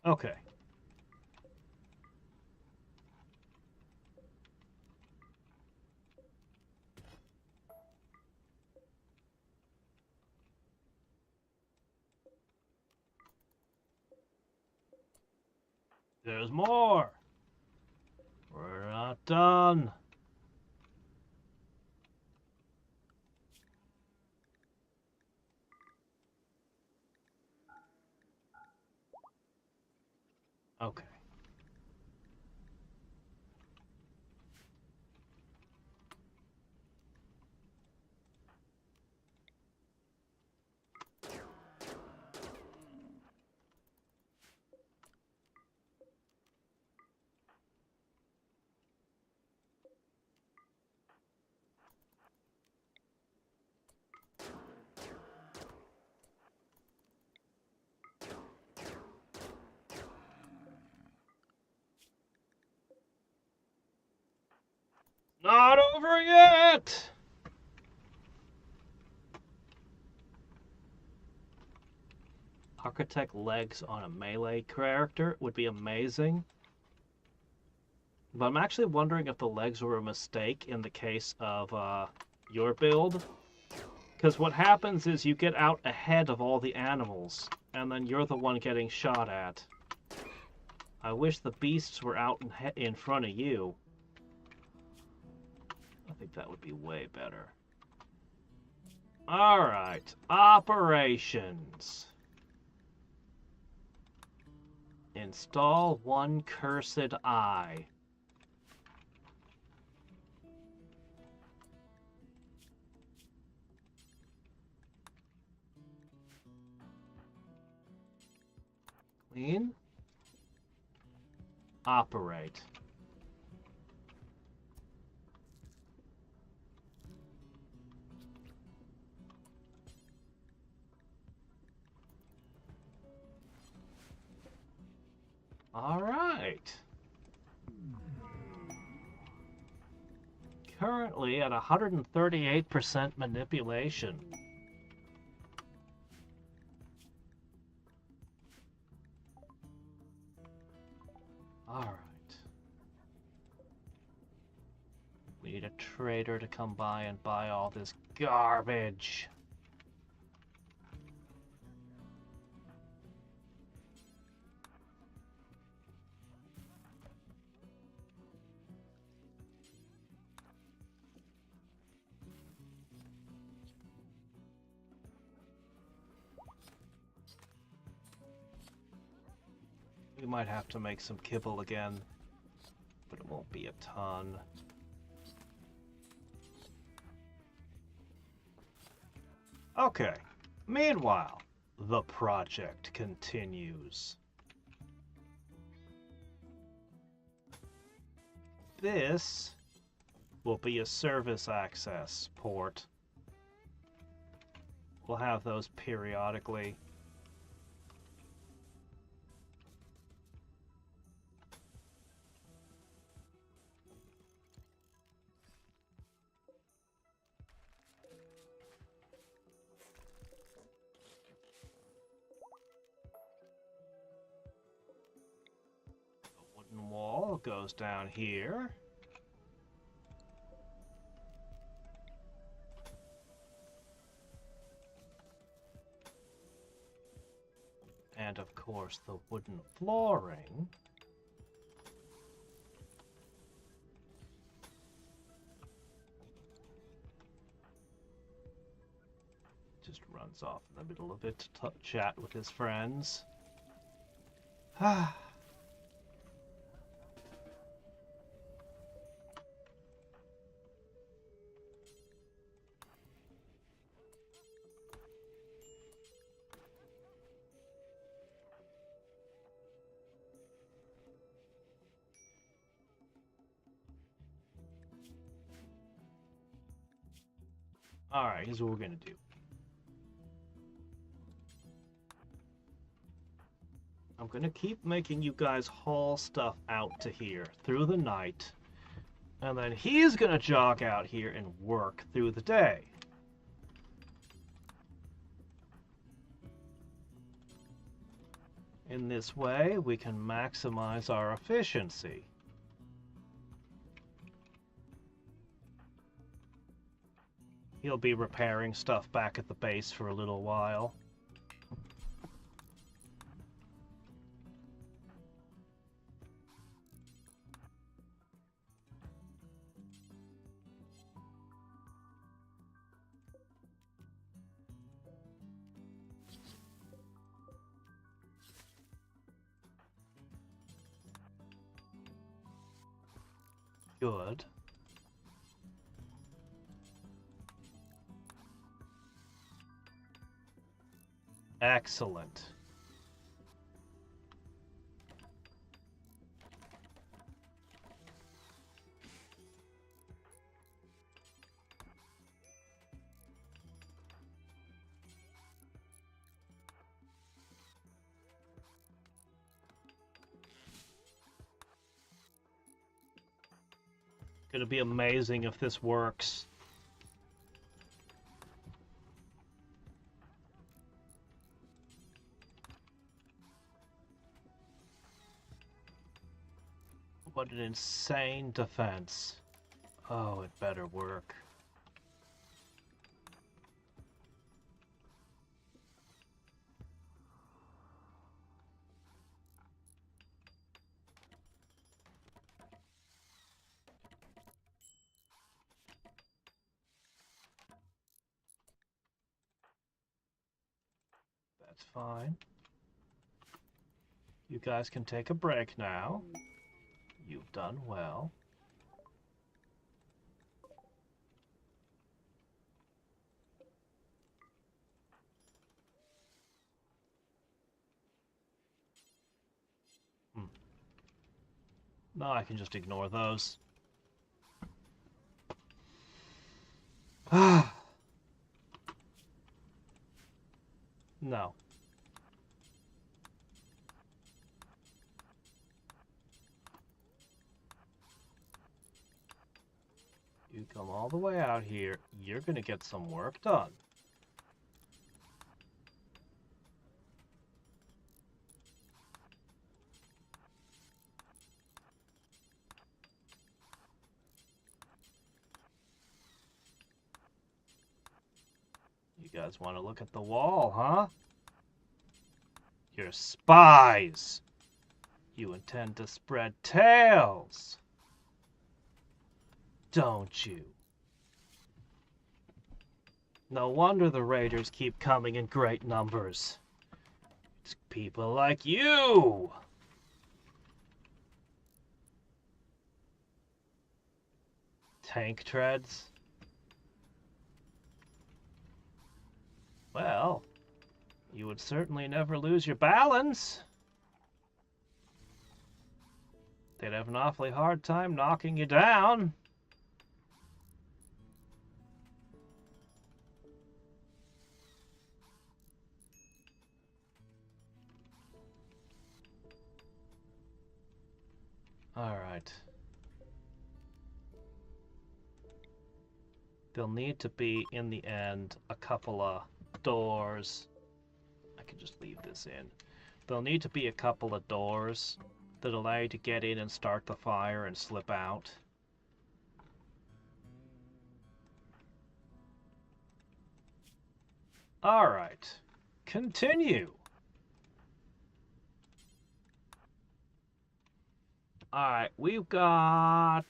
Okay. There's more. We're not done. Okay. Not over yet! Architect legs on a melee character would be amazing. But I'm actually wondering if the legs were a mistake in the case of your build. Because what happens is you get out ahead of all the animals, and then you're the one getting shot at. I wish the beasts were out in front of you. I think that would be way better. Alright, operations. Install one cursed eye. Clean. Operate. All right. Currently at 138% manipulation. All right. We need a trader to come by and buy all this garbage. We might have to make some kibble again, but it won't be a ton. Okay. Meanwhile, the project continues. This will be a service access port. We'll have those periodically. Wall goes down here. And of course the wooden flooring just runs off in the middle of it to chat with his friends. Alright, here's what we're gonna do. I'm gonna keep making you guys haul stuff out to here through the night. And then he's gonna jog out here and work through the day. In this way, we can maximize our efficiency. He'll be repairing stuff back at the base for a little while. Good. Excellent. Gonna be amazing if this works. What an insane defense. Oh, it better work. That's fine. You guys can take a break now. You've done well. No, I can just ignore those. Ah. No. You come all the way out here, you're gonna get some work done. You guys want to look at the wall, huh? You're spies! You intend to spread tales! Don't you? No wonder the raiders keep coming in great numbers. It's people like you! Tank treads? Well, you would certainly never lose your balance. They'd have an awfully hard time knocking you down. All right. There'll need to be, in the end, a couple of doors. I can just leave this in. There'll need to be a couple of doors that allow you to get in and start the fire and slip out. All right. Continue. Alright, we've got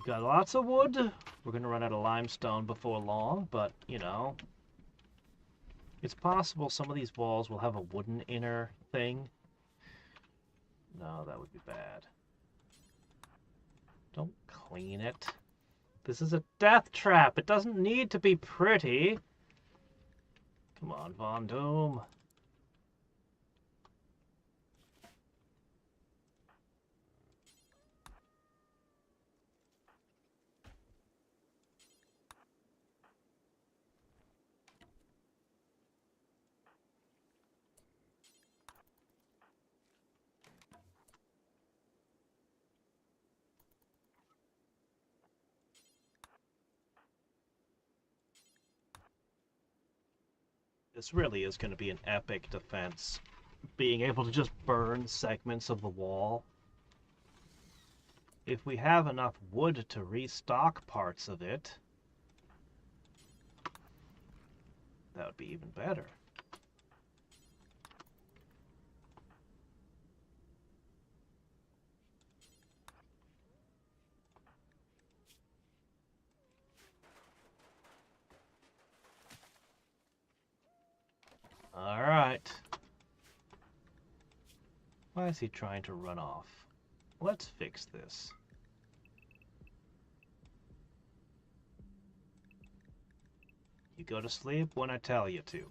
lots of wood. We're gonna run out of limestone before long, but, you know, it's possible some of these walls will have a wooden inner thing. No, that would be bad. Don't clean it. This is a death trap. It doesn't need to be pretty. Come on, Von Doom. This really is going to be an epic defense. Being able to just burn segments of the wall. If we have enough wood to restock parts of it, that would be even better. All right. Why is he trying to run off? Let's fix this. You go to sleep when I tell you to.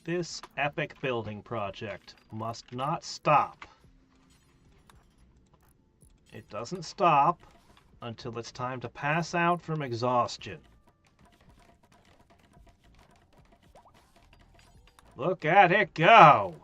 This epic building project must not stop. It doesn't stop until it's time to pass out from exhaustion. Look at it go!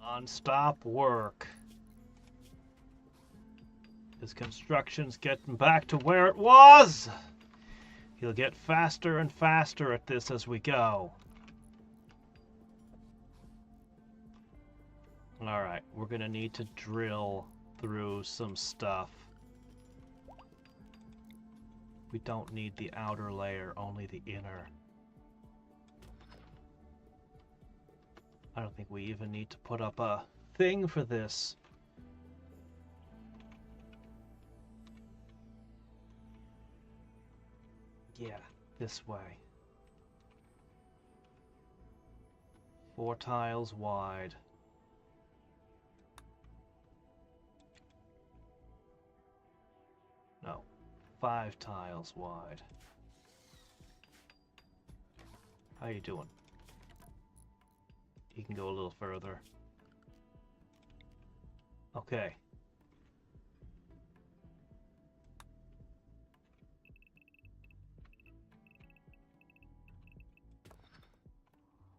Non-stop work. His construction's getting back to where it was. He'll get faster and faster at this as we go. Alright, we're gonna need to drill through some stuff. We don't need the outer layer, only the inner. I don't think we even need to put up a thing for this. Yeah, this way. 4 tiles wide. No, 5 tiles wide. How you doing? You can go a little further. Okay.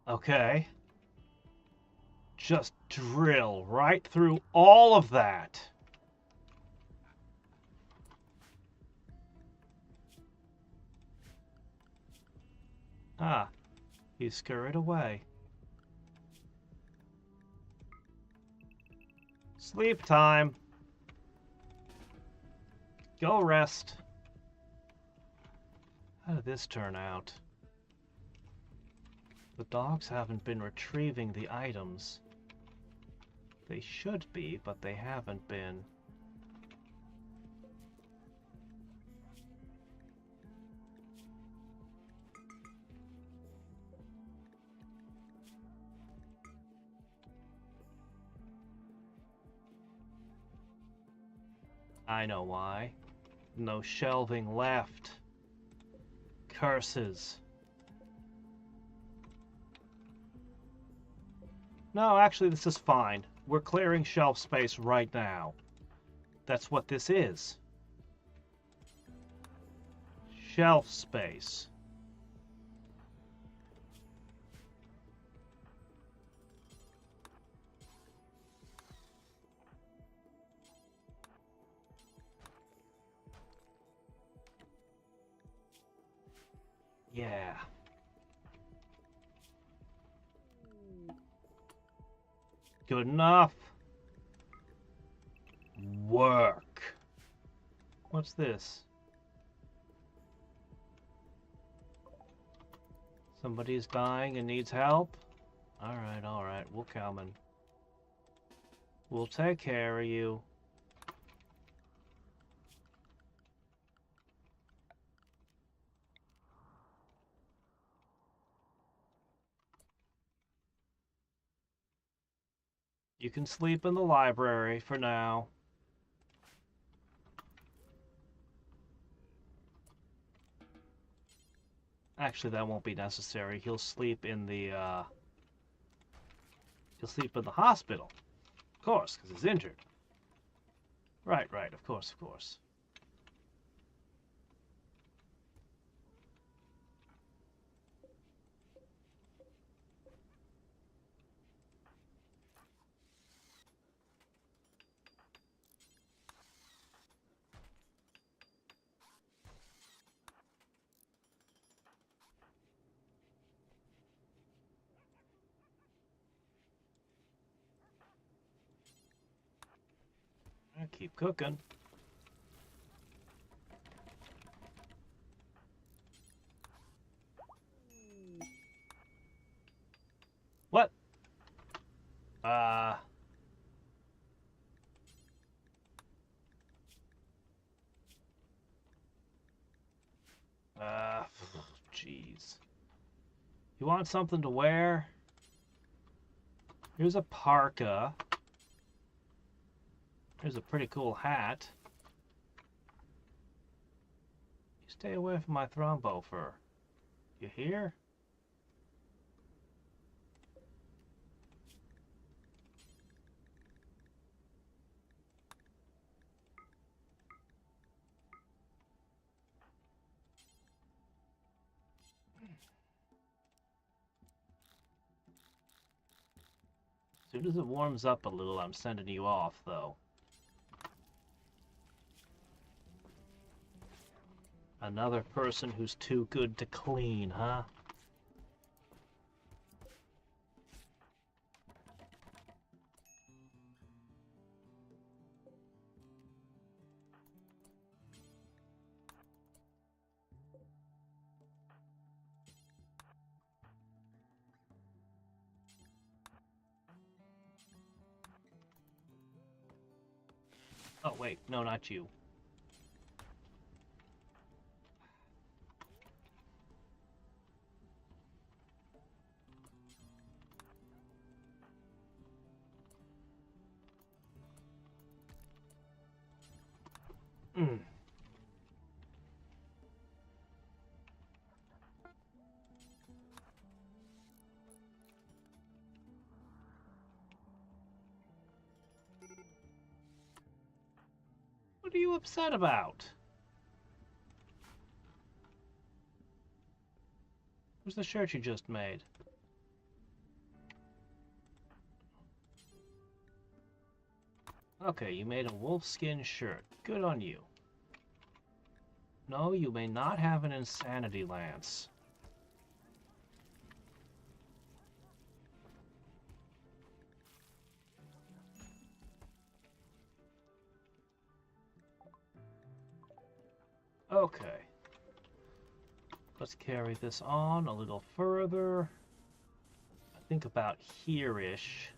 Okay. Just drill right through all of that. Ah, he scurried away. Sleep time. Go rest. How did this turn out? The dogs haven't been retrieving the items. They should be, but they haven't been. I know why. No shelving left. Curses. No, actually, this is fine. We're clearing shelf space right now. That's what this is. Shelf space. Yeah. Good enough. Work. What's this? Somebody's dying and needs help? Alright, we're coming. We'll take care of you. You can sleep in the library for now. Actually, that won't be necessary. He'll sleep in the hospital. Of course, because he's injured. Right, of course. Keep cooking. What? Jeez. You want something to wear? Here's a parka. Here's a pretty cool hat. You stay away from my thrombo fur. You hear? As soon as it warms up a little, I'm sending you off, though. Another person who's too good to clean, huh? Oh, wait. No, not you. What are you upset about? Where's the shirt you just made? Okay, you made a wolfskin shirt. Good on you. No, you may not have an insanity lance. Okay. Let's carry this on a little further. I think about here-ish.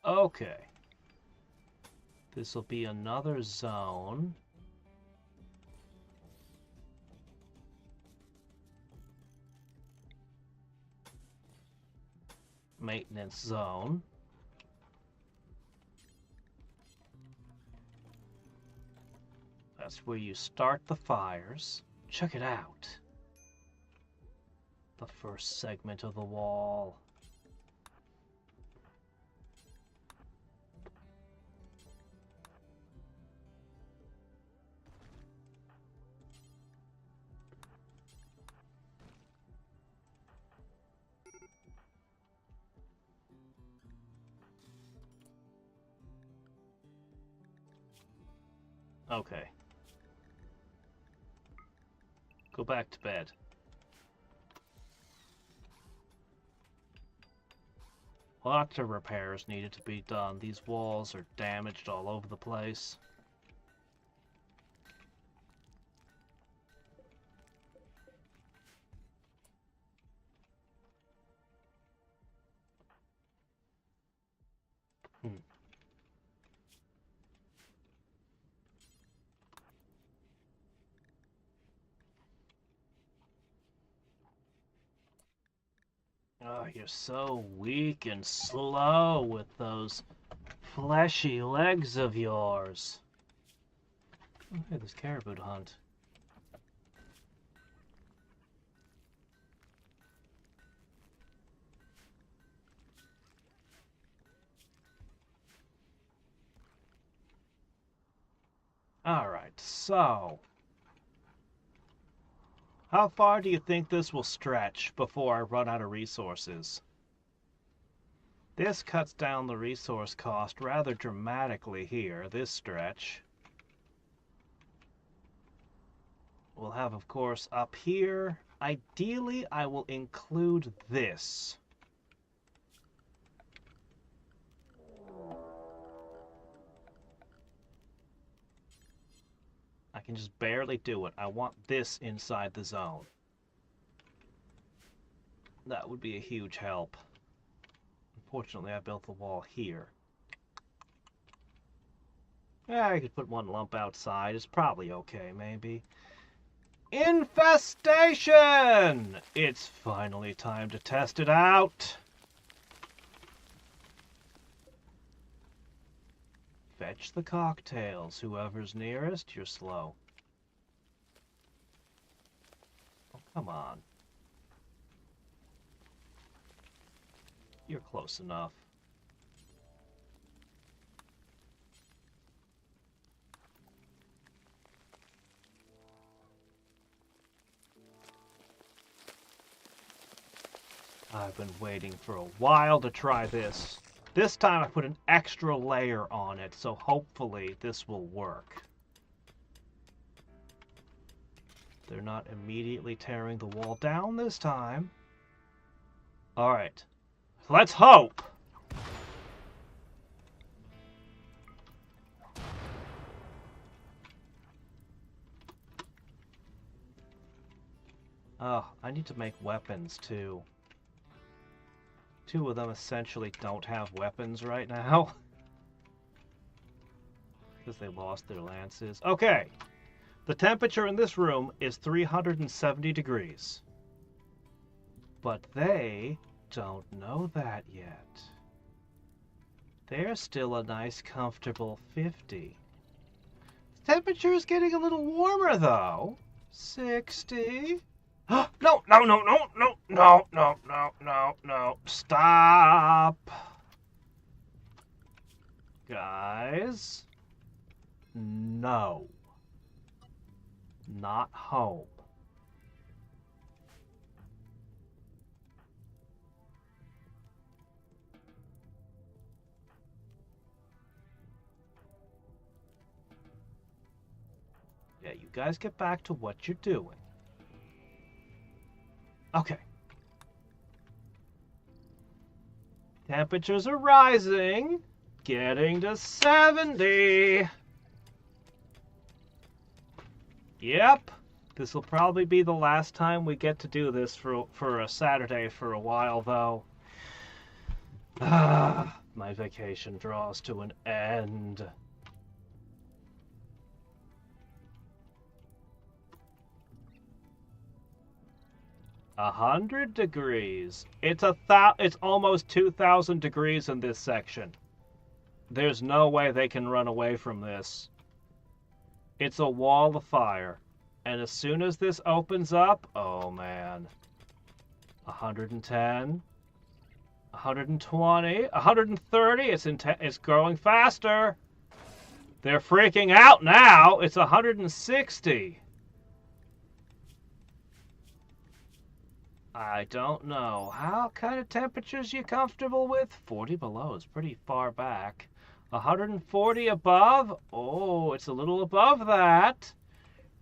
Okay. This will be another zone. Maintenance zone. That's where you start the fires. Check it out. The first segment of the wall. Okay. Go back to bed. Lots of repairs needed to be done. These walls are damaged all over the place. Oh, you're so weak and slow with those fleshy legs of yours. Oh, hey, there's caribou to hunt. Alright, so... how far do you think this will stretch before I run out of resources? This cuts down the resource cost rather dramatically here, this stretch. We'll have, of course, up here. Ideally, I will include this. I can just barely do it. I want this inside the zone. That would be a huge help. Unfortunately, I built the wall here. Yeah, I could put one lump outside. It's probably okay, maybe. Infestation! It's finally time to test it out. Fetch the cocktails. Whoever's nearest, you're slow. Oh, come on. You're close enough. I've been waiting for a while to try this. This time I put an extra layer on it, so hopefully this will work. They're not immediately tearing the wall down this time. Alright. Let's hope! Oh, I need to make weapons too. Two of them essentially don't have weapons right now. Because they lost their lances. Okay. The temperature in this room is 370 degrees. But they don't know that yet. They're still a nice, comfortable 50. The temperature is getting a little warmer, though. 60. No, no, no, no, no, no, no, no, no, no. Stop. Guys. No. Not home. Yeah, you guys get back to what you're doing. Okay. Temperatures are rising. Getting to 70. Yep. This will probably be the last time we get to do this for a Saturday for a while, though. My vacation draws to an end. 100 degrees. It's almost 2,000 degrees in this section. There's no way they can run away from this. It's a wall of fire. And as soon as this opens up, oh man. 110, 120, 130. It's growing faster. They're freaking out now. It's 160. I don't know. How kind of temperatures you comfortable with? 40 below is pretty far back. 140 above. Oh, it's a little above that.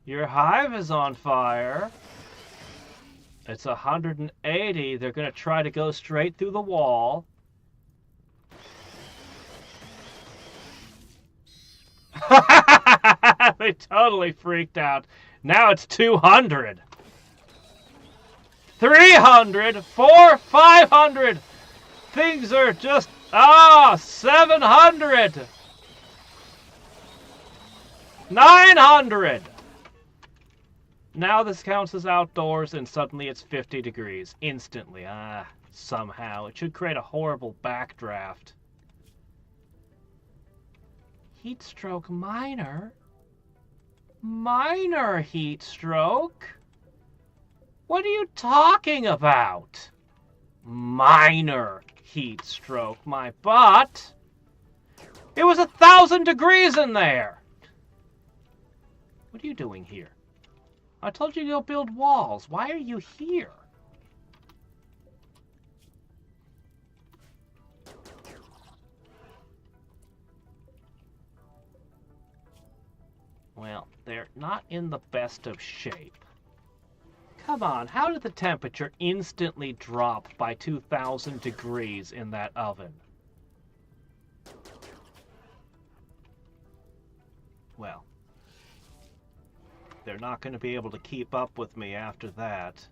Your hive is on fire. It's 180. They're going to try to go straight through the wall. They totally freaked out. Now it's 200. 300. 500. Things are just... 700. 900. Now this counts as outdoors, and suddenly it's 50 degrees. Instantly. Somehow. It should create a horrible backdraft. Heat stroke minor? Minor heat stroke? What are you talking about? Minor heat stroke, my butt. It was 1,000 degrees in there. What are you doing here? I told you to go build walls. Why are you here? Well, they're not in the best of shape. Come on, how did the temperature instantly drop by 2,000 degrees in that oven? Well, they're not going to be able to keep up with me after that.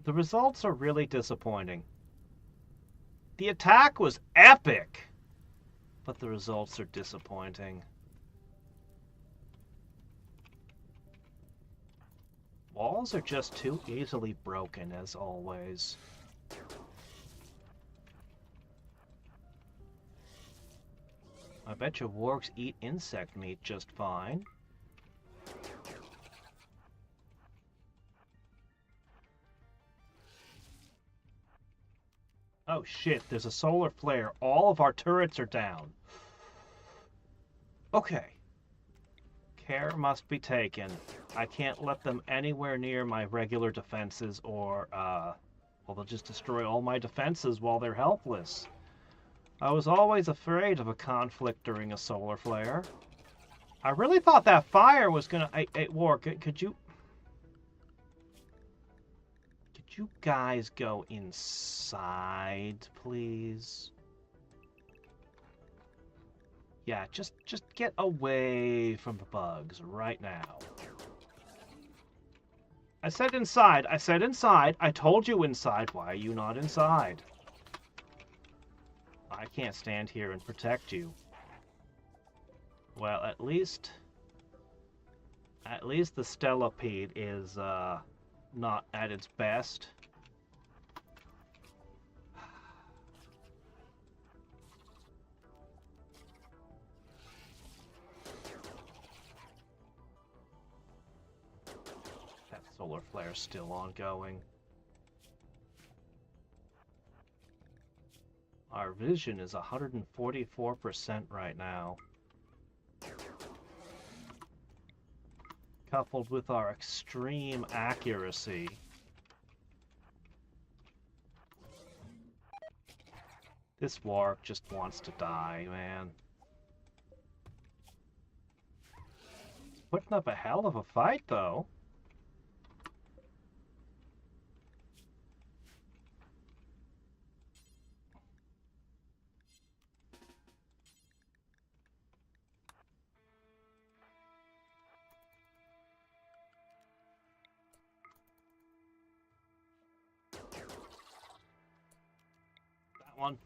The results are really disappointing. The attack was epic, but the results are disappointing. Walls are just too easily broken, as always. I bet your wargs eat insect meat just fine. Oh shit, there's a solar flare. All of our turrets are down. Okay. Care must be taken. I can't let them anywhere near my regular defenses or, well, they'll just destroy all my defenses while they're helpless. I was always afraid of a conflict during a solar flare. I really thought that fire was gonna... Hey, Warg, could you guys go inside, please? Yeah, just get away from the bugs right now. I said inside. I said inside. I told you inside. Why are you not inside? I can't stand here and protect you. Well, at least the Stellipede is not at its best. That solar flare's still ongoing. Our vision is 144% right now. Coupled with our extreme accuracy. This warg just wants to die, man. It's putting up a hell of a fight, though. One.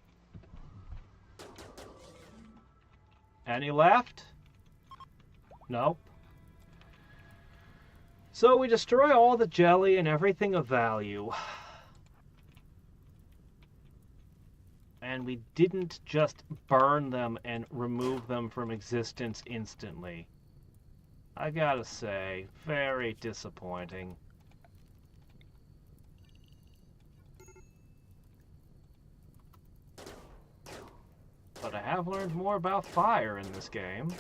Any left? Nope. So we destroy all the jelly and everything of value. And we didn't just burn them and remove them from existence instantly. I gotta say, very disappointing. But I have learned more about fire in this game.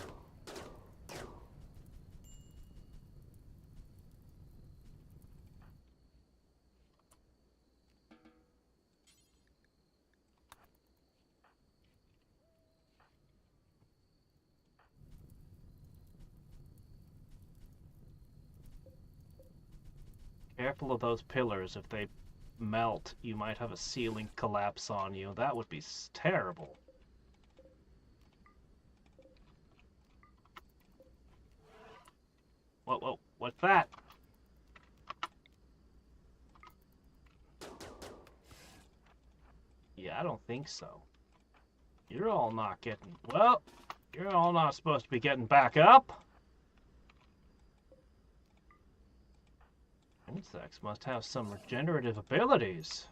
Careful of those pillars. If they melt, you might have a ceiling collapse on you. That would be terrible. Whoa, what's that? Yeah, I don't think so. You're all not getting... Well, you're all not supposed to be getting back up. Insects must have some regenerative abilities.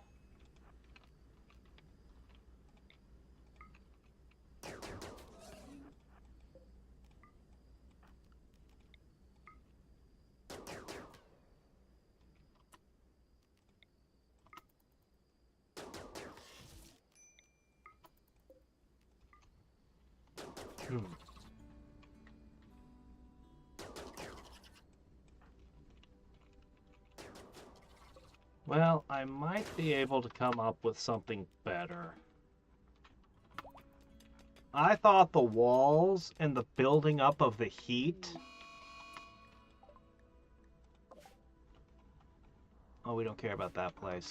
Well, I might be able to come up with something better. I thought the walls and the building up of the heat... Oh, we don't care about that place.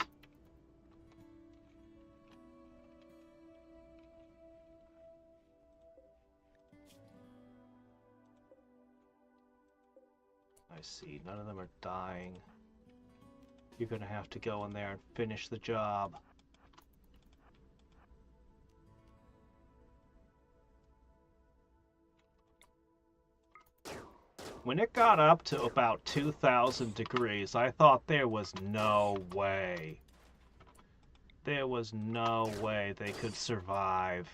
I see. None of them are dying. You're gonna have to go in there and finish the job. When it got up to about 2,000 degrees, I thought there was no way. There was no way they could survive.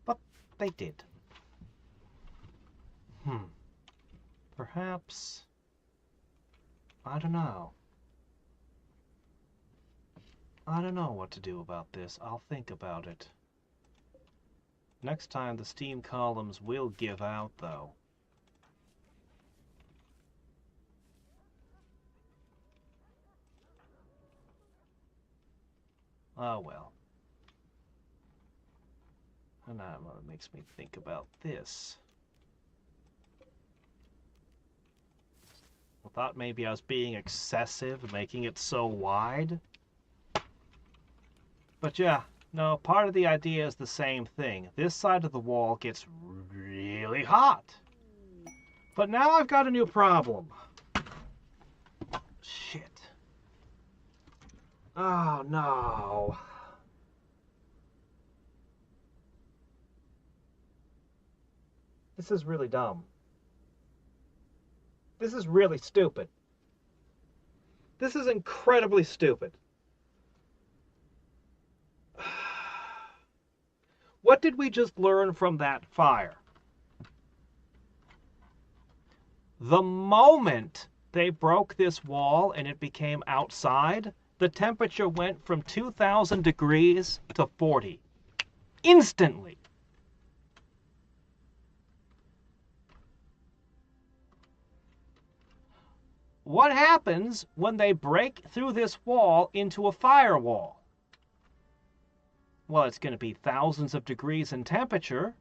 But they did. Perhaps... I don't know. I don't know what to do about this. I'll think about it. Next time the steam columns will give out, though. Oh well. And that makes me think about this. I thought maybe I was being excessive, making it so wide. But yeah, no, part of the idea is the same thing. This side of the wall gets really hot. But now I've got a new problem. Shit. Oh no. This is really dumb. This is really stupid. This is incredibly stupid. What did we just learn from that fire? The moment they broke this wall and it became outside, the temperature went from 2,000 degrees to 40. Instantly. What happens when they break through this wall into a firewall? Well, it's going to be thousands of degrees in temperature,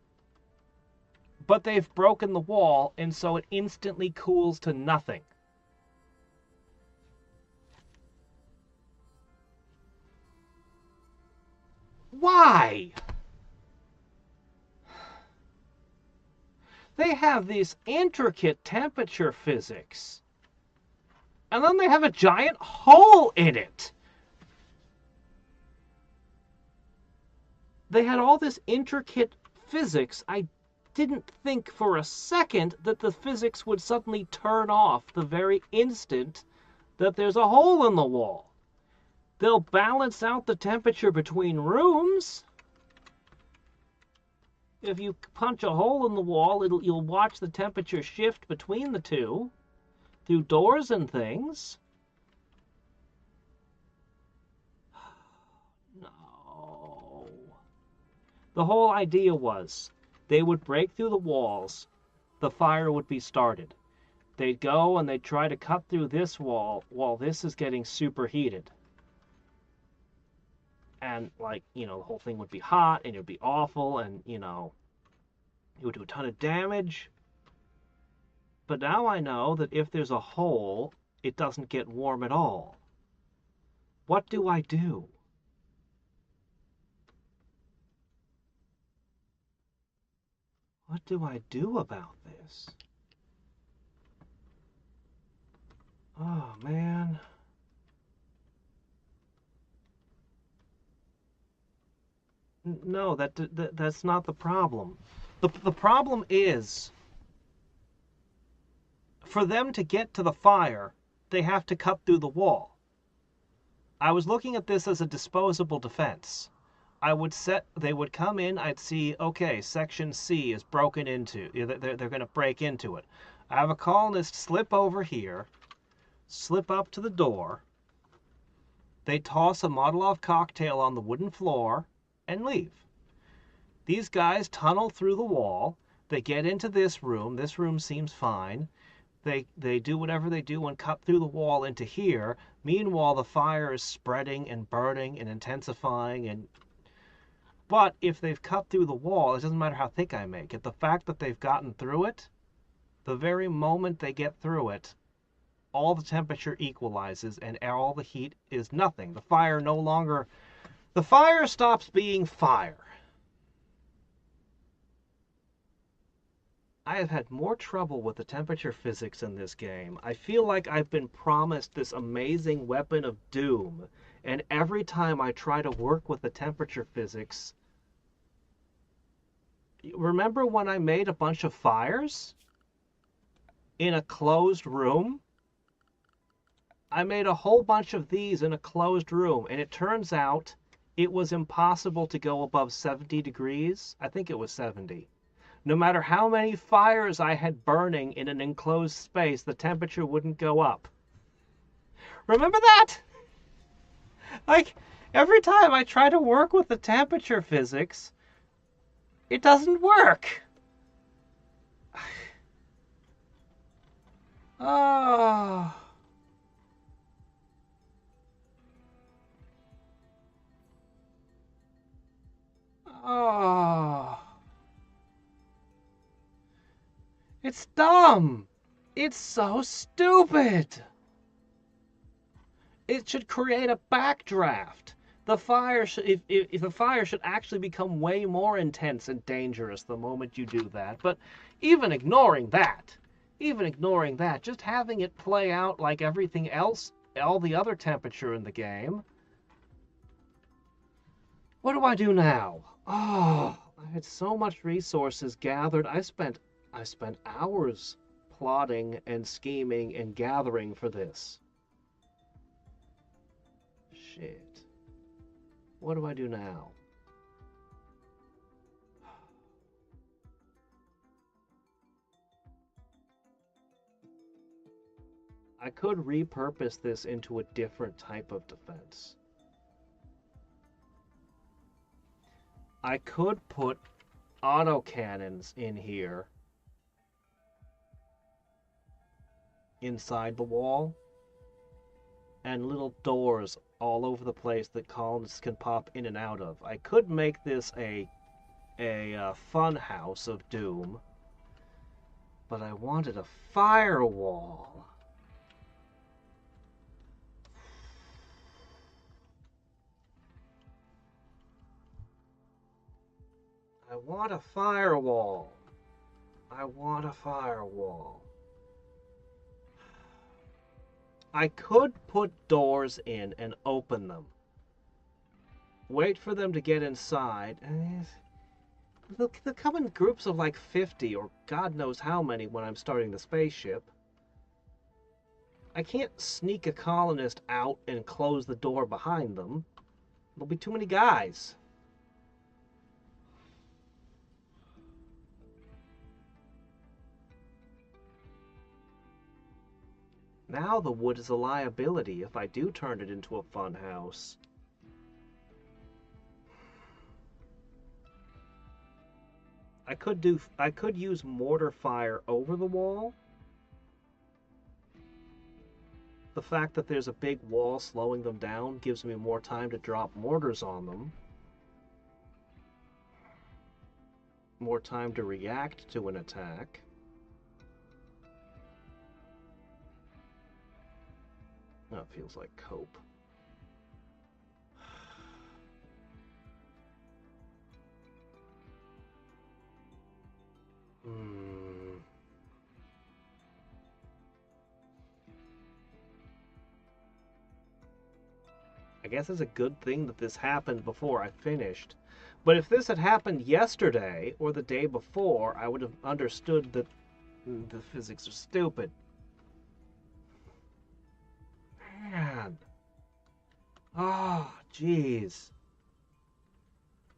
but they've broken the wall, and so it instantly cools to nothing. Why? They have these intricate temperature physics, and then they have a giant hole in it. They had all this intricate physics. I didn't think for a second that the physics would suddenly turn off the very instant that there's a hole in the wall. They'll balance out the temperature between rooms. If you punch a hole in the wall, you'll watch the temperature shift between the two through doors and things. No. The whole idea was they would break through the walls, the fire would be started. They'd go and they'd try to cut through this wall while this is getting superheated. And, like, you know, the whole thing would be hot and it would be awful and, you know, it would do a ton of damage. But now I know that if there's a hole, it doesn't get warm at all. What do I do? What do I do about this? Oh, man. No, that's not the problem. The problem is, for them to get to the fire, they have to cut through the wall. I was looking at this as a disposable defense. They would come in, I'd see, okay, section C is broken into. They're going to break into it. I have a colonist slip over here, slip up to the door. They toss a Molotov cocktail on the wooden floor and leave. These guys tunnel through the wall. They get into this room. This room seems fine. They do whatever they do and cut through the wall into here. Meanwhile, the fire is spreading and burning and intensifying. But if they've cut through the wall, it doesn't matter how thick I make it. The fact that they've gotten through it, the very moment they get through it, all the temperature equalizes and all the heat is nothing. The fire stops being fire. I have had more trouble with the temperature physics in this game. I feel like I've been promised this amazing weapon of doom, and every time I try to work with the temperature physics... Remember when I made a bunch of fires? In a closed room? I made a whole bunch of these in a closed room, and it turns out it was impossible to go above 70 degrees. I think it was 70. No matter how many fires I had burning in an enclosed space, the temperature wouldn't go up. Remember that? Like, every time I try to work with the temperature physics, it doesn't work. Oh. Oh. It's dumb. It's so stupid. It should create a backdraft. The fire should, if the fire should actually become way more intense and dangerous the moment you do that. But even ignoring that, just having it play out like everything else, all the other temperature in the game. What do I do now? Oh, I had so much resources gathered. I spent hours plotting and scheming and gathering for this. Shit. What do I do now? I could repurpose this into a different type of defense. I could put autocannons in here inside the wall and little doors all over the place that colonists can pop in and out of. I could make this a fun house of doom, but I wanted a firewall. I want a firewall. I want a firewall. I could put doors in and open them. Wait for them to get inside. They'll come in groups of like 50 or God knows how many when I'm starting the spaceship. I can't sneak a colonist out and close the door behind them. There'll be too many guys. Now the wood is a liability if I do turn it into a fun house. I could use mortar fire over the wall. The fact that there's a big wall slowing them down gives me more time to drop mortars on them. More time to react to an attack. That feels like cope. I guess it's a good thing that this happened before I finished. But if this had happened yesterday or the day before, I would have understood that the physics are stupid. Man. Oh, jeez.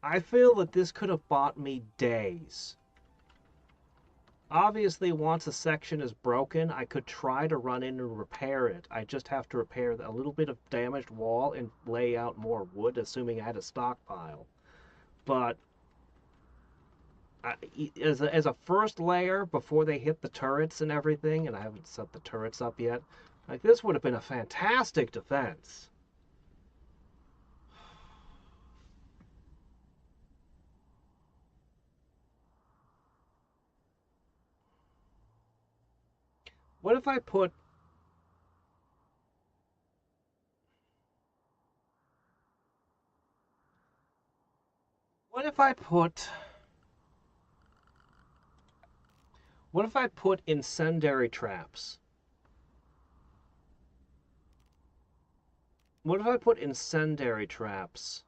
I feel that this could have bought me days. Obviously, once a section is broken, I could try to run in and repair it. I just have to repair a little bit of damaged wall and lay out more wood, assuming I had a stockpile. But as a first layer, before they hit the turrets and everything, and I haven't set the turrets up yet, like this would have been a fantastic defense. What if I put... What if I put... What if I put incendiary traps? What if I put incendiary traps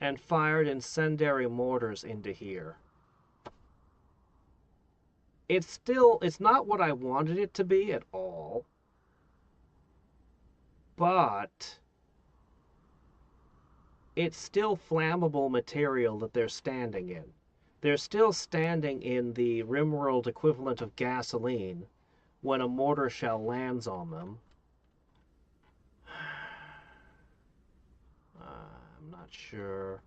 and fired incendiary mortars into here? It's not what I wanted it to be at all, but it's still flammable material that they're standing in. They're still standing in the Rimworld equivalent of gasoline when a mortar shell lands on them. I'm not sure.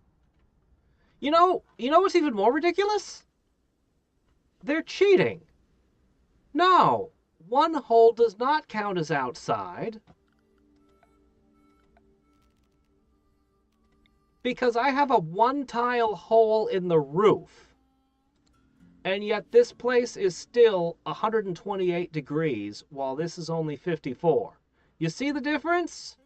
You know what's even more ridiculous? They're cheating. No, one hole does not count as outside. Because I have a one-tile hole in the roof. And yet this place is still 128 degrees, while this is only 54. You see the difference?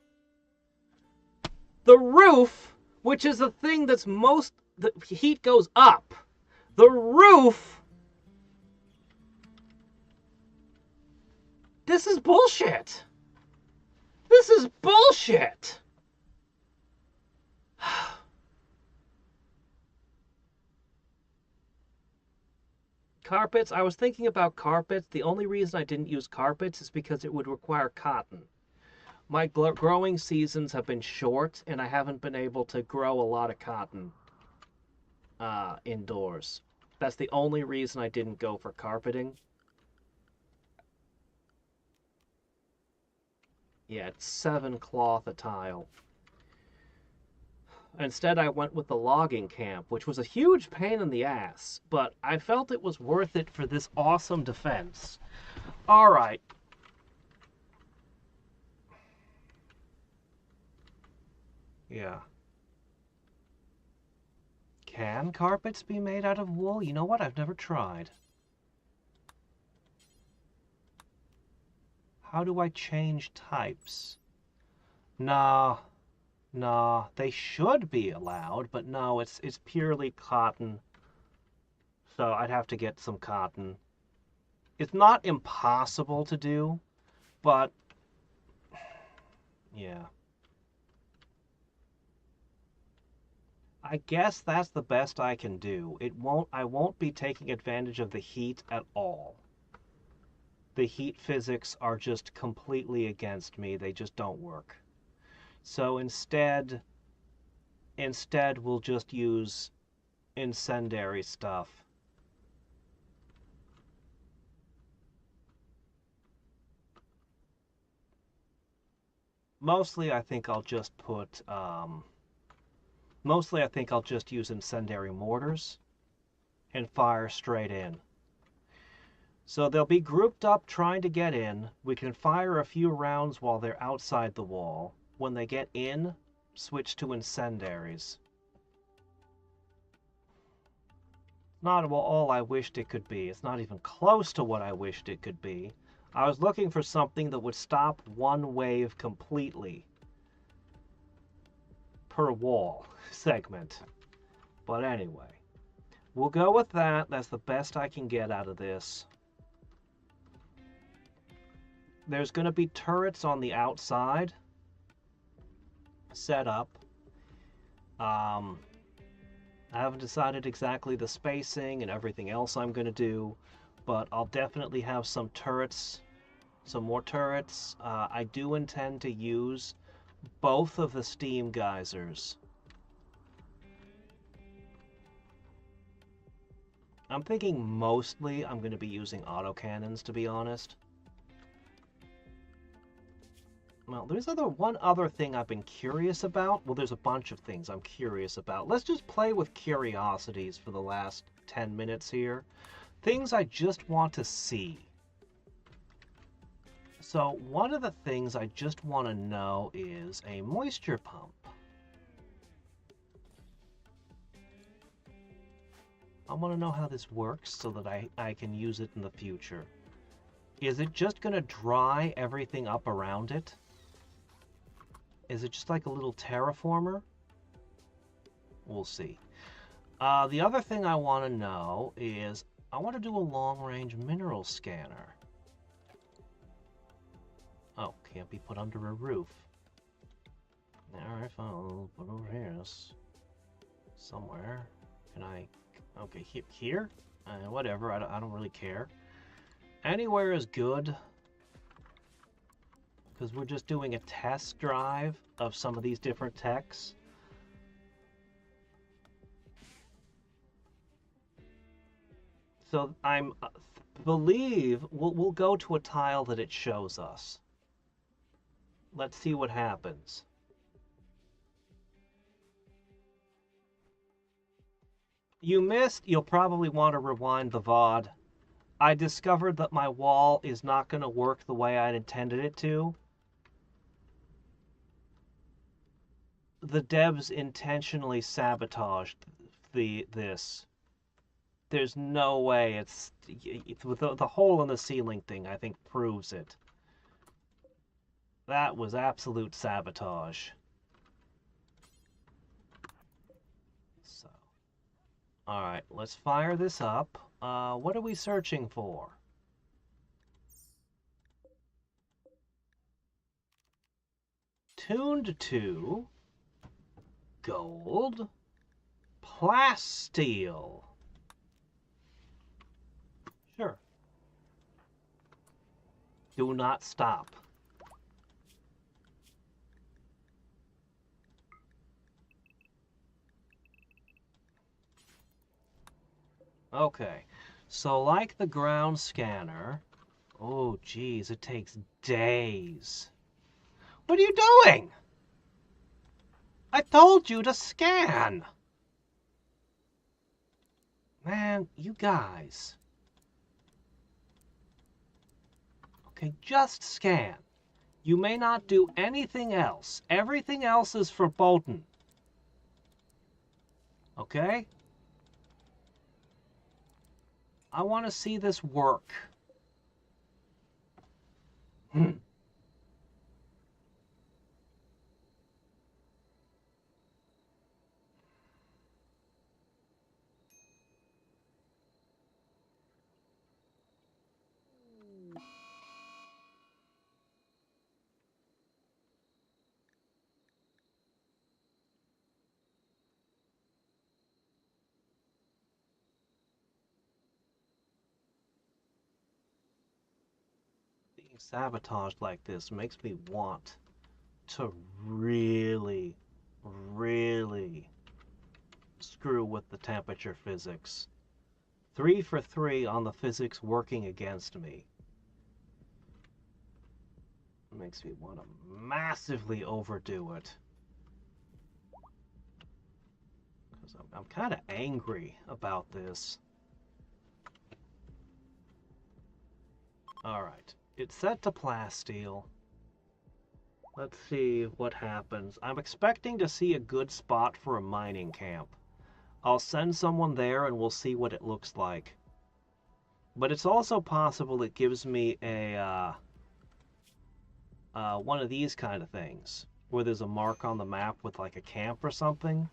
The roof, which is the thing that's the heat goes up. The roof... This is bullshit. This is bullshit. Carpets, I was thinking about carpets. The only reason I didn't use carpets is because it would require cotton. My growing seasons have been short, and I haven't been able to grow a lot of cotton indoors. That's the only reason I didn't go for carpeting. Yeah, it's 7 cloth a tile. Instead, I went with the logging camp, which was a huge pain in the ass, but I felt it was worth it for this awesome defense. All right. Yeah. Can carpets be made out of wool? You know what? I've never tried. How do I change types? Nah. No, they should be allowed, but no, it's purely cotton. So I'd have to get some cotton. It's not impossible to do, but yeah. I guess that's the best I can do. I won't be taking advantage of the heat at all. The heat physics are just completely against me. They just don't work. So instead we'll just use incendiary stuff. Mostly I think I'll just use incendiary mortars and fire straight in. So they'll be grouped up trying to get in. We can fire a few rounds while they're outside the wall. When they get in, switch to incendiaries. Not all I wished it could be. It's not even close to what I wished it could be. I was looking for something that would stop one wave completely per wall segment. But anyway, we'll go with that. That's the best I can get out of this. There's going to be turrets on the outside set up. I haven't decided exactly the spacing and everything else I'm going to do, but I'll definitely have some turrets, some more turrets. I do intend to use both of the steam geysers. I'm thinking mostly I'm going to be using autocannons, to be honest. Well, there's one other thing I've been curious about. Well, there's a bunch of things I'm curious about. Let's just play with curiosities for the last 10 minutes here. Things I just want to see. So, one of the things I just want to know is a moisture pump. I want to know how this works so that I can use it in the future. Is it just going to dry everything up around it? Is it just like a little terraformer? We'll see. The other thing I want to know is I want to do a long-range mineral scanner. Oh, can't be put under a roof. Alright, fine, I'll put it over here. Somewhere. Can I... Okay, here? Whatever, I don't really care. Anywhere is good. Because we're just doing a test drive of some of these different techs. So I'm believe we'll go to a tile that it shows us. Let's see what happens. You missed. You'll probably want to rewind the VOD. I discovered that my wall is not going to work the way I intended it to. The devs intentionally sabotaged this. There's no way it's the hole in the ceiling thing, I think, proves it. That was absolute sabotage. So, alright, let's fire this up. What are we searching for? Tuned to gold plasteel. Sure. Do not stop. Okay, so like the ground scanner, oh geez, it takes days. What are you doing? I told you to scan. Man, you guys. Okay, just scan. You may not do anything else. Everything else is verboten. Okay? I want to see this work. Being sabotaged like this makes me want to really, really screw with the temperature physics. 3 for 3 on the physics working against me. It makes me want to massively overdo it. Because I'm kind of angry about this. Alright, it's set to plasteel. Let's see what happens. I'm expecting to see a good spot for a mining camp. I'll send someone there and we'll see what it looks like. But it's also possible it gives me a one of these kind of things, where there's a mark on the map with like a camp or something.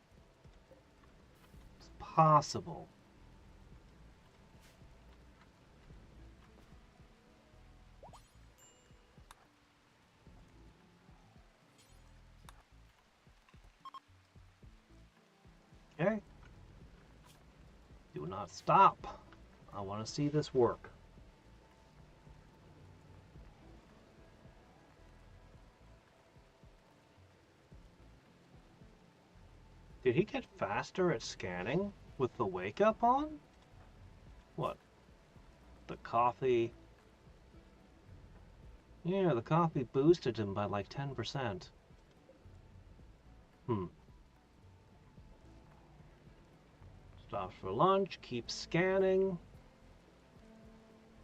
It's possible. Okay. Do not stop. I want to see this work. Did he get faster at scanning with the wake up on? What? The coffee? Yeah, the coffee boosted him by like 10%. Stops for lunch, keeps scanning.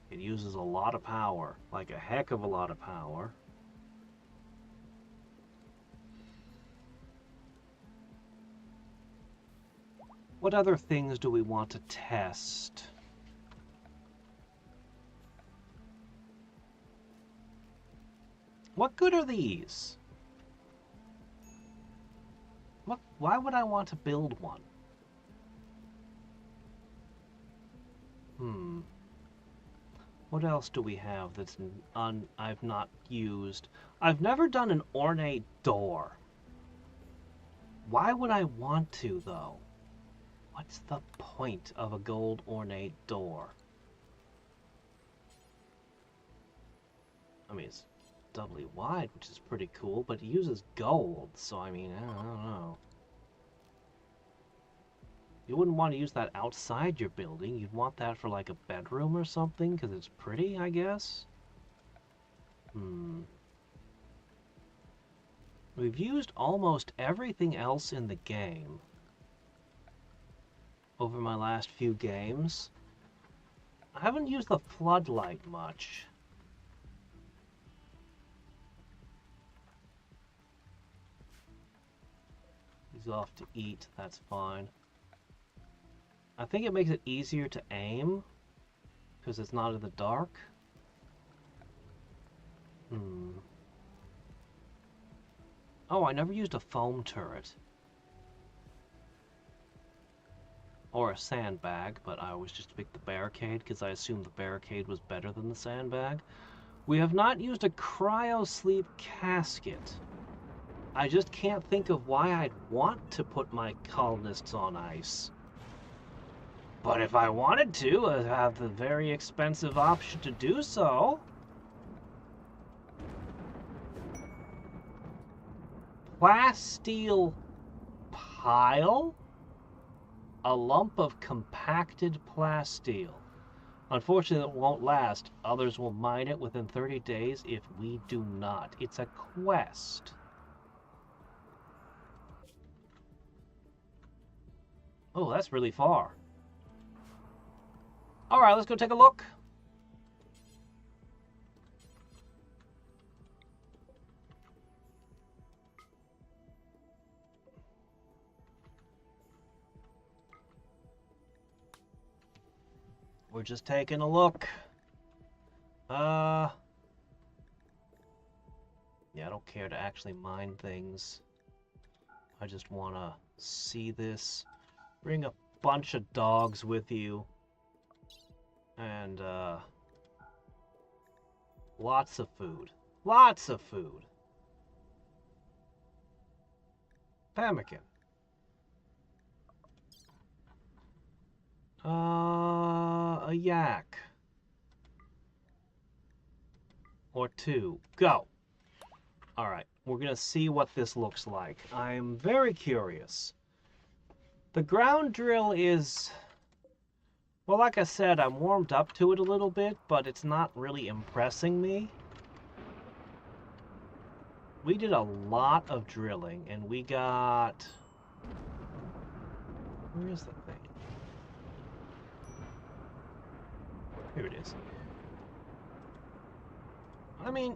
It uses a lot of power, like a heck of a lot of power. What other things do we want to test? What good are these? Why would I want to build one? What else do we have that's I've not used? I've never done an ornate door. Why would I want to, though? What's the point of a gold ornate door? I mean, it's doubly wide, which is pretty cool, but it uses gold, so I mean, I don't know. You wouldn't want to use that outside your building. You'd want that for like a bedroom or something, because it's pretty, I guess. We've used almost everything else in the game over my last few games. I haven't used the floodlight much. He's off to eat, that's fine. I think it makes it easier to aim because it's not in the dark. Oh, I never used a foam turret. Or a sandbag, but I always just picked the barricade because I assumed the barricade was better than the sandbag. We have not used a cryo-sleep casket. I just can't think of why I'd want to put my colonists on ice. But if I wanted to, I have the very expensive option to do so. Plasteel pile? A lump of compacted plasteel. Unfortunately, it won't last. Others will mine it within 30 days if we do not. It's a quest. Oh, that's really far. Alright, let's go take a look. We're just taking a look. Yeah, I don't care to actually mine things. I just want to see this. Bring a bunch of dogs with you. And, lots of food. Lots of food. Pemmican. A yak. Or two. Go. Alright, we're gonna see what this looks like. I'm very curious. The ground drill is... Well, like I said, I'm warmed up to it a little bit, but it's not really impressing me. We did a lot of drilling, and we got... Where is the thing? Here it is. I mean,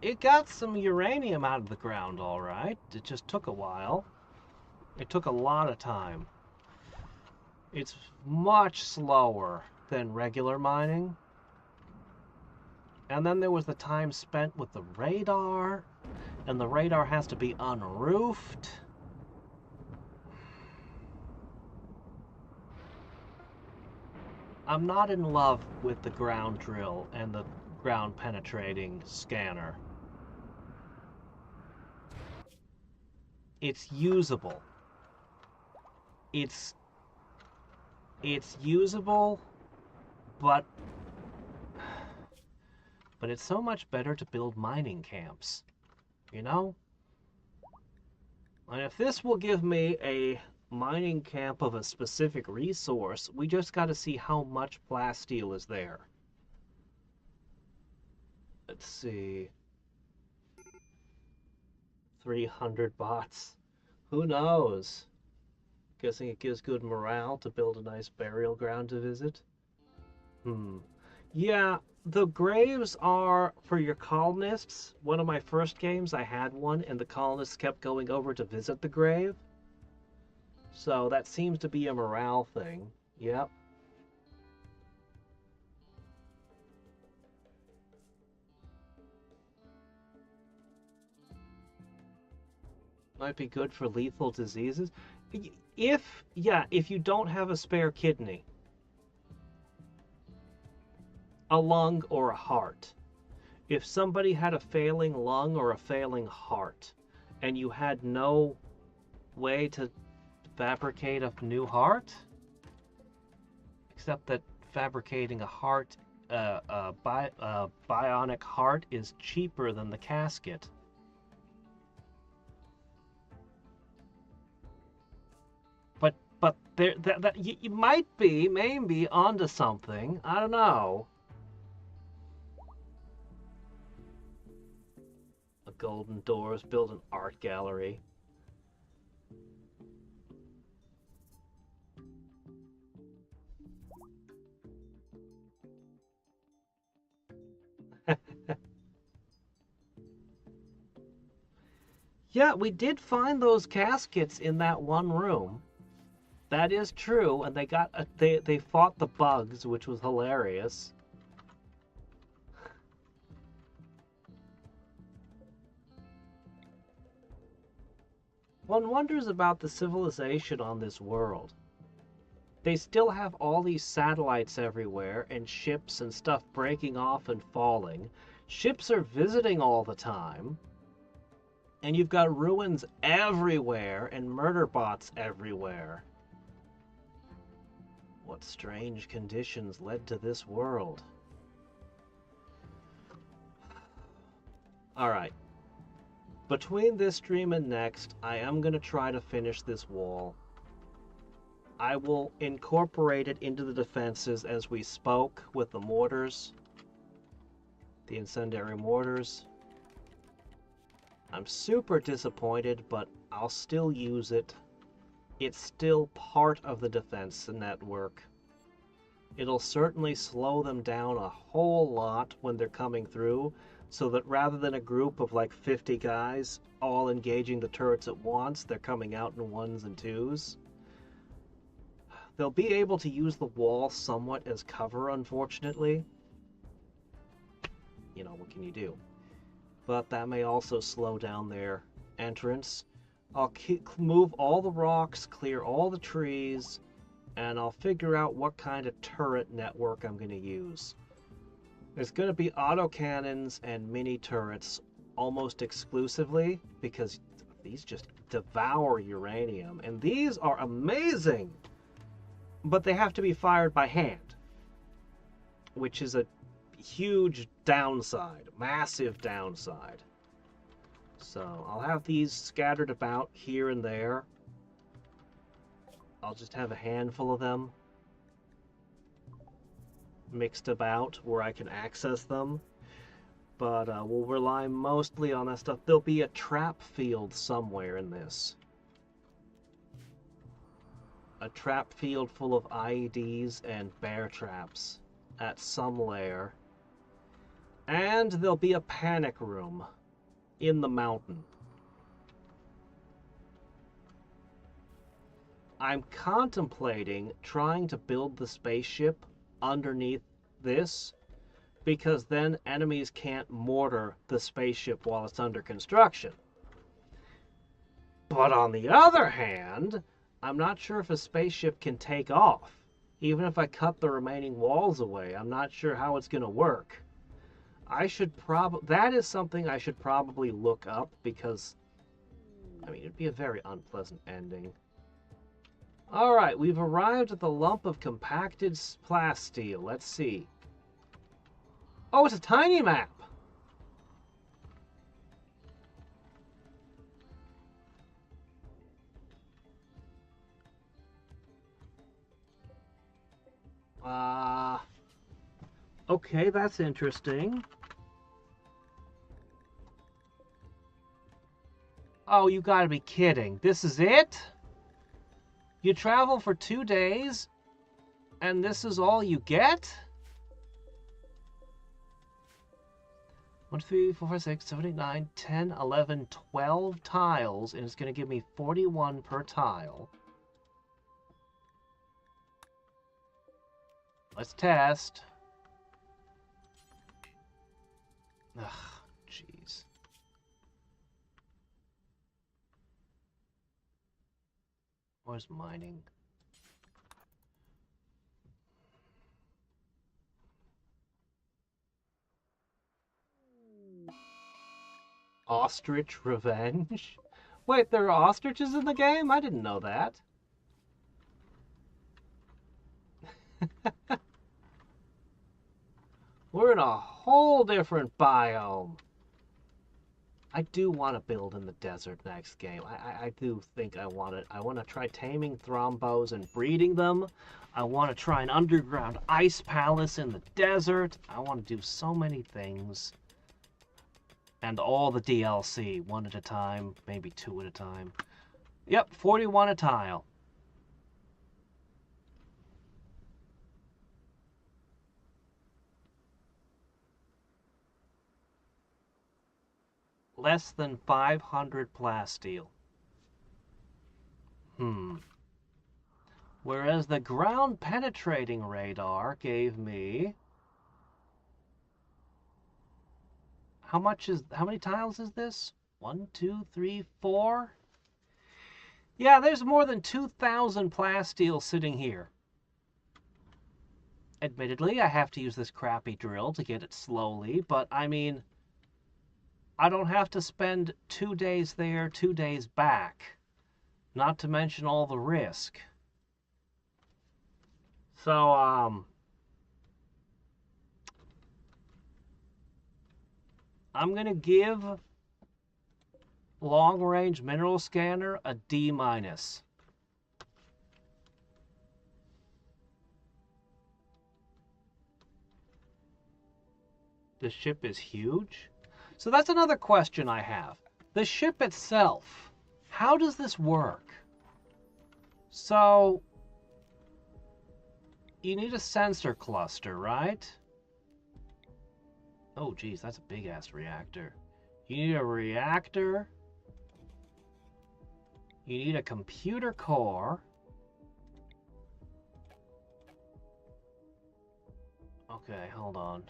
it got some uranium out of the ground, all right. It just took a while. It took a lot of time. It's much slower than regular mining. And then there was the time spent with the radar, and the radar has to be unroofed. I'm not in love with the ground drill and the ground penetrating scanner. It's usable. It's usable, but it's so much better to build mining camps, you know? And if this will give me a mining camp of a specific resource, we just got to see how much plasteel is there. Let's see. 300 bots. Who knows? Guessing it gives good morale to build a nice burial ground to visit. Yeah, the graves are for your colonists. One of my first games, I had one, and the colonists kept going over to visit the grave. So that seems to be a morale thing. Yep. Might be good for lethal diseases. If you don't have a spare kidney, a lung or a heart. If somebody had a failing lung or a failing heart, and you had no way to fabricate a new heart, except that fabricating a heart, bionic heart, is cheaper than the casket. But you might be, maybe, onto something. I don't know. A golden doors, build an art gallery. Yeah, we did find those caskets in that one room. That is true, and they fought the bugs, which was hilarious. One wonders about the civilization on this world. They still have all these satellites everywhere, and ships and stuff breaking off and falling. Ships are visiting all the time. And you've got ruins everywhere, and murder bots everywhere. What strange conditions led to this world? Alright. Between this stream and next, I am going to try to finish this wall. I will incorporate it into the defenses as we spoke with the mortars. The incendiary mortars. I'm super disappointed, but I'll still use it. It's still part of the defense network. It'll certainly slow them down a whole lot when they're coming through, so that rather than a group of like 50 guys all engaging the turrets at once, they're coming out in ones and twos. They'll be able to use the wall somewhat as cover, unfortunately. You know, what can you do? But that may also slow down their entrance. I'll move all the rocks, clear all the trees, and I'll figure out what kind of turret network I'm going to use. There's going to be autocannons and mini turrets almost exclusively, because these just devour uranium, and these are amazing! But they have to be fired by hand, which is a huge downside, massive downside. So I'll have these scattered about here and there. I'll just have a handful of them mixed about where I can access them. But we'll rely mostly on that stuff. There'll be a trap field somewhere in this. A trap field full of IEDs and bear traps at some lair. And there'll be a panic room in the mountain. I'm contemplating trying to build the spaceship underneath this, because then enemies can't mortar the spaceship while it's under construction. But on the other hand, I'm not sure if a spaceship can take off. Even if I cut the remaining walls away, I'm not sure how it's going to work. That is something I should probably look up, because, I mean, it'd be a very unpleasant ending. Alright, we've arrived at the lump of compacted plasteel. Let's see. Oh, it's a tiny map! Okay, that's interesting. Oh, you gotta be kidding. This is it? You travel for 2 days, and this is all you get? 1, 2, 3, 4, 5, 6, 7, 8, 9, 10, 11, 12 tiles, and it's gonna give me 41 per tile. Let's test. Ugh, jeez. Where's mining? Ostrich Revenge? Wait, there are ostriches in the game? I didn't know that. We're in a whole different biome. I do want to build in the desert next game. I do think I want it. I want to try taming thrombos and breeding them. I want to try an underground ice palace in the desert. I want to do so many things. And all the DLC, 1 at a time, maybe 2 at a time. Yep, 41 a tile. Less than 500 plasteel. Whereas the ground penetrating radar gave me... How many tiles is this? 1, 2, 3, 4? Yeah, there's more than 2,000 plasteel sitting here. Admittedly, I have to use this crappy drill to get it slowly, but I mean, I don't have to spend 2 days there, 2 days back. Not to mention all the risk. So, I'm gonna give Long Range Mineral Scanner a D-. The ship is huge? So that's another question I have. The ship itself, how does this work? So, you need a sensor cluster, right? Oh, geez, that's a big-ass reactor. You need a reactor. You need a computer core. Okay, hold on.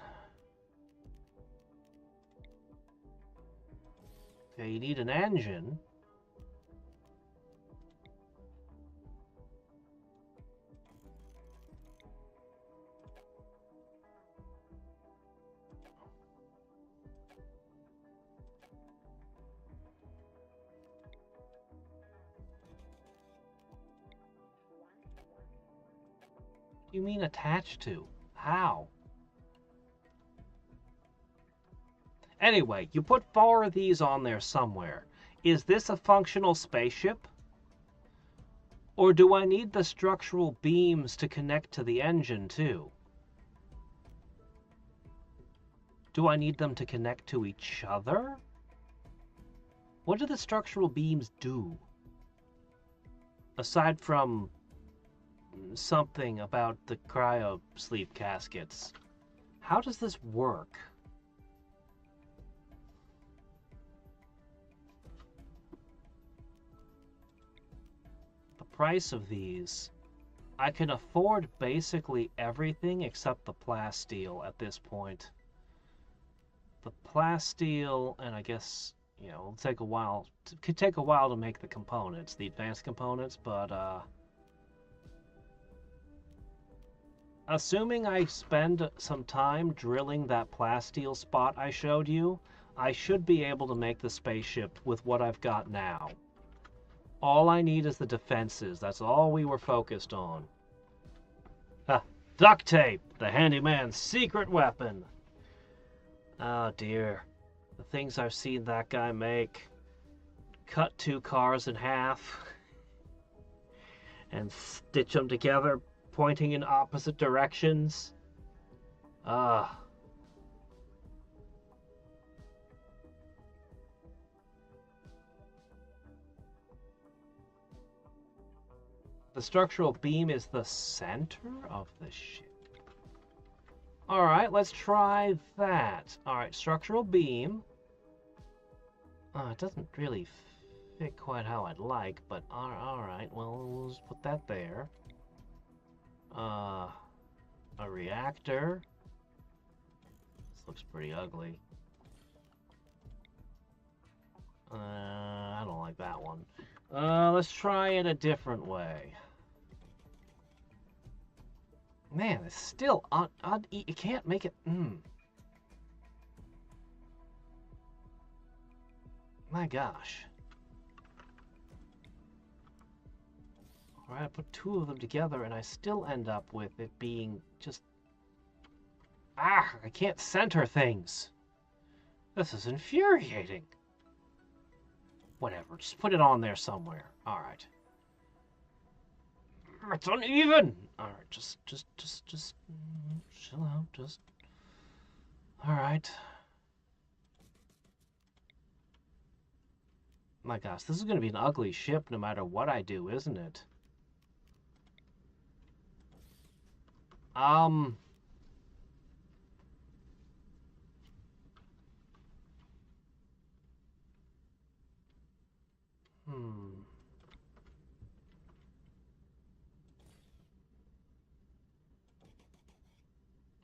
Okay, you need an engine. You mean attached to? How? Anyway, you put 4 of these on there somewhere. Is this a functional spaceship? Or do I need the structural beams to connect to the engine too? Do I need them to connect to each other? What do the structural beams do? Aside from something about the cryo sleep caskets. How does this work? The price of these. I can afford basically everything except the plasteel at this point. The plasteel, and I guess, you know, it'll take a while. It could take a while to make the components, the advanced components, but assuming I spend some time drilling that plasteel spot I showed you, I should be able to make the spaceship with what I've got now. All I need is the defenses. That's all we were focused on. Ah, duct tape, the handyman's secret weapon. Oh dear. The things I've seen that guy make. Cut 2 cars in half and stitch them together, pointing in opposite directions. Ah. The structural beam is the center of the ship. Alright, let's try that. Alright, structural beam. It doesn't really fit quite how I'd like, but alright, well, we'll just put that there. A reactor. This looks pretty ugly. I don't like that one. Let's try it a different way. Man, it's still you can't make it. My gosh. Alright, I put 2 of them together and I still end up with it being just... I can't center things. This is infuriating. Whatever, just put it on there somewhere. Alright. It's uneven! Alright, just chill out, just... Alright. My gosh, this is going to be an ugly ship no matter what I do, isn't it?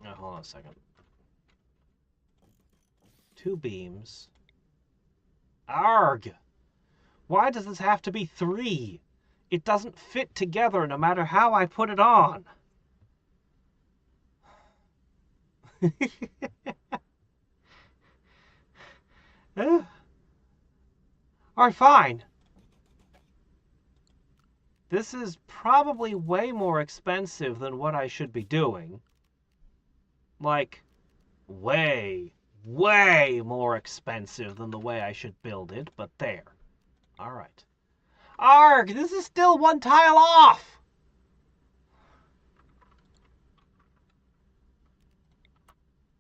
Now, hold on a second. 2 beams. Arg! Why does this have to be 3? It doesn't fit together no matter how I put it on. Alright, fine. This is probably way more expensive than what I should be doing. Like, way more expensive than the way I should build it, but there. Alright. Arg! This is still 1 tile off!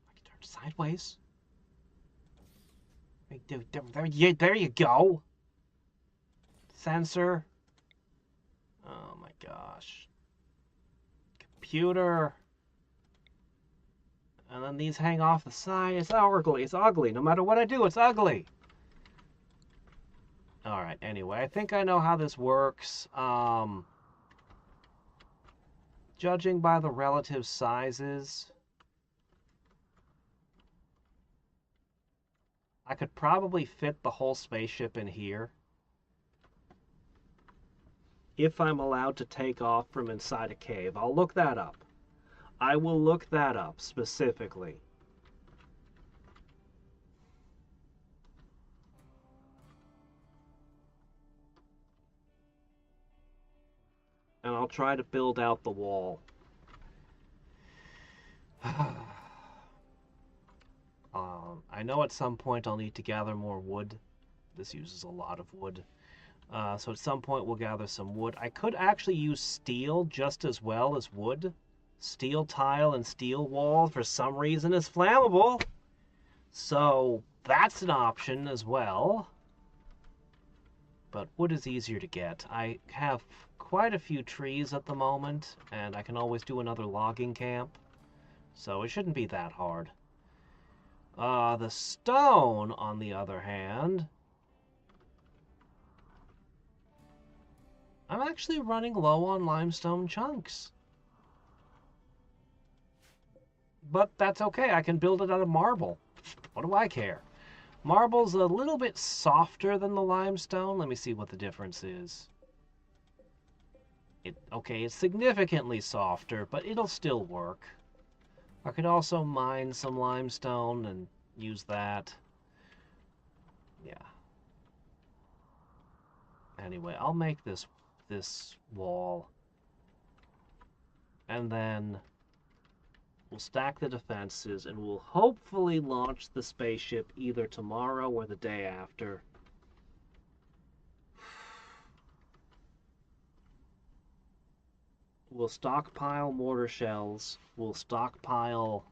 I can turn sideways. There you go. Sensor. Oh my gosh. Computer. And then these hang off the side. It's ugly. It's ugly. No matter what I do, it's ugly. Alright, anyway, I think I know how this works. Judging by the relative sizes, I could probably fit the whole spaceship in here. If I'm allowed to take off from inside a cave. I'll look that up. I will look that up specifically. And I'll try to build out the wall. I know at some point I'll need to gather more wood. This uses a lot of wood. So at some point we'll gather some wood. I could actually use steel just as well as wood. Steel tile and steel wall for some reason is flammable. So that's an option as well. But wood is easier to get. I have quite a few trees at the moment, and I can always do another logging camp. So it shouldn't be that hard. The stone, on the other hand... I'm actually running low on limestone chunks. But that's okay, I can build it out of marble. What do I care? Marble's a little bit softer than the limestone. Let me see what the difference is. Okay, it's significantly softer, but it'll still work. I could also mine some limestone and use that. Yeah. Anyway, I'll make this wall. And then we'll stack the defenses, and we'll hopefully launch the spaceship either tomorrow or the day after. We'll stockpile mortar shells. We'll stockpile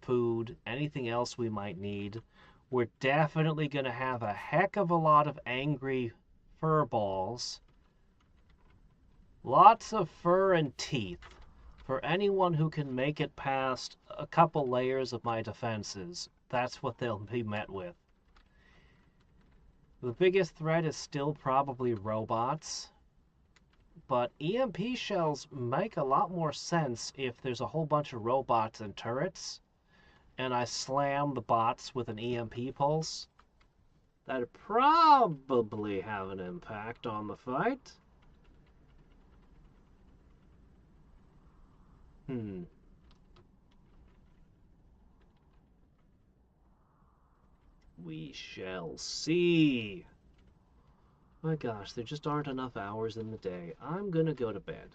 food, anything else we might need. We're definitely going to have a heck of a lot of angry fur balls. Lots of fur and teeth for anyone who can make it past a couple layers of my defenses. That's what they'll be met with. The biggest threat is still probably robots, but EMP shells make a lot more sense if there's a whole bunch of robots and turrets, and I slam the bots with an EMP pulse. That'd probably have an impact on the fight. We shall see. My gosh, there just aren't enough hours in the day. I'm gonna go to bed.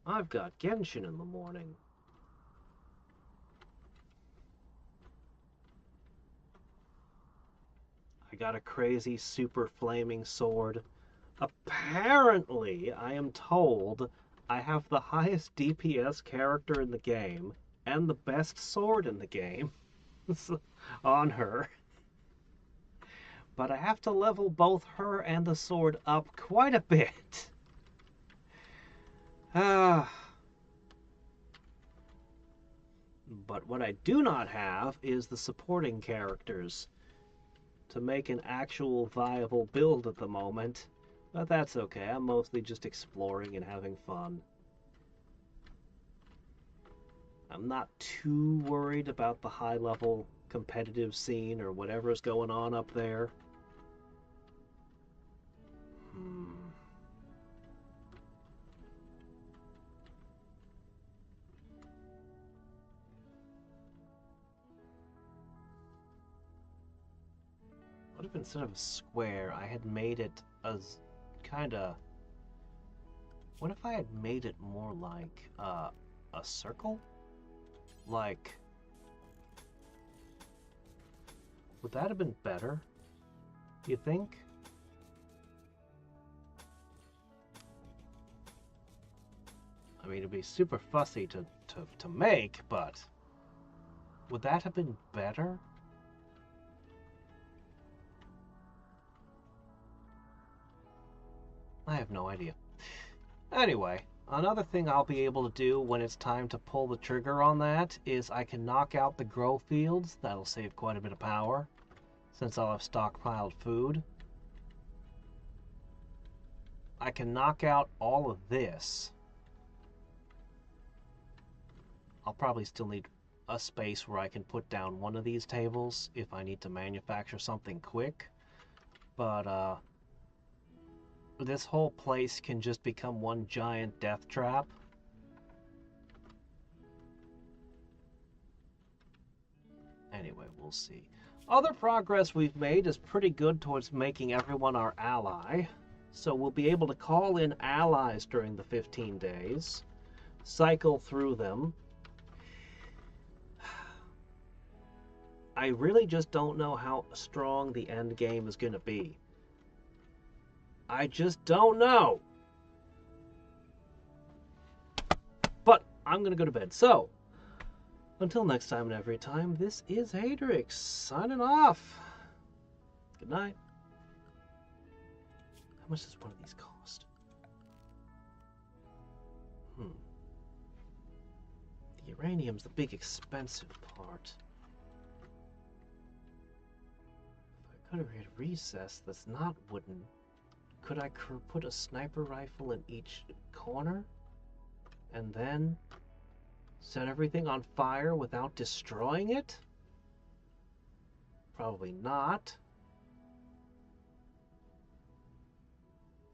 I've got Genshin in the morning. I got a crazy super flaming sword. Apparently, I am told I have the highest DPS character in the game and the best sword in the game on her. But I have to level both her and the sword up quite a bit. But what I do not have is the supporting characters to make an actual viable build at the moment. But that's okay, I'm mostly just exploring and having fun. I'm not too worried about the high-level competitive scene or whatever's going on up there. What if instead of a square, I had made it as kinda... What if I had made it more like a circle? Like... Would that have been better? Do you think? I mean, it'd be super fussy to make, but... Would that have been better? I have no idea. Anyway, another thing I'll be able to do when it's time to pull the trigger on that is I can knock out the grow fields. That'll save quite a bit of power, since I'll have stockpiled food. I can knock out all of this. I'll probably still need a space where I can put down one of these tables if I need to manufacture something quick. But, this whole place can just become one giant death trap. Anyway, we'll see. Other progress we've made is pretty good towards making everyone our ally. So we'll be able to call in allies during the 15 days, cycle through them. I really just don't know how strong the end game is going to be. I just don't know. But I'm going to go to bed. So, until next time and every time, this is Hadriex signing off. Good night. How much does one of these cost? The uranium's the big expensive part. Could I create a recess that's not wooden? Could I put a sniper rifle in each corner? And then set everything on fire without destroying it? Probably not.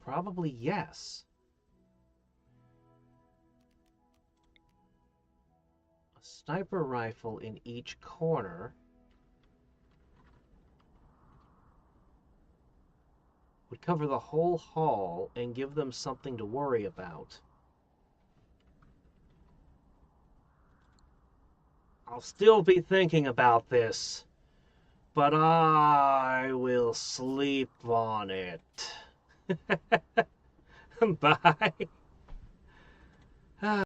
Probably yes. A sniper rifle in each corner would cover the whole hall and give them something to worry about. I'll still be thinking about this, but I will sleep on it. Bye.